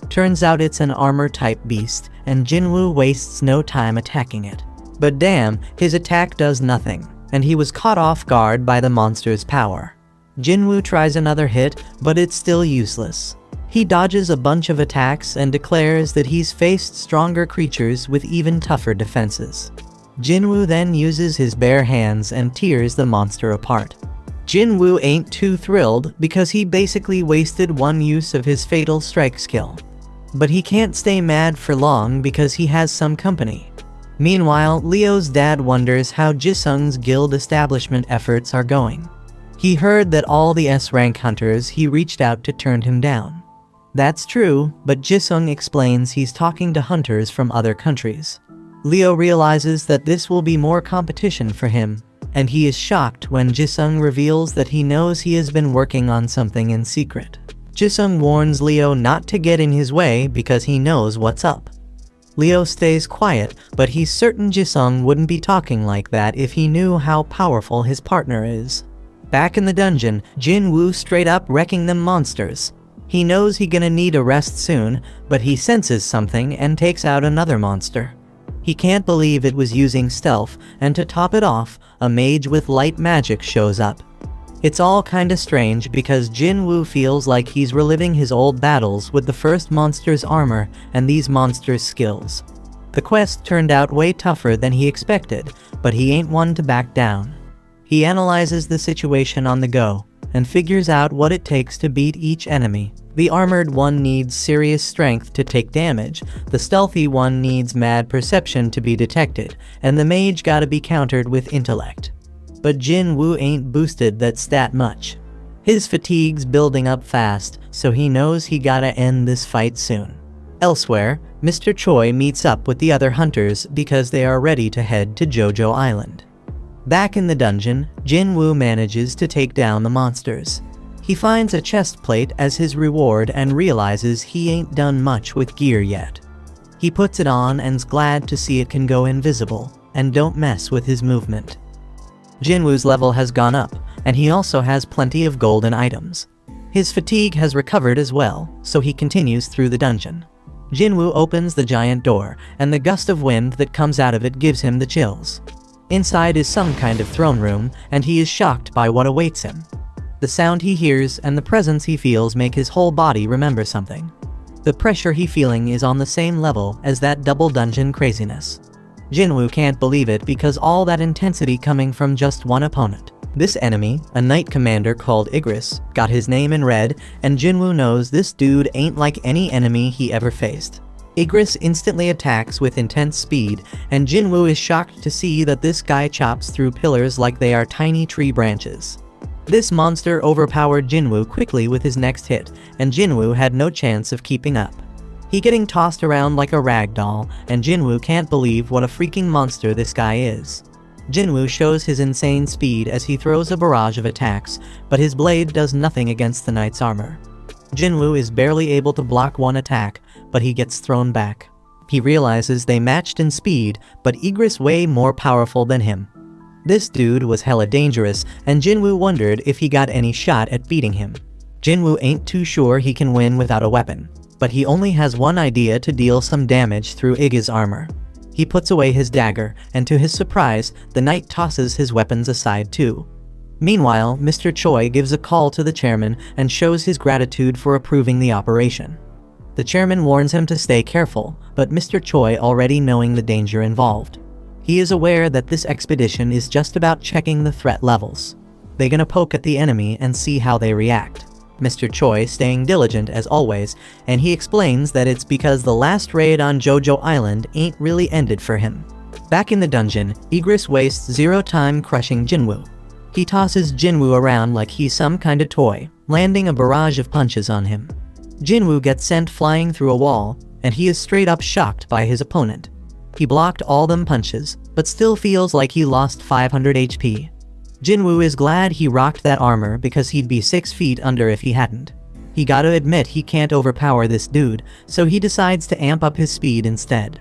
Turns out it's an armor-type beast, and Jinwoo wastes no time attacking it. But damn, his attack does nothing, and he was caught off guard by the monster's power. Jinwoo tries another hit, but it's still useless. He dodges a bunch of attacks and declares that he's faced stronger creatures with even tougher defenses. Jinwoo then uses his bare hands and tears the monster apart. Jinwoo ain't too thrilled because he basically wasted one use of his fatal strike skill. But he can't stay mad for long because he has some company. Meanwhile, Leo's dad wonders how Jisung's guild establishment efforts are going. He heard that all the S-rank hunters he reached out to turned him down. That's true, but Jisung explains he's talking to hunters from other countries. Leo realizes that this will be more competition for him, and he is shocked when Jisung reveals that he knows he has been working on something in secret. Jisung warns Leo not to get in his way because he knows what's up. Leo stays quiet, but he's certain Jisung wouldn't be talking like that if he knew how powerful his partner is. Back in the dungeon, Jinwoo straight up wrecking them monsters. He knows he's gonna need a rest soon, but he senses something and takes out another monster. He can't believe it was using stealth, and to top it off, a mage with light magic shows up. It's all kinda strange because Jinwoo feels like he's reliving his old battles with the first monster's armor and these monsters' skills. The quest turned out way tougher than he expected, but he ain't one to back down. He analyzes the situation on the go, and figures out what it takes to beat each enemy. The armored one needs serious strength to take damage, the stealthy one needs mad perception to be detected, and the mage gotta be countered with intellect. But Jinwoo ain't boosted that stat much. His fatigue's building up fast, so he knows he gotta end this fight soon. Elsewhere, Mr. Choi meets up with the other hunters because they are ready to head to Jojo Island. Back in the dungeon, Jinwoo manages to take down the monsters. He finds a chest plate as his reward and realizes he ain't done much with gear yet. He puts it on and's glad to see it can go invisible, and don't mess with his movement. Jinwoo's level has gone up, and he also has plenty of golden items. His fatigue has recovered as well, so he continues through the dungeon. Jinwoo opens the giant door, and the gust of wind that comes out of it gives him the chills. Inside is some kind of throne room, and he is shocked by what awaits him. The sound he hears and the presence he feels make his whole body remember something. The pressure he's feeling is on the same level as that double dungeon craziness. Jinwoo can't believe it because all that intensity coming from just one opponent. This enemy, a knight commander called Igris, got his name in red, and Jinwoo knows this dude ain't like any enemy he ever faced. Igris instantly attacks with intense speed, and Jinwoo is shocked to see that this guy chops through pillars like they are tiny tree branches. This monster overpowered Jinwoo quickly with his next hit, and Jinwoo had no chance of keeping up. He getting tossed around like a rag doll, and Jinwoo can't believe what a freaking monster this guy is. Jinwoo shows his insane speed as he throws a barrage of attacks, but his blade does nothing against the knight's armor. Jinwoo is barely able to block one attack, but he gets thrown back. He realizes they matched in speed, but Igris way more powerful than him. This dude was hella dangerous, and Jinwoo wondered if he got any shot at beating him. Jinwoo ain't too sure he can win without a weapon, but he only has one idea to deal some damage through Iggy's armor. He puts away his dagger, and to his surprise, the knight tosses his weapons aside too. Meanwhile, Mr. Choi gives a call to the chairman and shows his gratitude for approving the operation. The chairman warns him to stay careful, but Mr. Choi already knowing the danger involved. He is aware that this expedition is just about checking the threat levels. They're gonna poke at the enemy and see how they react. Mr. Choi staying diligent as always, and he explains that it's because the last raid on Jojo Island ain't really ended for him. Back in the dungeon, Igris wastes zero time crushing Jinwoo. He tosses Jinwoo around like he's some kind of toy, landing a barrage of punches on him. Jinwoo gets sent flying through a wall, and he is straight up shocked by his opponent. He blocked all them punches, but still feels like he lost 500 HP. Jinwoo is glad he rocked that armor because he'd be 6 feet under if he hadn't. He gotta admit he can't overpower this dude, so he decides to amp up his speed instead.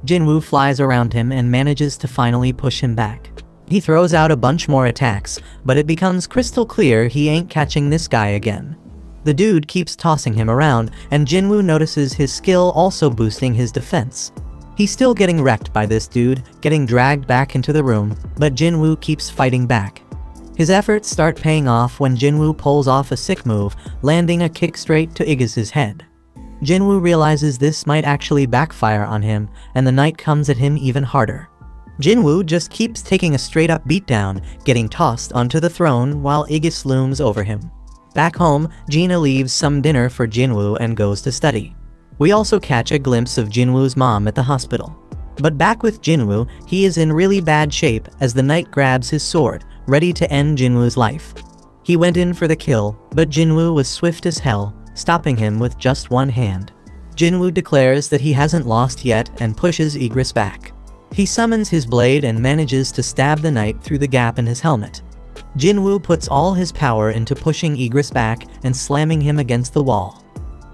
Jinwoo flies around him and manages to finally push him back. He throws out a bunch more attacks, but it becomes crystal clear he ain't catching this guy again. The dude keeps tossing him around, and Jinwoo notices his skill also boosting his defense. He's still getting wrecked by this dude, getting dragged back into the room, but Jinwoo keeps fighting back. His efforts start paying off when Jinwoo pulls off a sick move, landing a kick straight to Aegis's head. Jinwoo realizes this might actually backfire on him, and the knight comes at him even harder. Jinwoo just keeps taking a straight-up beatdown, getting tossed onto the throne while Aegis looms over him. Back home, Gina leaves some dinner for Jinwoo and goes to study. We also catch a glimpse of Jinwoo's mom at the hospital. But back with Jinwoo, he is in really bad shape as the knight grabs his sword, ready to end Jinwoo's life. He went in for the kill, but Jinwoo was swift as hell, stopping him with just one hand. Jinwoo declares that he hasn't lost yet and pushes Aegis back. He summons his blade and manages to stab the knight through the gap in his helmet. Jinwoo puts all his power into pushing Aegis back and slamming him against the wall.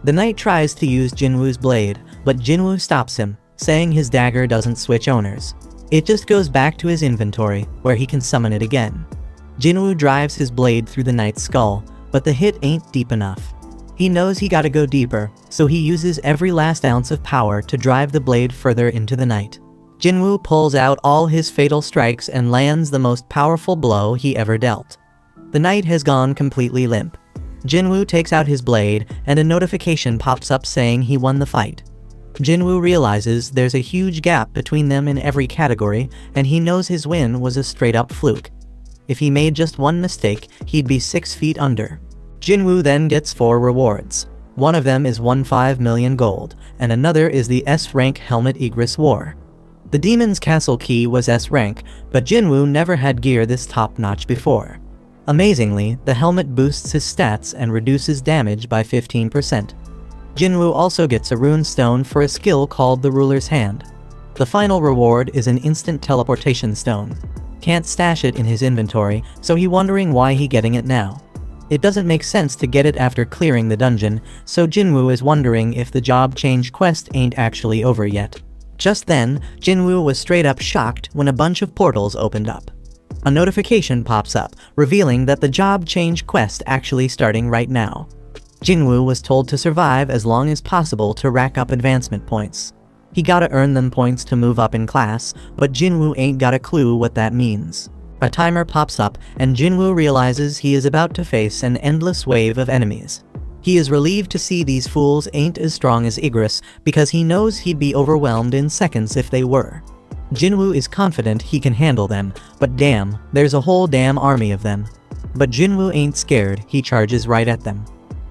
The knight tries to use Jinwoo's blade, but Jinwoo stops him, saying his dagger doesn't switch owners. It just goes back to his inventory, where he can summon it again. Jinwoo drives his blade through the knight's skull, but the hit ain't deep enough. He knows he gotta go deeper, so he uses every last ounce of power to drive the blade further into the knight. Jinwoo pulls out all his fatal strikes and lands the most powerful blow he ever dealt. The knight has gone completely limp. Jinwoo takes out his blade, and a notification pops up saying he won the fight. Jinwoo realizes there's a huge gap between them in every category, and he knows his win was a straight-up fluke. If he made just one mistake, he'd be 6 feet under. Jinwoo then gets 4 rewards. One of them is 15 million gold, and another is the S-rank helmet Aegis wore. The Demon's Castle key was S-rank, but Jinwoo never had gear this top-notch before. Amazingly, the helmet boosts his stats and reduces damage by 15%. Jinwoo also gets a rune stone for a skill called the Ruler's Hand. The final reward is an instant teleportation stone. Can't stash it in his inventory, so he's wondering why he getting it now. It doesn't make sense to get it after clearing the dungeon, so Jinwoo is wondering if the job change quest ain't actually over yet. Just then, Jinwoo was straight up shocked when a bunch of portals opened up. A notification pops up, revealing that the job change quest actually starting right now. Jinwoo was told to survive as long as possible to rack up advancement points. He gotta earn them points to move up in class, but Jinwoo ain't got a clue what that means. A timer pops up, and Jinwoo realizes he is about to face an endless wave of enemies. He is relieved to see these fools ain't as strong as Aegis, because he knows he'd be overwhelmed in seconds if they were. Jinwoo is confident he can handle them, but damn, there's a whole damn army of them. But Jinwoo ain't scared, he charges right at them.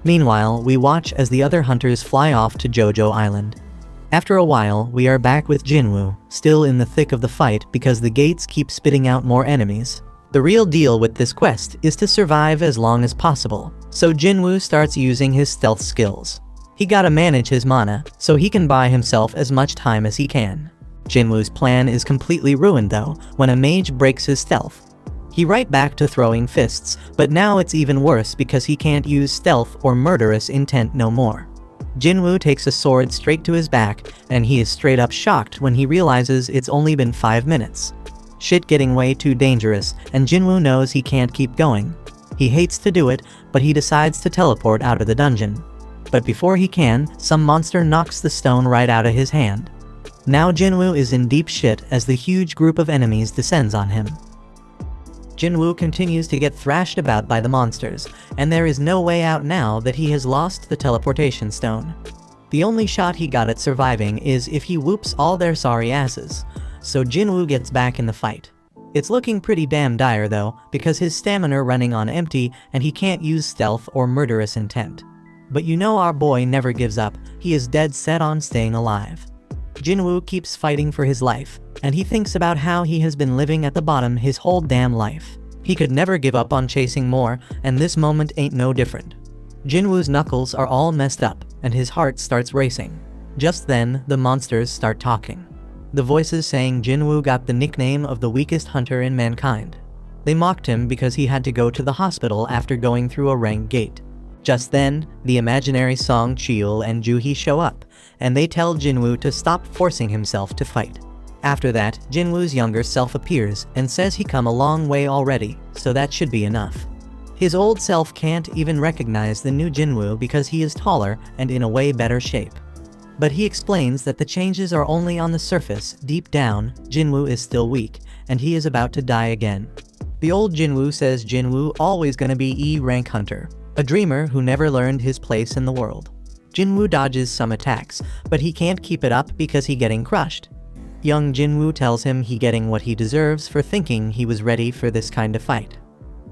Meanwhile, we watch as the other hunters fly off to Jojo Island. After a while, we are back with Jinwoo, still in the thick of the fight because the gates keep spitting out more enemies. The real deal with this quest is to survive as long as possible, so Jinwoo starts using his stealth skills. He gotta manage his mana, so he can buy himself as much time as he can. Jinwoo's plan is completely ruined though, when a mage breaks his stealth. He right back to throwing fists, but now it's even worse because he can't use stealth or murderous intent no more. Jinwoo takes a sword straight to his back, and he is straight up shocked when he realizes it's only been 5 minutes. Shit getting way too dangerous, and Jinwoo knows he can't keep going. He hates to do it, but he decides to teleport out of the dungeon. But before he can, some monster knocks the stone right out of his hand. Now Jinwoo is in deep shit as the huge group of enemies descends on him. Jinwoo continues to get thrashed about by the monsters, and there is no way out now that he has lost the teleportation stone. The only shot he got at surviving is if he whoops all their sorry asses, so Jinwoo gets back in the fight. It's looking pretty damn dire though, because his stamina running on empty and he can't use stealth or murderous intent. But you know our boy never gives up, he is dead set on staying alive. Jinwoo keeps fighting for his life, and he thinks about how he has been living at the bottom his whole damn life. He could never give up on chasing more, and this moment ain't no different. Jinwoo's knuckles are all messed up, and his heart starts racing. Just then, the monsters start talking. The voices saying Jinwoo got the nickname of the weakest hunter in mankind. They mocked him because he had to go to the hospital after going through a rank gate. Just then, the imaginary Song Cheol and Juhee show up, and they tell Jinwoo to stop forcing himself to fight. After that, Jinwoo's younger self appears and says he come a long way already, so that should be enough. His old self can't even recognize the new Jinwoo because he is taller and in a way better shape. But he explains that the changes are only on the surface. Deep down, Jinwoo is still weak, and he is about to die again. The old Jinwoo says Jinwoo always gonna be E-rank hunter, a dreamer who never learned his place in the world. Jinwoo dodges some attacks, but he can't keep it up because he getting crushed. Young Jinwoo tells him he getting what he deserves for thinking he was ready for this kind of fight.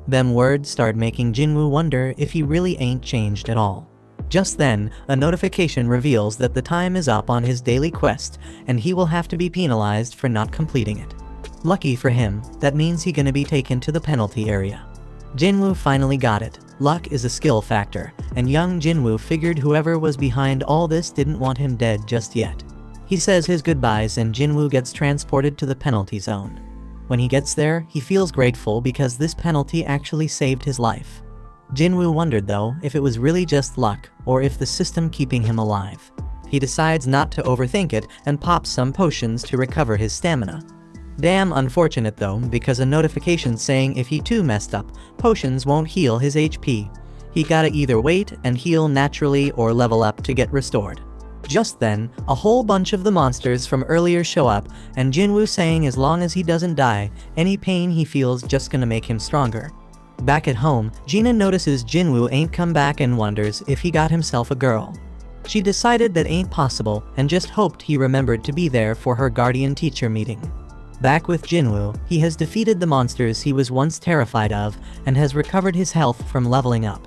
Them words start making Jinwoo wonder if he really ain't changed at all. Just then, a notification reveals that the time is up on his daily quest, and he will have to be penalized for not completing it. Lucky for him, that means he gonna be taken to the penalty area. Jinwoo finally got it. Luck is a skill factor, and young Jinwoo figured whoever was behind all this didn't want him dead just yet. He says his goodbyes and Jinwoo gets transported to the penalty zone. When he gets there, he feels grateful because this penalty actually saved his life. Jinwoo wondered though if it was really just luck or if the system keeping him alive. He decides not to overthink it and pops some potions to recover his stamina. Damn unfortunate though, because a notification saying if he too messed up, potions won't heal his HP. He gotta either wait and heal naturally or level up to get restored. Just then, a whole bunch of the monsters from earlier show up, and Jinwoo saying as long as he doesn't die, any pain he feels just gonna make him stronger. Back at home, Gina notices Jinwoo ain't come back and wonders if he got himself a girl. She decided that ain't possible and just hoped he remembered to be there for her guardian teacher meeting. Back with Jinwoo, he has defeated the monsters he was once terrified of and has recovered his health from leveling up.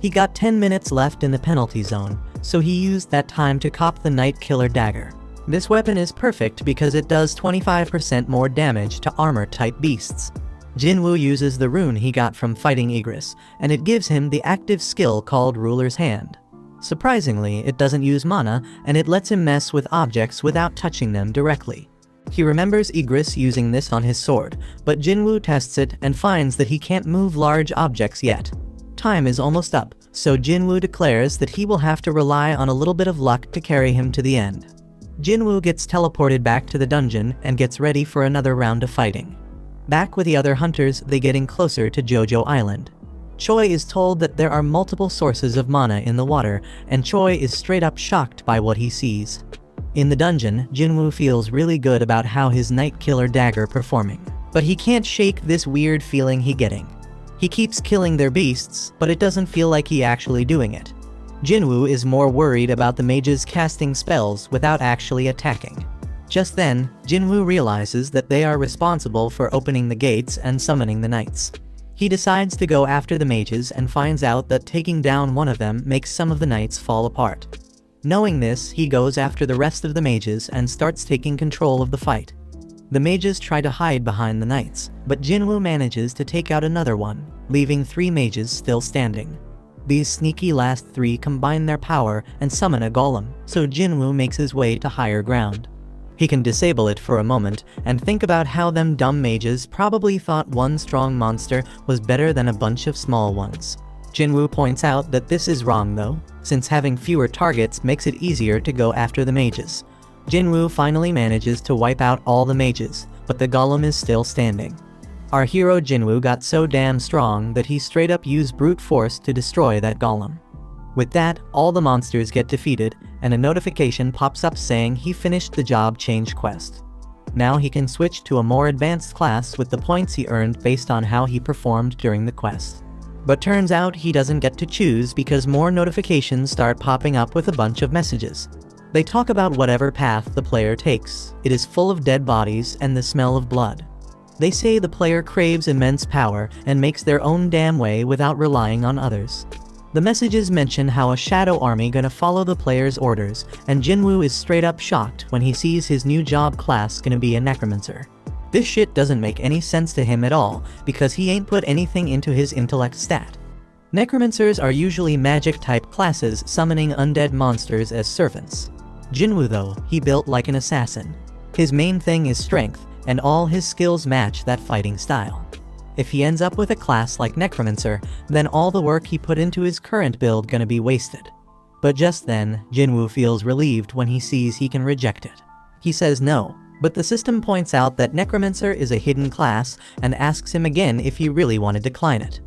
He got 10 minutes left in the penalty zone, so he used that time to cop the Night Killer Dagger. This weapon is perfect because it does 25% more damage to armor-type beasts. Jinwoo uses the rune he got from fighting Igris, and it gives him the active skill called Ruler's Hand. Surprisingly, it doesn't use mana, and it lets him mess with objects without touching them directly. He remembers Igris using this on his sword, but Jinwoo tests it and finds that he can't move large objects yet. Time is almost up, so Jinwoo declares that he will have to rely on a little bit of luck to carry him to the end. Jinwoo gets teleported back to the dungeon and gets ready for another round of fighting. Back with the other hunters, they getting closer to Jojo Island. Choi is told that there are multiple sources of mana in the water, and Choi is straight up shocked by what he sees. In the dungeon, Jinwoo feels really good about how his Night Killer Dagger performing, but he can't shake this weird feeling he getting. He keeps killing their beasts, but it doesn't feel like he actually doing it. Jinwoo is more worried about the mages casting spells without actually attacking. Just then, Jinwoo realizes that they are responsible for opening the gates and summoning the knights. He decides to go after the mages and finds out that taking down one of them makes some of the knights fall apart. Knowing this, he goes after the rest of the mages and starts taking control of the fight. The mages try to hide behind the knights, but Jinwoo manages to take out another one, leaving 3 mages still standing. These sneaky last 3 combine their power and summon a golem, so Jinwoo makes his way to higher ground. He can disable it for a moment and think about how them dumb mages probably thought one strong monster was better than a bunch of small ones. Jinwoo points out that this is wrong though, since having fewer targets makes it easier to go after the mages. Jinwoo finally manages to wipe out all the mages, but the golem is still standing. Our hero Jinwoo got so damn strong that he straight up used brute force to destroy that golem. With that, all the monsters get defeated, and a notification pops up saying he finished the job change quest. Now he can switch to a more advanced class with the points he earned based on how he performed during the quest. But turns out he doesn't get to choose because more notifications start popping up with a bunch of messages. They talk about whatever path the player takes. It is full of dead bodies and the smell of blood. They say the player craves immense power and makes their own damn way without relying on others. The messages mention how a shadow army gonna follow the player's orders, and Jinwoo is straight up shocked when he sees his new job class gonna be a necromancer. This shit doesn't make any sense to him at all, because he ain't put anything into his intellect stat. Necromancers are usually magic-type classes summoning undead monsters as servants. Jinwoo though, he built like an assassin. His main thing is strength, and all his skills match that fighting style. If he ends up with a class like Necromancer, then all the work he put into his current build gonna be wasted. But just then, Jinwoo feels relieved when he sees he can reject it. He says no, but the system points out that Necromancer is a hidden class and asks him again if he really want to decline it.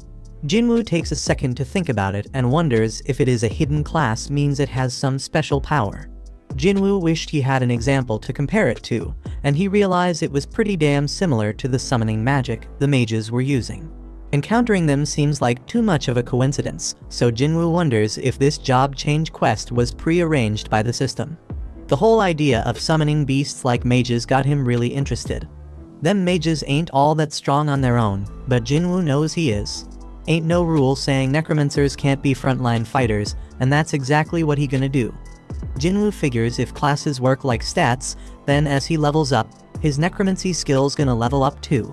Jinwoo takes a second to think about it and wonders if it is a hidden class means it has some special power. Jinwoo wished he had an example to compare it to, and he realized it was pretty damn similar to the summoning magic the mages were using. Encountering them seems like too much of a coincidence, so Jinwoo wonders if this job change quest was pre-arranged by the system. The whole idea of summoning beasts like mages got him really interested. Them mages ain't all that strong on their own, but Jinwoo knows he is. Ain't no rule saying necromancers can't be frontline fighters, and that's exactly what he gonna do. Jinwoo figures if classes work like stats, then as he levels up, his necromancy skills gonna level up too.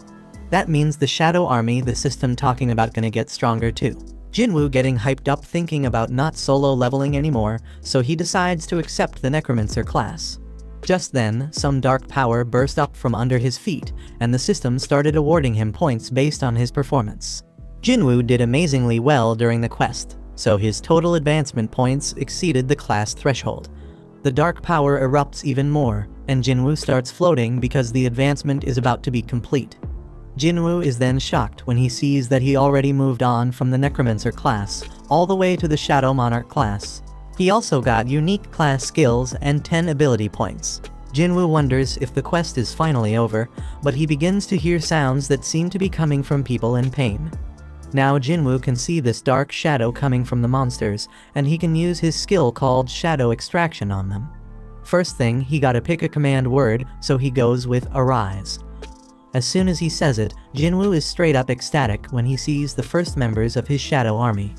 That means the shadow army the system talking about gonna get stronger too. Jinwoo getting hyped up thinking about not solo leveling anymore, so he decides to accept the necromancer class. Just then, some dark power burst up from under his feet, and the system started awarding him points based on his performance. Jinwoo did amazingly well during the quest, so his total advancement points exceeded the class threshold. The dark power erupts even more, and Jinwoo starts floating because the advancement is about to be complete. Jinwoo is then shocked when he sees that he already moved on from the Necromancer class, all the way to the Shadow Monarch class. He also got unique class skills and 10 ability points. Jinwoo wonders if the quest is finally over, but he begins to hear sounds that seem to be coming from people in pain. Now Jinwoo can see this dark shadow coming from the monsters, and he can use his skill called Shadow Extraction on them. First thing, he gotta pick a command word, so he goes with Arise. As soon as he says it, Jinwoo is straight up ecstatic when he sees the first members of his shadow army.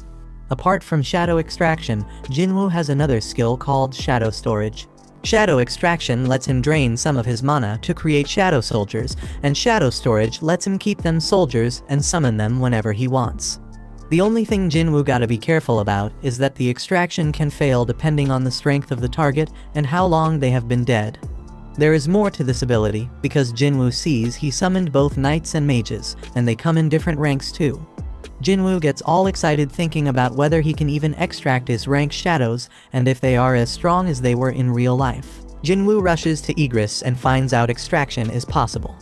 Apart from Shadow Extraction, Jinwoo has another skill called Shadow Storage. Shadow Extraction lets him drain some of his mana to create shadow soldiers, and Shadow Storage lets him keep them soldiers and summon them whenever he wants. The only thing Jinwoo gotta be careful about is that the extraction can fail depending on the strength of the target and how long they have been dead. There is more to this ability, because Jinwoo sees he summoned both knights and mages, and they come in different ranks too. Jinwoo gets all excited thinking about whether he can even extract his rank shadows, and if they are as strong as they were in real life. Jinwoo rushes to Igris and finds out extraction is possible.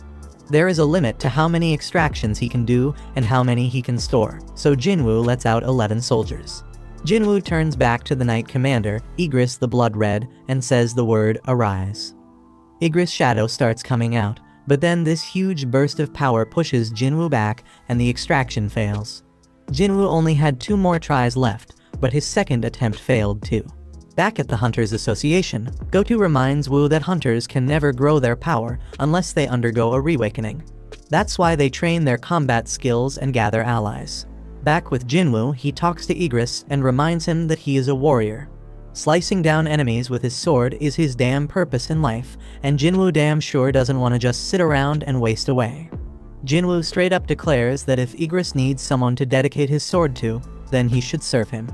There is a limit to how many extractions he can do and how many he can store, so Jinwoo lets out 11 soldiers. Jinwoo turns back to the Knight Commander, Igris the Blood Red, and says the word Arise. Igris' shadow starts coming out, but then this huge burst of power pushes Jinwoo back and the extraction fails. Jinwoo only had 2 more tries left, but his second attempt failed too. Back at the Hunters Association, Goto reminds Woo that hunters can never grow their power unless they undergo a reawakening. That's why they train their combat skills and gather allies. Back with Jinwoo, he talks to Igris and reminds him that he is a warrior. Slicing down enemies with his sword is his damn purpose in life, and Jinwoo damn sure doesn't want to just sit around and waste away. Jinwoo straight up declares that if Igris needs someone to dedicate his sword to, then he should serve him.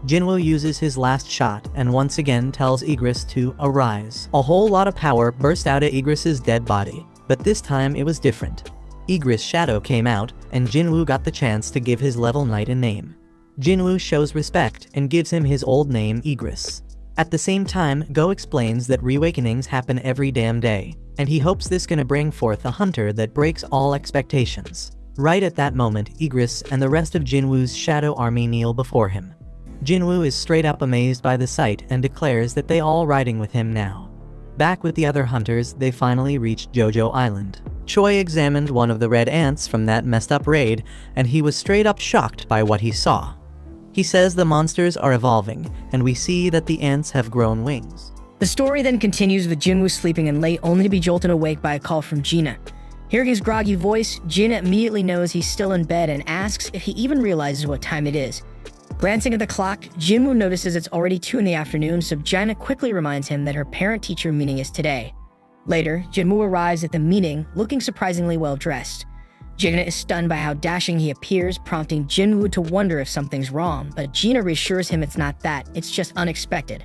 Jinwoo uses his last shot and once again tells Igris to arise. A whole lot of power burst out of Igris's dead body, but this time it was different. Igris' shadow came out, and Jinwoo got the chance to give his level knight a name. Jinwoo shows respect and gives him his old name Igris. At the same time, Go explains that reawakenings happen every damn day, and he hopes this gonna bring forth a hunter that breaks all expectations. Right at that moment, Igris and the rest of Jinwoo's shadow army kneel before him. Jinwoo is straight up amazed by the sight and declares that they all riding with him now. Back with the other hunters, they finally reached Jojo Island. Choi examined one of the red ants from that messed up raid, and he was straight up shocked by what he saw. He says the monsters are evolving, and we see that the ants have grown wings. The story then continues with Jinwoo sleeping in late only to be jolted awake by a call from Gina. Hearing his groggy voice, Gina immediately knows he's still in bed and asks if he even realizes what time it is. Glancing at the clock, Jinwoo notices it's already 2 in the afternoon, so Gina quickly reminds him that her parent-teacher meeting is today. Later, Jinwoo arrives at the meeting looking surprisingly well dressed. Gina is stunned by how dashing he appears, prompting Jinwoo to wonder if something's wrong, but Gina reassures him it's not that, it's just unexpected.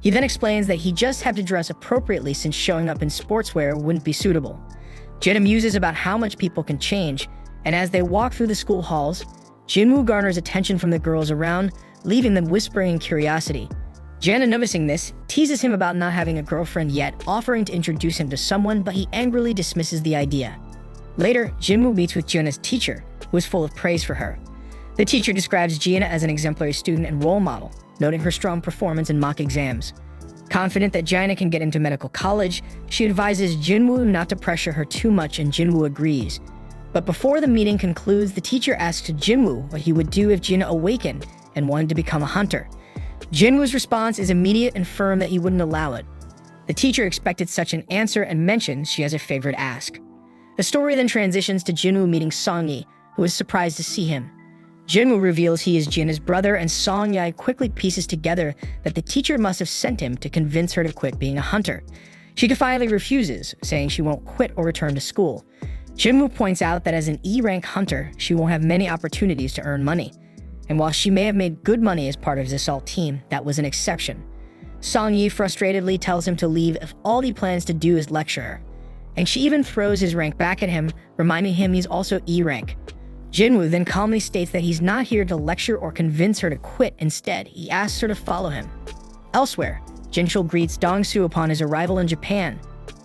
He then explains that he just had to dress appropriately since showing up in sportswear wouldn't be suitable. Gina muses about how much people can change, and as they walk through the school halls, Jinwoo garners attention from the girls around, leaving them whispering in curiosity. Jana, noticing this, teases him about not having a girlfriend yet, offering to introduce him to someone, but he angrily dismisses the idea. Later, Jinwoo meets with Jana's teacher, who is full of praise for her. The teacher describes Jana as an exemplary student and role model, noting her strong performance in mock exams. Confident that Jana can get into medical college, she advises Jinwoo not to pressure her too much, and Jinwoo agrees. But before the meeting concludes, the teacher asks Jinwoo what he would do if Jina awakened and wanted to become a hunter. Jinwoo's response is immediate and firm that he wouldn't allow it. The teacher expected such an answer and mentions she has a favorite ask. The story then transitions to Jinwoo meeting Song-yi, who is surprised to see him. Jinwoo reveals he is Jina's brother, and Song-yi quickly pieces together that the teacher must have sent him to convince her to quit being a hunter. She defiantly refuses, saying she won't quit or return to school. Jinwoo points out that as an E-rank hunter, she won't have many opportunities to earn money. And while she may have made good money as part of his assault team, that was an exception. Song-yi frustratedly tells him to leave if all he plans to do is lecture her. And she even throws his rank back at him, reminding him he's also E-rank. Jinwoo then calmly states that he's not here to lecture or convince her to quit. Instead, he asks her to follow him. Elsewhere, Jinchul greets Dong-soo upon his arrival in Japan,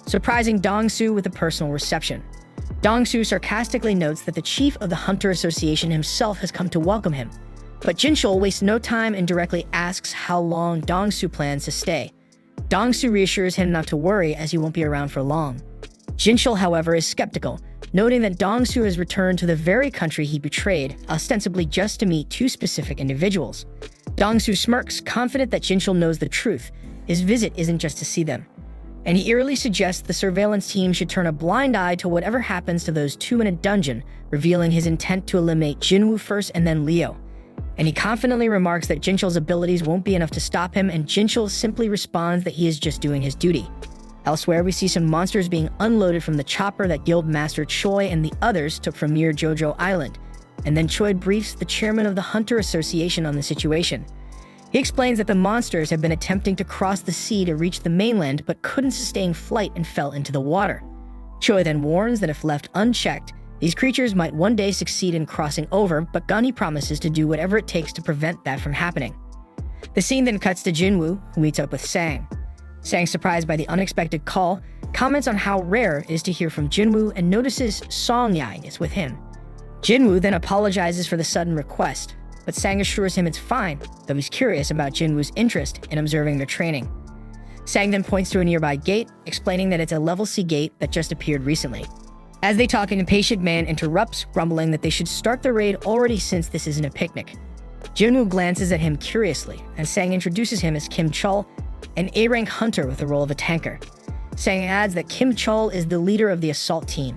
surprising Dong-soo with a personal reception. Dong-soo sarcastically notes that the chief of the Hunter Association himself has come to welcome him. But Jinchul wastes no time and directly asks how long Dong-soo plans to stay. Dong-soo reassures him not to worry, as he won't be around for long. Jinchul, however, is skeptical, noting that Dong-soo has returned to the very country he betrayed, ostensibly just to meet two specific individuals. Dong-soo smirks, confident that Jinchul knows the truth. His visit isn't just to see them. And he eerily suggests the surveillance team should turn a blind eye to whatever happens to those two in a dungeon, revealing his intent to eliminate Jinwoo first and then Leo. And he confidently remarks that Jinchul's abilities won't be enough to stop him, and Jinchul simply responds that he is just doing his duty. Elsewhere, we see some monsters being unloaded from the chopper that Guildmaster Choi and the others took from near Jojo Island, and then Choi briefs the chairman of the Hunter Association on the situation. He explains that the monsters have been attempting to cross the sea to reach the mainland but couldn't sustain flight and fell into the water. Choi then warns that if left unchecked, these creatures might one day succeed in crossing over, but Gunny promises to do whatever it takes to prevent that from happening. The scene then cuts to Jinwoo, who meets up with Sang. Sang, surprised by the unexpected call, comments on how rare it is to hear from Jinwoo and notices Song-yi is with him. Jinwoo then apologizes for the sudden request, but Sang assures him it's fine, though he's curious about Jinwoo's interest in observing their training. Sang then points to a nearby gate, explaining that it's a level C gate that just appeared recently. As they talk, an impatient man interrupts, grumbling that they should start the raid already since this isn't a picnic. Jinwoo glances at him curiously, and Sang introduces him as Kim Chul, an A-rank hunter with the role of a tanker. Sang adds that Kim Chul is the leader of the assault team,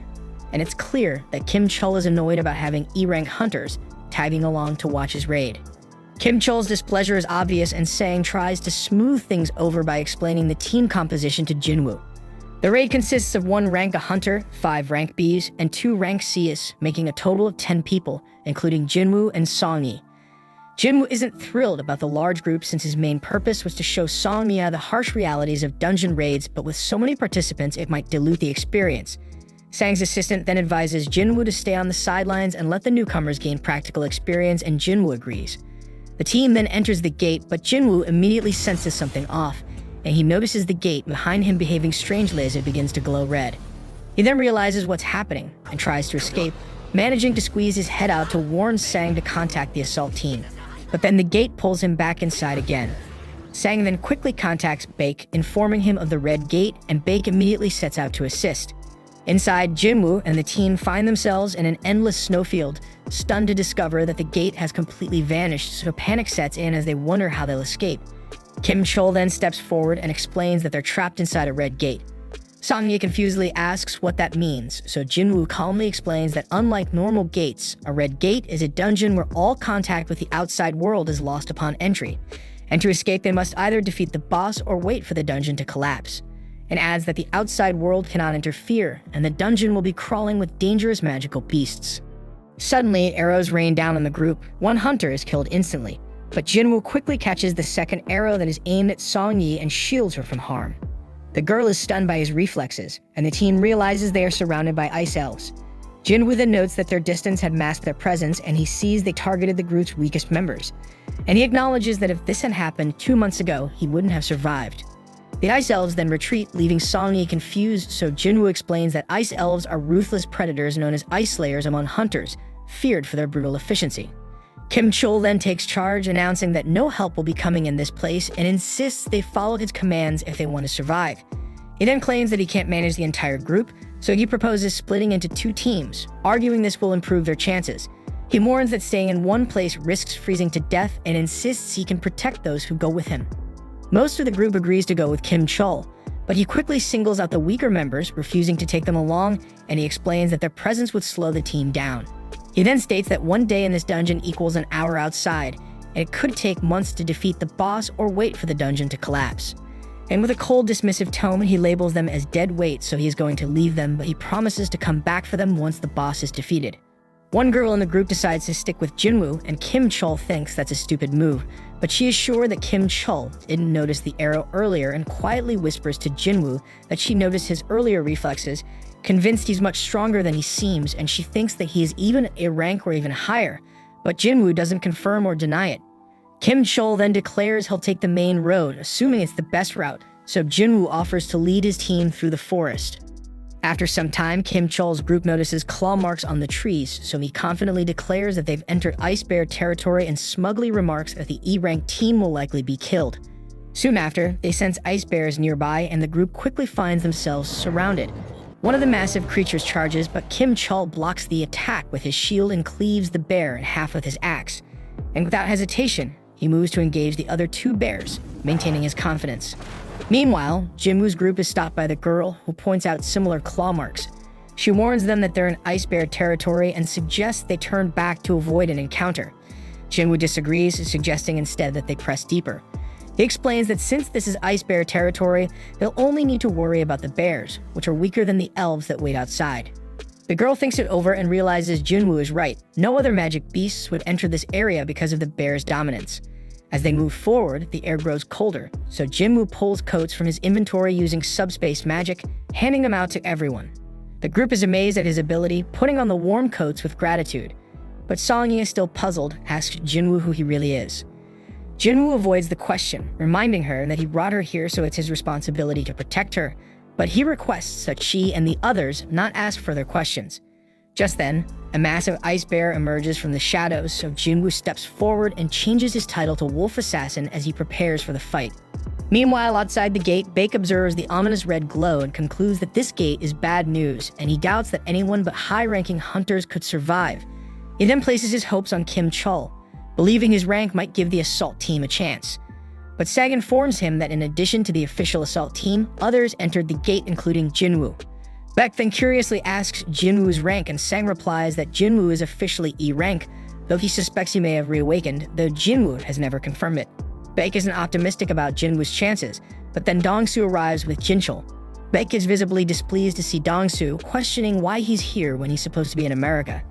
and it's clear that Kim Chul is annoyed about having E-rank hunters tagging along to watch his raid. Kim Chul's displeasure is obvious, and Sang tries to smooth things over by explaining the team composition to Jinwoo. The raid consists of 1 rank A hunter, 5 rank Bs, and 2 rank Cs, making a total of 10 people, including Jinwoo and Song-yi. Jinwoo isn't thrilled about the large group since his main purpose was to show Song-yi the harsh realities of dungeon raids, but with so many participants it might dilute the experience. Sang's assistant then advises Jinwoo to stay on the sidelines and let the newcomers gain practical experience, and Jinwoo agrees. The team then enters the gate, but Jinwoo immediately senses something off, and he notices the gate behind him behaving strangely as it begins to glow red. He then realizes what's happening and tries to escape, managing to squeeze his head out to warn Sang to contact the assault team. But then the gate pulls him back inside again. Sang then quickly contacts Baek, informing him of the red gate, and Baek immediately sets out to assist. Inside, Jinwoo and the team find themselves in an endless snowfield, stunned to discover that the gate has completely vanished, so panic sets in as they wonder how they'll escape. Kim Chul then steps forward and explains that they're trapped inside a red gate. Song-yi confusedly asks what that means, so Jinwoo calmly explains that unlike normal gates, a red gate is a dungeon where all contact with the outside world is lost upon entry, and to escape they must either defeat the boss or wait for the dungeon to collapse, and adds that the outside world cannot interfere, and the dungeon will be crawling with dangerous magical beasts. Suddenly, arrows rain down on the group. 1 hunter is killed instantly, but Jinwoo quickly catches the second arrow that is aimed at Song-yi and shields her from harm. The girl is stunned by his reflexes, and the team realizes they are surrounded by ice elves. Jinwoo then notes that their distance had masked their presence, and he sees they targeted the group's weakest members. And he acknowledges that if this had happened 2 months ago, he wouldn't have survived. The Ice Elves then retreat, leaving Song-yi confused, so Jinwoo explains that Ice Elves are ruthless predators known as Ice Slayers among hunters, feared for their brutal efficiency. Kim Chol then takes charge, announcing that no help will be coming in this place and insists they follow his commands if they want to survive. He then claims that he can't manage the entire group, so he proposes splitting into 2 teams, arguing this will improve their chances. He warns that staying in one place risks freezing to death and insists he can protect those who go with him. Most of the group agrees to go with Kim Chol, but he quickly singles out the weaker members, refusing to take them along, and he explains that their presence would slow the team down. He then states that 1 day in this dungeon equals an hour outside, and it could take months to defeat the boss or wait for the dungeon to collapse. And with a cold, dismissive tone, he labels them as dead weight, so he is going to leave them, but he promises to come back for them once the boss is defeated. One girl in the group decides to stick with Jinwoo, and Kim Chol thinks that's a stupid move, but she is sure that Kim Chol didn't notice the arrow earlier and quietly whispers to Jinwoo that she noticed his earlier reflexes, convinced he's much stronger than he seems, and she thinks that he is even a rank or even higher, but Jinwoo doesn't confirm or deny it. Kim Chol then declares he'll take the main road, assuming it's the best route, so Jinwoo offers to lead his team through the forest. After some time, Kim Chol's group notices claw marks on the trees, so he confidently declares that they've entered Ice Bear territory and smugly remarks that the E-rank team will likely be killed. Soon after, they sense ice bears nearby, and the group quickly finds themselves surrounded. One of the massive creatures charges, but Kim Chol blocks the attack with his shield and cleaves the bear in half with his axe. And without hesitation, he moves to engage the other 2 bears, maintaining his confidence. Meanwhile, Jinwoo's group is stopped by the girl, who points out similar claw marks. She warns them that they're in Ice Bear territory and suggests they turn back to avoid an encounter. Jinwoo disagrees, suggesting instead that they press deeper. He explains that since this is Ice Bear territory, they'll only need to worry about the bears, which are weaker than the elves that wait outside. The girl thinks it over and realizes Jinwoo is right. No other magic beasts would enter this area because of the bear's dominance. As they move forward, the air grows colder, so Jinwoo pulls coats from his inventory using subspace magic, handing them out to everyone. The group is amazed at his ability, putting on the warm coats with gratitude. But Song-yi is still puzzled, asks Jinwoo who he really is. Jinwoo avoids the question, reminding her that he brought her here so it's his responsibility to protect her, but he requests that she and the others not ask further questions. Just then, a massive ice bear emerges from the shadows, so Jinwoo steps forward and changes his title to Wolf Assassin as he prepares for the fight. Meanwhile, outside the gate, Baek observes the ominous red glow and concludes that this gate is bad news, and he doubts that anyone but high-ranking hunters could survive. He then places his hopes on Kim Chol, believing his rank might give the assault team a chance. But Sag informs him that in addition to the official assault team, others entered the gate, including Jinwoo. Baek then curiously asks Jinwoo's rank, and Sang replies that Jinwoo is officially E rank, though he suspects he may have reawakened, though Jinwoo has never confirmed it. Baek isn't optimistic about Jinwoo's chances, but then Dongsu arrives with Jinchul. Baek is visibly displeased to see Dongsu, questioning why he's here when he's supposed to be in America.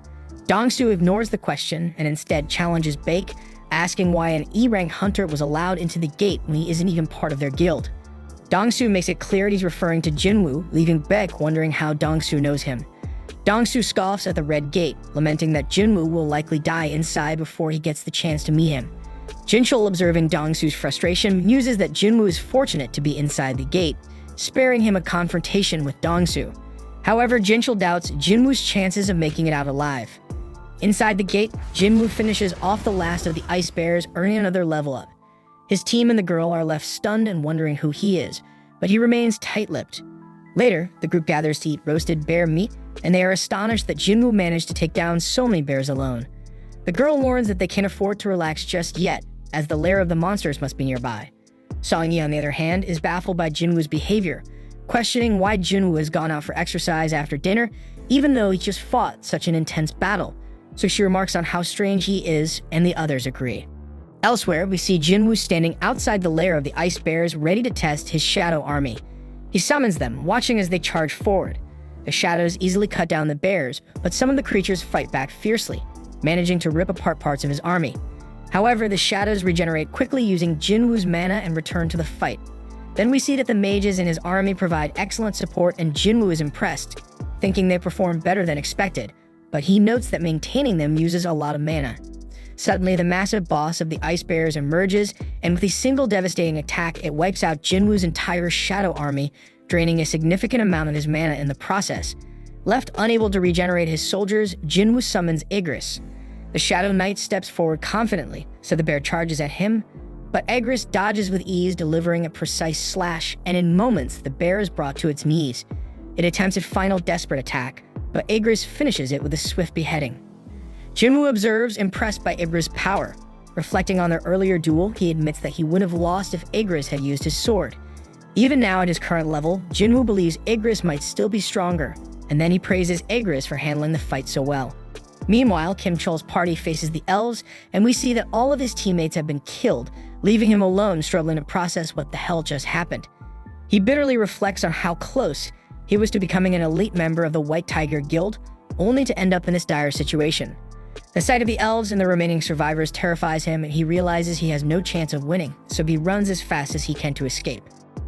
Dongsu ignores the question and instead challenges Baek, asking why an E-rank hunter was allowed into the gate when he isn't even part of their guild. Dongsu makes it clear he's referring to Jinwoo, leaving Baek wondering how Dongsu knows him. Dongsu scoffs at the red gate, lamenting that Jinwoo will likely die inside before he gets the chance to meet him. Jinchul, observing Dongsu's frustration, muses that Jinwoo is fortunate to be inside the gate, sparing him a confrontation with Dongsu. However, Jinchul doubts Jinwoo's chances of making it out alive. Inside the gate, Jinwoo finishes off the last of the ice bears, earning another level up. His team and the girl are left stunned and wondering who he is, but he remains tight-lipped. Later, the group gathers to eat roasted bear meat, and they are astonished that Jinwoo managed to take down so many bears alone. The girl warns that they can't afford to relax just yet, as the lair of the monsters must be nearby. Song-yi, on the other hand, is baffled by Jinwoo's behavior, questioning why Jinwoo has gone out for exercise after dinner, even though he just fought such an intense battle. So she remarks on how strange he is, and the others agree. Elsewhere, we see Jinwoo standing outside the lair of the ice bears, ready to test his shadow army. He summons them, watching as they charge forward. The shadows easily cut down the bears, but some of the creatures fight back fiercely, managing to rip apart parts of his army. However, the shadows regenerate quickly using Jinwoo's mana and return to the fight. Then we see that the mages in his army provide excellent support, and Jinwoo is impressed, thinking they perform better than expected, but he notes that maintaining them uses a lot of mana. Suddenly, the massive boss of the Ice Bears emerges, and with a single devastating attack, it wipes out Jinwoo's entire shadow army, draining a significant amount of his mana in the process. Left unable to regenerate his soldiers, Jinwoo summons Igris. The Shadow Knight steps forward confidently, so the bear charges at him, but Igris dodges with ease, delivering a precise slash, and in moments, the bear is brought to its knees. It attempts a final desperate attack, but Igris finishes it with a swift beheading. Jinwoo observes, impressed by Igris' power. Reflecting on their earlier duel, he admits that he would have lost if Igris had used his sword. Even now at his current level, Jinwoo believes Igris might still be stronger, and then he praises Igris for handling the fight so well. Meanwhile, Kim Chol's party faces the elves, and we see that all of his teammates have been killed, leaving him alone struggling to process what the hell just happened. He bitterly reflects on how close he was to becoming an elite member of the White Tiger Guild, only to end up in this dire situation. The sight of the elves and the remaining survivors terrifies him, and he realizes he has no chance of winning, so he runs as fast as he can to escape.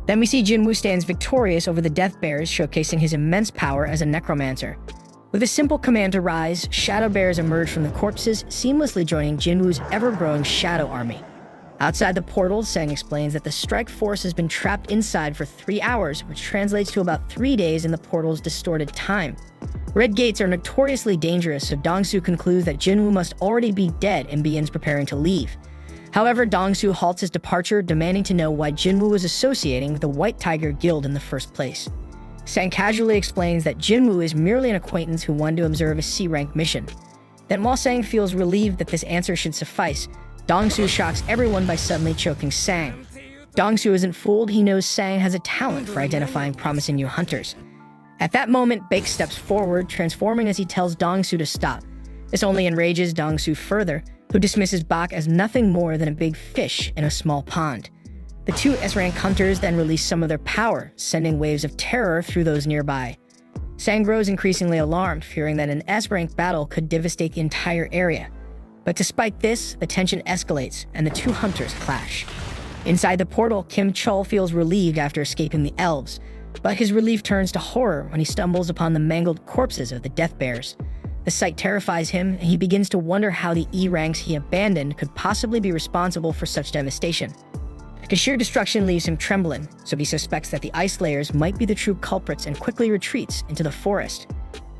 Then we see Jinwoo stands victorious over the Death Bears, showcasing his immense power as a necromancer. With a simple command to rise, Shadow Bears emerge from the corpses, seamlessly joining Jinwoo's ever-growing Shadow Army. Outside the portal, Sang explains that the strike force has been trapped inside for 3 hours, which translates to about 3 days in the portal's distorted time. Red gates are notoriously dangerous, so Dongsu concludes that Jinwoo must already be dead and begins preparing to leave. However, Dongsu halts his departure, demanding to know why Jinwoo was associating with the White Tiger Guild in the first place. Sang casually explains that Jinwoo is merely an acquaintance who wanted to observe a C-rank mission. Then while Sang feels relieved that this answer should suffice, Dongsu shocks everyone by suddenly choking Sang. Dongsu isn't fooled, he knows Sang has a talent for identifying promising new hunters. At that moment, Baek steps forward, transforming as he tells Dongsu to stop. This only enrages Dongsu further, who dismisses Bak as nothing more than a big fish in a small pond. The two S-rank hunters then release some of their power, sending waves of terror through those nearby. Sang grows increasingly alarmed, fearing that an S-rank battle could devastate the entire area. But despite this, the tension escalates, and the two hunters clash. Inside the portal, Kim Chol feels relieved after escaping the elves, but his relief turns to horror when he stumbles upon the mangled corpses of the Death Bears. The sight terrifies him, and he begins to wonder how the E-ranks he abandoned could possibly be responsible for such devastation. The sheer destruction leaves him trembling, so he suspects that the Ice Layers might be the true culprits and quickly retreats into the forest.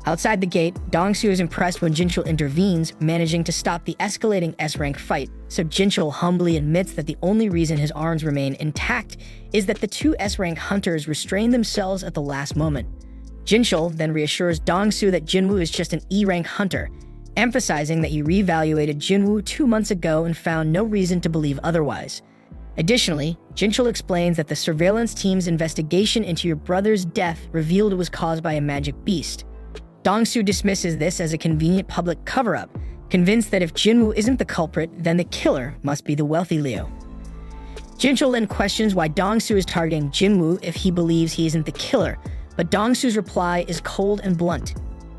Outside the gate, Dongsu is impressed when Jinchul intervenes, managing to stop the escalating S-rank fight, so Jinchul humbly admits that the only reason his arms remain intact is that the two S-rank hunters restrained themselves at the last moment. Jinchul then reassures Dongsu that Jinwoo is just an E-rank hunter, emphasizing that he reevaluated Jinwoo 2 months ago and found no reason to believe otherwise. Additionally, Jinchul explains that the surveillance team's investigation into your brother's death revealed it was caused by a magic beast. Dongsu dismisses this as a convenient public cover-up, convinced that if Jinwoo isn't the culprit, then the killer must be the wealthy Leo. Jinchul then questions why Dongsu is targeting Jinwoo if he believes he isn't the killer, but Dongsu's reply is cold and blunt.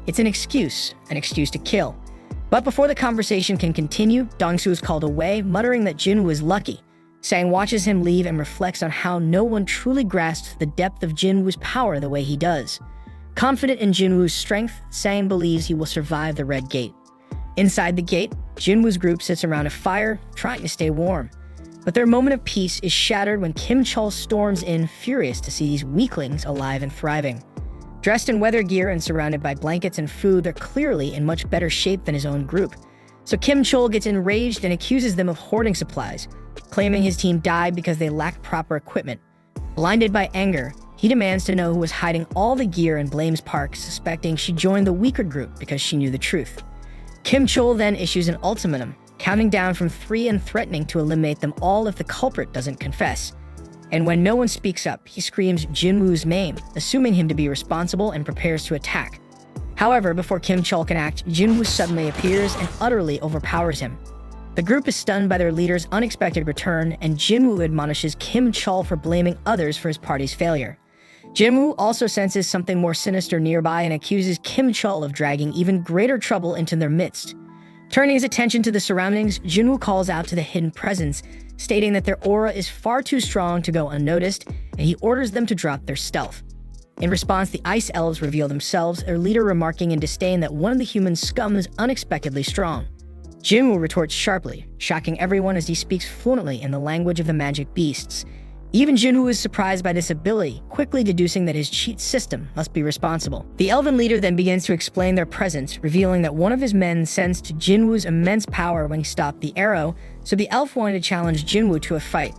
It's an excuse to kill. But before the conversation can continue, Dongsu is called away, muttering that Jinwoo is lucky. Sang watches him leave and reflects on how no one truly grasps the depth of Jinwoo's power the way he does. Confident in Jinwoo's strength, Sang believes he will survive the Red Gate. Inside the gate, Jinwoo's group sits around a fire, trying to stay warm. But their moment of peace is shattered when Kim Chol storms in, furious to see these weaklings alive and thriving. Dressed in weather gear and surrounded by blankets and food, they're clearly in much better shape than his own group. So Kim Chol gets enraged and accuses them of hoarding supplies, claiming his team died because they lacked proper equipment. Blinded by anger, he demands to know who was hiding all the gear and blames Park, suspecting she joined the weaker group because she knew the truth. Kim Chol then issues an ultimatum, counting down from 3 and threatening to eliminate them all if the culprit doesn't confess. And when no one speaks up, he screams Jinwoo's name, assuming him to be responsible, and prepares to attack. However, before Kim Chol can act, Jinwoo suddenly appears and utterly overpowers him. The group is stunned by their leader's unexpected return, and Jinwoo admonishes Kim Chol for blaming others for his party's failure. Jinwoo also senses something more sinister nearby and accuses Kim Chol of dragging even greater trouble into their midst. Turning his attention to the surroundings, Jinwoo calls out to the hidden presence, stating that their aura is far too strong to go unnoticed, and he orders them to drop their stealth. In response, the Ice Elves reveal themselves, their leader remarking in disdain that one of the human scum is unexpectedly strong. Jinwoo retorts sharply, shocking everyone as he speaks fluently in the language of the magic beasts. Even Jinwoo is surprised by this ability, quickly deducing that his cheat system must be responsible. The elven leader then begins to explain their presence, revealing that one of his men sensed Jinwoo's immense power when he stopped the arrow, so the elf wanted to challenge Jinwoo to a fight.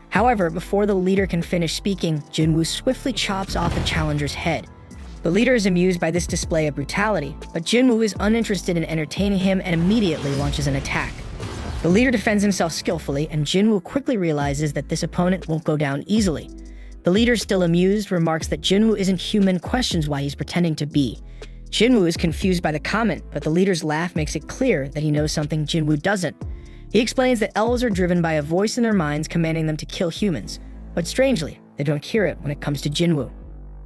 However, before the leader can finish speaking, Jinwoo swiftly chops off the challenger's head. The leader is amused by this display of brutality, but Jinwoo is uninterested in entertaining him and immediately launches an attack. The leader defends himself skillfully, and Jinwoo quickly realizes that this opponent won't go down easily. The leader, still amused, remarks that Jinwoo isn't human, questions why he's pretending to be. Jinwoo is confused by the comment, but the leader's laugh makes it clear that he knows something Jinwoo doesn't. He explains that elves are driven by a voice in their minds commanding them to kill humans, but strangely, they don't hear it when it comes to Jinwoo.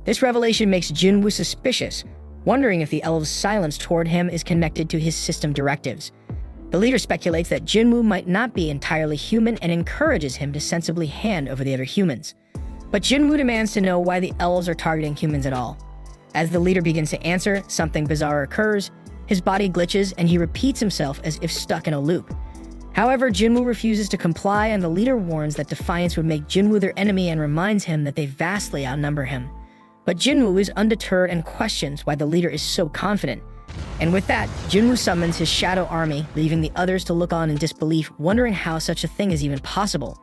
This revelation makes Jinwoo suspicious, wondering if the elves' silence toward him is connected to his system directives. The leader speculates that Jinwoo might not be entirely human and encourages him to sensibly hand over the other humans. But Jinwoo demands to know why the elves are targeting humans at all. As the leader begins to answer, something bizarre occurs. His body glitches and he repeats himself as if stuck in a loop. However, Jinwoo refuses to comply, and the leader warns that defiance would make Jinwoo their enemy and reminds him that they vastly outnumber him. But Jinwoo is undeterred and questions why the leader is so confident. And with that, Jinwoo summons his shadow army, leaving the others to look on in disbelief, wondering how such a thing is even possible.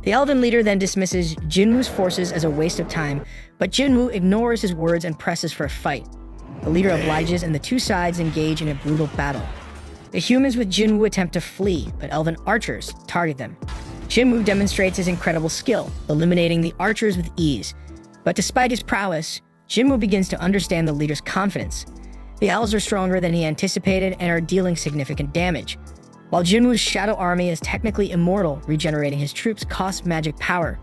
The elven leader then dismisses Jinwoo's forces as a waste of time, but Jinwoo ignores his words and presses for a fight. The leader obliges, and the two sides engage in a brutal battle. The humans with Jinwoo attempt to flee, but elven archers target them. Jinwoo demonstrates his incredible skill, eliminating the archers with ease. But despite his prowess, Jinwoo begins to understand the leader's confidence. The elves are stronger than he anticipated and are dealing significant damage. While Jinwoo's shadow army is technically immortal, regenerating his troops costs magic power.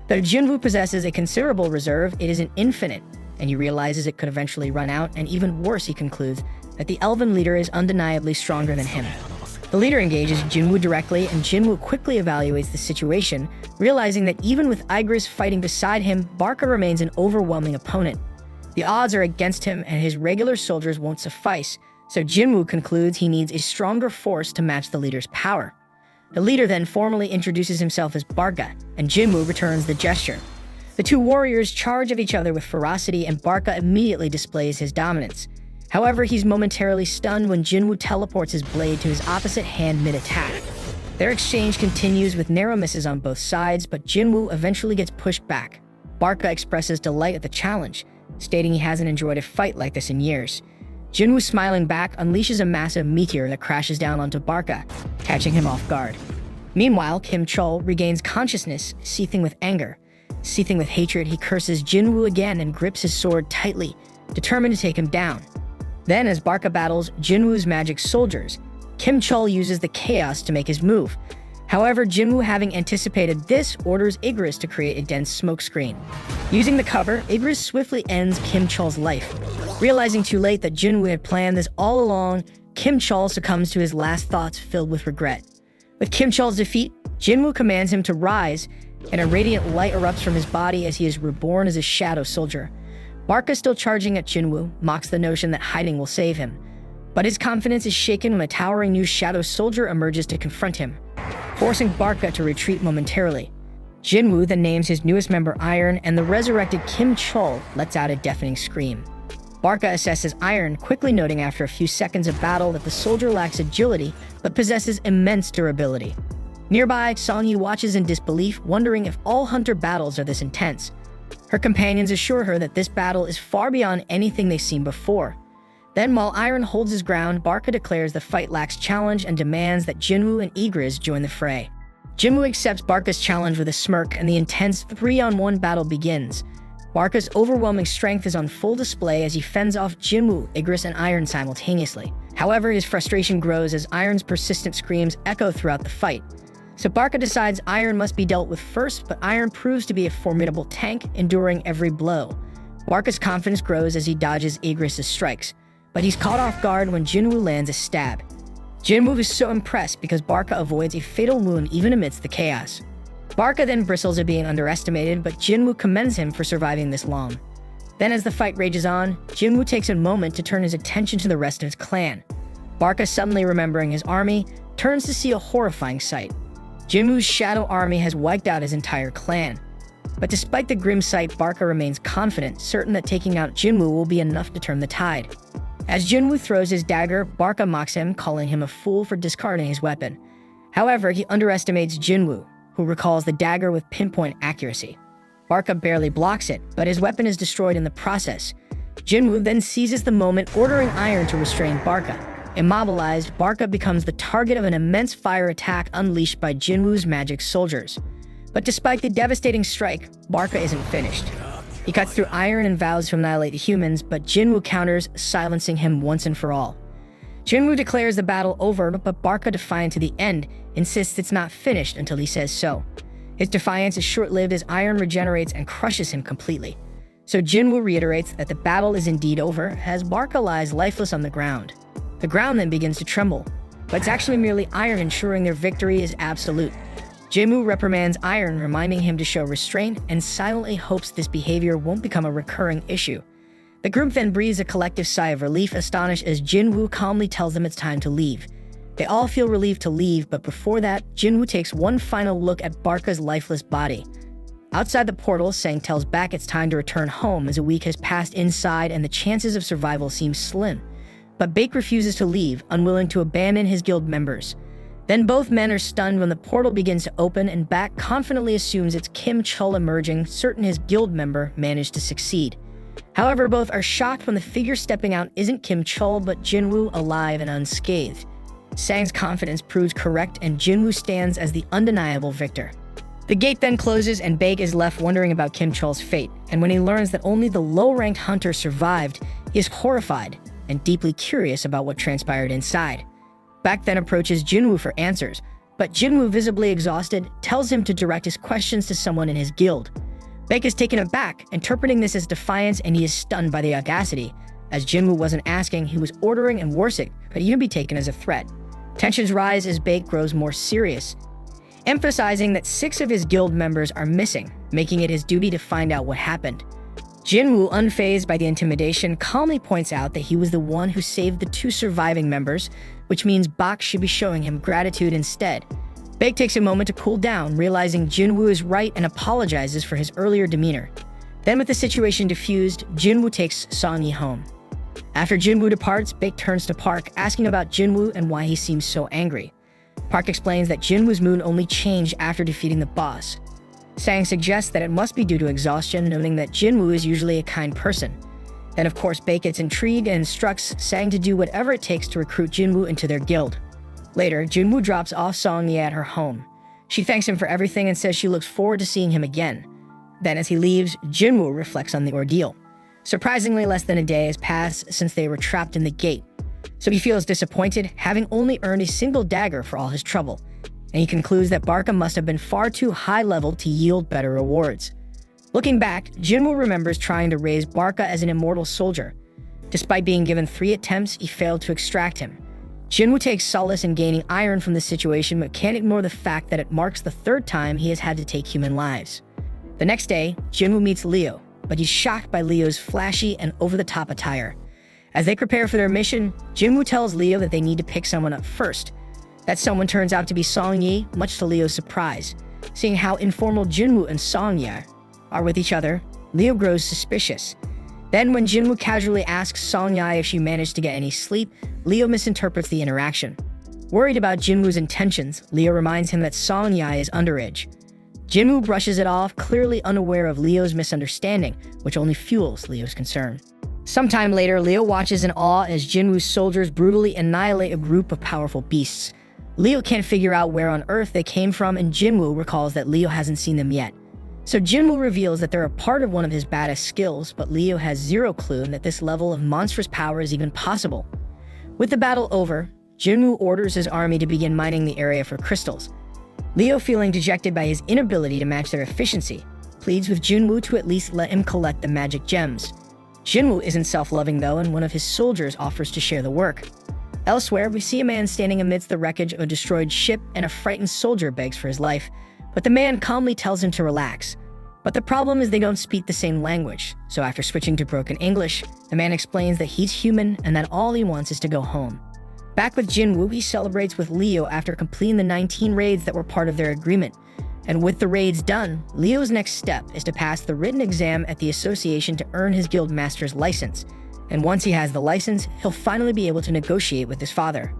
Though Jinwoo possesses a considerable reserve, it isn't infinite, and he realizes it could eventually run out, and even worse, he concludes that the elven leader is undeniably stronger than him. The leader engages Jinwoo directly, and Jinwoo quickly evaluates the situation, realizing that even with Igris fighting beside him, Barca remains an overwhelming opponent. The odds are against him, and his regular soldiers won't suffice, so Jinwoo concludes he needs a stronger force to match the leader's power. The leader then formally introduces himself as Barca, and Jinwoo returns the gesture. The two warriors charge at each other with ferocity, and Barca immediately displays his dominance. However, he's momentarily stunned when Jinwoo teleports his blade to his opposite hand mid-attack. Their exchange continues with narrow misses on both sides, but Jinwoo eventually gets pushed back. Barca expresses delight at the challenge, stating he hasn't enjoyed a fight like this in years. Jinwoo, smiling back, unleashes a massive meteor that crashes down onto Barca, catching him off guard. Meanwhile, Kim Chol regains consciousness, seething with anger. Seething with hatred, he curses Jinwoo again and grips his sword tightly, determined to take him down. Then, as Barca battles Jinwoo's magic soldiers, Kim Chol uses the chaos to make his move. However, Jinwoo, having anticipated this, orders Igris to create a dense smokescreen. Using the cover, Igris swiftly ends Kim Chol's life. Realizing too late that Jinwoo had planned this all along, Kim Chol succumbs to his last thoughts filled with regret. With Kim Chol's defeat, Jinwoo commands him to rise, and a radiant light erupts from his body as he is reborn as a shadow soldier. Barca, still charging at Jinwoo, mocks the notion that hiding will save him. But his confidence is shaken when a towering new shadow soldier emerges to confront him, forcing Barca to retreat momentarily. Jinwoo then names his newest member Iron, and the resurrected Kim Chol lets out a deafening scream. Barca assesses Iron, quickly noting after a few seconds of battle that the soldier lacks agility, but possesses immense durability. Nearby, Songyi watches in disbelief, wondering if all hunter battles are this intense. Her companions assure her that this battle is far beyond anything they've seen before. Then, while Iron holds his ground, Barca declares the fight lacks challenge and demands that Jinwoo and Igris join the fray. Jinwoo accepts Barca's challenge with a smirk, and the intense 3-on-1 battle begins. Barca's overwhelming strength is on full display as he fends off Jinwoo, Igris, and Iron simultaneously. However, his frustration grows as Iron's persistent screams echo throughout the fight. So Barca decides Iron must be dealt with first, but Iron proves to be a formidable tank, enduring every blow. Barca's confidence grows as he dodges Igris' strikes, but he's caught off guard when Jinwoo lands a stab. Jinwoo is so impressed because Barca avoids a fatal wound even amidst the chaos. Barca then bristles at being underestimated, but Jinwoo commends him for surviving this long. Then as the fight rages on, Jinwoo takes a moment to turn his attention to the rest of his clan. Barca, suddenly remembering his army, turns to see a horrifying sight. Jinwoo's shadow army has wiped out his entire clan. But despite the grim sight, Barca remains confident, certain that taking out Jinwoo will be enough to turn the tide. As Jinwoo throws his dagger, Barca mocks him, calling him a fool for discarding his weapon. However, he underestimates Jinwoo, who recalls the dagger with pinpoint accuracy. Barca barely blocks it, but his weapon is destroyed in the process. Jinwoo then seizes the moment, ordering Iron to restrain Barca. Immobilized, Barca becomes the target of an immense fire attack unleashed by Jinwoo's magic soldiers. But despite the devastating strike, Barca isn't finished. He cuts through Iron and vows to annihilate the humans, but Jinwoo counters, silencing him once and for all. Jinwoo declares the battle over, but Barca, defiant to the end, insists it's not finished until he says so. His defiance is short-lived as Iron regenerates and crushes him completely. So Jinwoo reiterates that the battle is indeed over, as Barca lies lifeless on the ground. The ground then begins to tremble, but it's actually merely Iron ensuring their victory is absolute. Jinwoo reprimands Iron, reminding him to show restraint, and silently hopes this behavior won't become a recurring issue. The group then breathes a collective sigh of relief, astonished as Jinwoo calmly tells them it's time to leave. They all feel relieved to leave, but before that, Jinwoo takes one final look at Barca's lifeless body. Outside the portal, Sang tells Baek it's time to return home as a week has passed inside and the chances of survival seem slim. But Baek refuses to leave, unwilling to abandon his guild members. Then both men are stunned when the portal begins to open and Baek confidently assumes it's Kim Chul emerging, certain his guild member managed to succeed. However, both are shocked when the figure stepping out isn't Kim Chul but Jinwoo, alive and unscathed. Sang's confidence proves correct and Jinwoo stands as the undeniable victor. The gate then closes and Baek is left wondering about Kim Chul's fate, and when he learns that only the low-ranked hunter survived, he is horrified and deeply curious about what transpired inside. Baek then approaches Jinwoo for answers, but Jinwoo, visibly exhausted, tells him to direct his questions to someone in his guild. Baek is taken aback, interpreting this as defiance, and he is stunned by the audacity. As Jinwoo wasn't asking, he was ordering, and worse, it could even be taken as a threat. Tensions rise as Baek grows more serious, emphasizing that 6 of his guild members are missing, making it his duty to find out what happened. Jinwoo, unfazed by the intimidation, calmly points out that he was the one who saved the 2 surviving members, which means Baek should be showing him gratitude instead. Baek takes a moment to cool down, realizing Jinwoo is right and apologizes for his earlier demeanor. Then with the situation diffused, Jinwoo takes Song-yi home. After Jinwoo departs, Baek turns to Park, asking about Jinwoo and why he seems so angry. Park explains that Jinwoo's mood only changed after defeating the boss. Sang suggests that it must be due to exhaustion, noting that Jinwoo is usually a kind person. Then of course Baek gets intrigued and instructs Sang to do whatever it takes to recruit Jinwoo into their guild. Later, Jinwoo drops off Song-yi at her home. She thanks him for everything and says she looks forward to seeing him again. Then as he leaves, Jinwoo reflects on the ordeal. Surprisingly, less than a day has passed since they were trapped in the gate. So he feels disappointed, having only earned a single dagger for all his trouble. And he concludes that Barca must have been far too high-level to yield better rewards. Looking back, Jinwoo remembers trying to raise Barca as an immortal soldier. Despite being given 3 attempts, he failed to extract him. Jinwoo takes solace in gaining iron from the situation, but can't ignore the fact that it marks the 3rd time he has had to take human lives. The next day, Jinwoo meets Leo, but he's shocked by Leo's flashy and over-the-top attire. As they prepare for their mission, Jinwoo tells Leo that they need to pick someone up first. That someone turns out to be Song-yi, much to Leo's surprise. Seeing how informal Jinwoo and Song-yi are with each other, Leo grows suspicious. Then when Jinwoo casually asks Song-yi if she managed to get any sleep, Leo misinterprets the interaction. Worried about Jinwoo's intentions, Leo reminds him that Song-yi is underage. Jinwoo brushes it off, clearly unaware of Leo's misunderstanding, which only fuels Leo's concern. Sometime later, Leo watches in awe as Jinwoo's soldiers brutally annihilate a group of powerful beasts. Leo can't figure out where on earth they came from, and Jinwoo recalls that Leo hasn't seen them yet. So Jinwoo reveals that they're a part of one of his baddest skills, but Leo has zero clue that this level of monstrous power is even possible. With the battle over, Jinwoo orders his army to begin mining the area for crystals. Leo, feeling dejected by his inability to match their efficiency, pleads with Jinwoo to at least let him collect the magic gems. Jinwoo isn't self-loving though, and one of his soldiers offers to share the work. Elsewhere, we see a man standing amidst the wreckage of a destroyed ship, and a frightened soldier begs for his life, but the man calmly tells him to relax. But the problem is they don't speak the same language, so after switching to broken English, the man explains that he's human and that all he wants is to go home. Back with Jinwoo, he celebrates with Leo after completing the 19 raids that were part of their agreement. And with the raids done, Leo's next step is to pass the written exam at the association to earn his guild master's license. And once he has the license, he'll finally be able to negotiate with his father.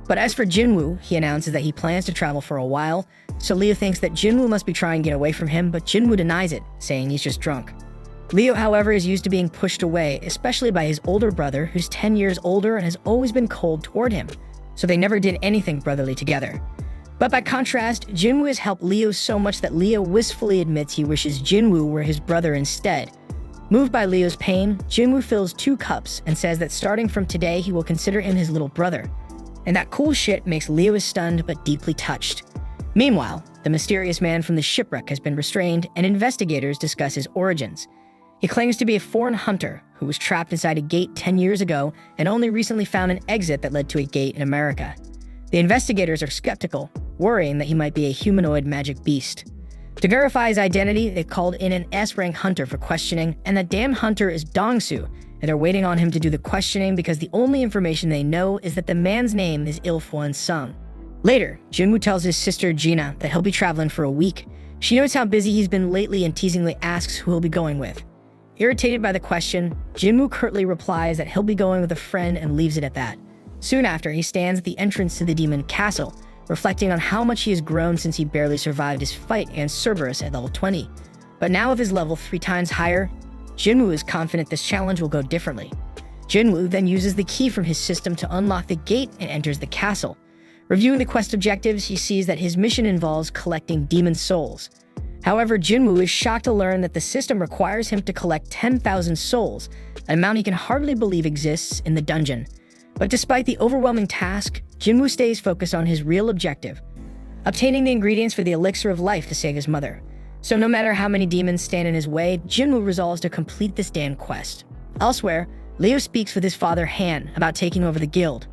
But as for Jinwoo, he announces that he plans to travel for a while, so Leo thinks that Jinwoo must be trying to get away from him, but Jinwoo denies it, saying he's just drunk. Leo, however, is used to being pushed away, especially by his older brother, who's 10 years older and has always been cold toward him, so they never did anything brotherly together. But by contrast, Jinwoo has helped Leo so much that Leo wistfully admits he wishes Jinwoo were his brother instead. Moved by Leo's pain, Jinwoo fills 2 cups and says that starting from today he will consider him his little brother. And that cool shit makes Leo stunned but deeply touched. Meanwhile, the mysterious man from the shipwreck has been restrained and investigators discuss his origins. He claims to be a foreign hunter who was trapped inside a gate 10 years ago and only recently found an exit that led to a gate in America. The investigators are skeptical, worrying that he might be a humanoid magic beast. To verify his identity, they called in an S-rank hunter for questioning, and the damn hunter is Dongsu, and they're waiting on him to do the questioning because the only information they know is that the man's name is Jinwoo Sung. Later, Jinwoo tells his sister Gina that he'll be traveling for a week. She knows how busy he's been lately and teasingly asks who he'll be going with. Irritated by the question, Jinwoo curtly replies that he'll be going with a friend and leaves it at that. Soon after, he stands at the entrance to the demon castle, reflecting on how much he has grown since he barely survived his fight against Cerberus at level 20. But now with his level 3 times higher, Jinwoo is confident this challenge will go differently. Jinwoo then uses the key from his system to unlock the gate and enters the castle. Reviewing the quest objectives, he sees that his mission involves collecting demon souls. However, Jinwoo is shocked to learn that the system requires him to collect 10,000 souls, an amount he can hardly believe exists in the dungeon. But despite the overwhelming task, Jinwoo stays focused on his real objective, obtaining the ingredients for the elixir of life to save his mother. So no matter how many demons stand in his way, Jinwoo resolves to complete this damn quest. Elsewhere, Leo speaks with his father Han about taking over the guild.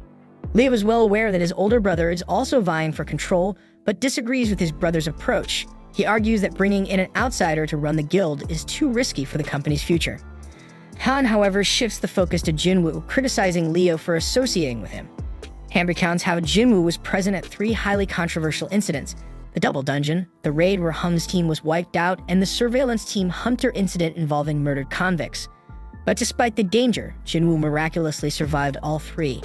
Leo is well aware that his older brother is also vying for control, but disagrees with his brother's approach. He argues that bringing in an outsider to run the guild is too risky for the company's future. Han, however, shifts the focus to Jinwoo, criticizing Leo for associating with him. Han recounts how Jinwoo was present at 3 highly controversial incidents: the double dungeon, the raid where Hum's team was wiped out, and the surveillance team Hunter incident involving murdered convicts. But despite the danger, Jinwoo miraculously survived all 3.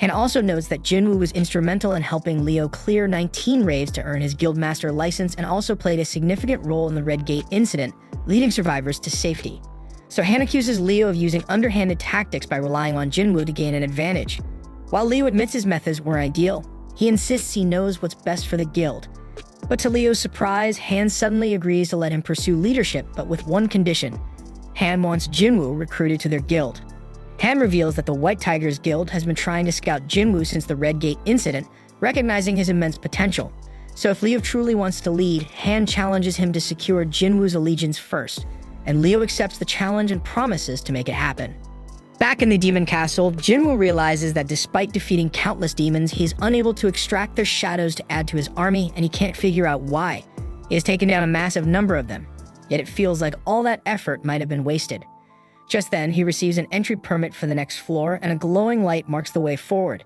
Han also notes that Jinwoo was instrumental in helping Leo clear 19 raids to earn his guildmaster license and also played a significant role in the Red Gate incident, leading survivors to safety. So Han accuses Leo of using underhanded tactics by relying on Jinwoo to gain an advantage. While Leo admits his methods were ideal, he insists he knows what's best for the guild. But to Leo's surprise, Han suddenly agrees to let him pursue leadership, but with one condition. Han wants Jinwoo recruited to their guild. Han reveals that the White Tigers Guild has been trying to scout Jinwoo since the Red Gate incident, recognizing his immense potential. So if Leo truly wants to lead, Han challenges him to secure Jinwoo's allegiance first, and Leo accepts the challenge and promises to make it happen. Back in the demon castle, Jinwoo realizes that despite defeating countless demons, he is unable to extract their shadows to add to his army, and he can't figure out why. He has taken down a massive number of them, yet it feels like all that effort might have been wasted. Just then, he receives an entry permit for the next floor, and a glowing light marks the way forward.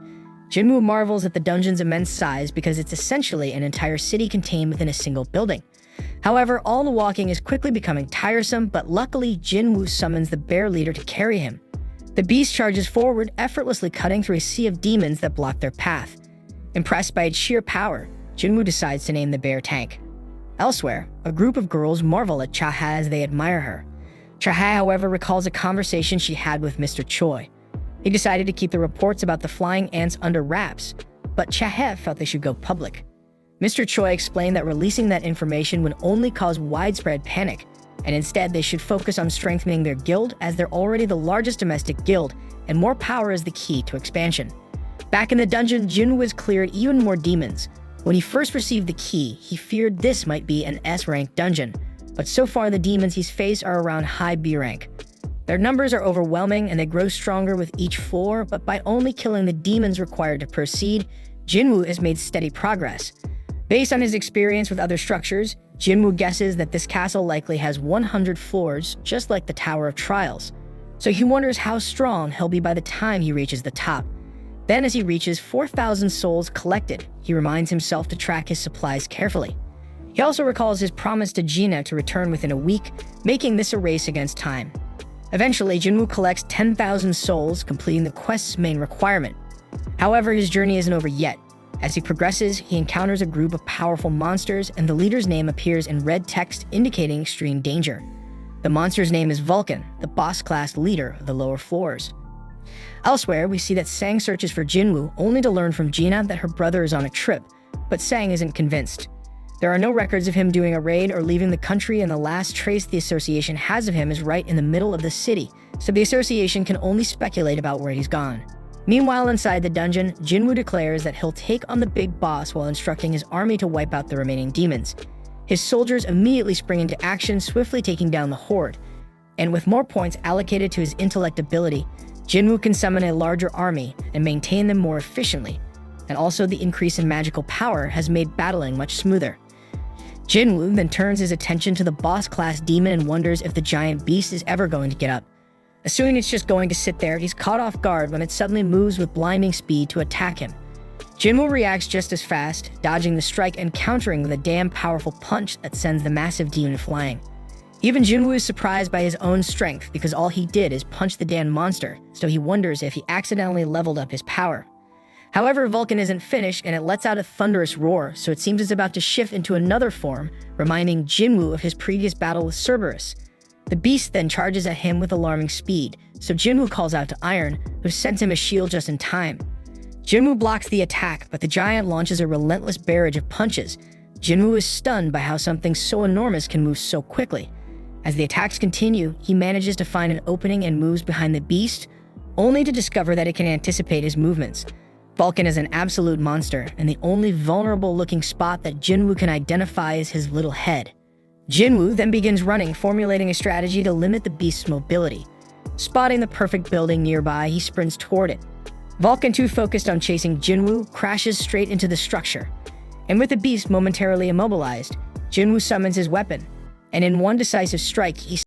Jinwoo marvels at the dungeon's immense size because it's essentially an entire city contained within a single building. However, all the walking is quickly becoming tiresome, but luckily Jinwoo summons the bear leader to carry him. The beast charges forward, effortlessly cutting through a sea of demons that block their path. Impressed by its sheer power, Jinwoo decides to name the bear Tank. Elsewhere, a group of girls marvel at Chaha as they admire her. Chaha, however, recalls a conversation she had with Mr. Choi. He decided to keep the reports about the flying ants under wraps, but Chaha felt they should go public. Mr. Choi explained that releasing that information would only cause widespread panic, and instead they should focus on strengthening their guild as they're already the largest domestic guild, and more power is the key to expansion. Back in the dungeon, Jinwoo has cleared even more demons. When he first received the key, he feared this might be an S-rank dungeon, but so far the demons he's faced are around high B rank. Their numbers are overwhelming and they grow stronger with each floor, but by only killing the demons required to proceed, Jinwoo has made steady progress. Based on his experience with other structures, Jinwoo guesses that this castle likely has 100 floors, just like the Tower of Trials. So he wonders how strong he'll be by the time he reaches the top. Then as he reaches 4,000 souls collected, he reminds himself to track his supplies carefully. He also recalls his promise to Gina to return within a week, making this a race against time. Eventually, Jinwoo collects 10,000 souls, completing the quest's main requirement. However, his journey isn't over yet. As he progresses, he encounters a group of powerful monsters, and the leader's name appears in red text indicating extreme danger. The monster's name is Vulcan, the boss-class leader of the lower floors. Elsewhere, we see that Sang searches for Jinwoo, only to learn from Gina that her brother is on a trip, but Sang isn't convinced. There are no records of him doing a raid or leaving the country, and the last trace the association has of him is right in the middle of the city, so the association can only speculate about where he's gone. Meanwhile, inside the dungeon, Jinwoo declares that he'll take on the big boss while instructing his army to wipe out the remaining demons. His soldiers immediately spring into action, swiftly taking down the horde. And with more points allocated to his intellect ability, Jinwoo can summon a larger army and maintain them more efficiently. And also the increase in magical power has made battling much smoother. Jinwoo then turns his attention to the boss-class demon and wonders if the giant beast is ever going to get up. Assuming it's just going to sit there, he's caught off guard when it suddenly moves with blinding speed to attack him. Jinwoo reacts just as fast, dodging the strike and countering with a damn powerful punch that sends the massive demon flying. Even Jinwoo is surprised by his own strength because all he did is punch the damn monster, so he wonders if he accidentally leveled up his power. However, Vulcan isn't finished and it lets out a thunderous roar, so it seems it's about to shift into another form, reminding Jinwoo of his previous battle with Cerberus. The beast then charges at him with alarming speed, so Jinwoo calls out to Iron, who sends him a shield just in time. Jinwoo blocks the attack, but the giant launches a relentless barrage of punches. Jinwoo is stunned by how something so enormous can move so quickly. As the attacks continue, he manages to find an opening and moves behind the beast, only to discover that it can anticipate his movements. Vulcan is an absolute monster, and the only vulnerable-looking spot that Jinwoo can identify is his little head. Jinwoo then begins running, formulating a strategy to limit the beast's mobility. Spotting the perfect building nearby, he sprints toward it. Vulcan, too focused on chasing Jinwoo, crashes straight into the structure. And with the beast momentarily immobilized, Jinwoo summons his weapon, and in one decisive strike, he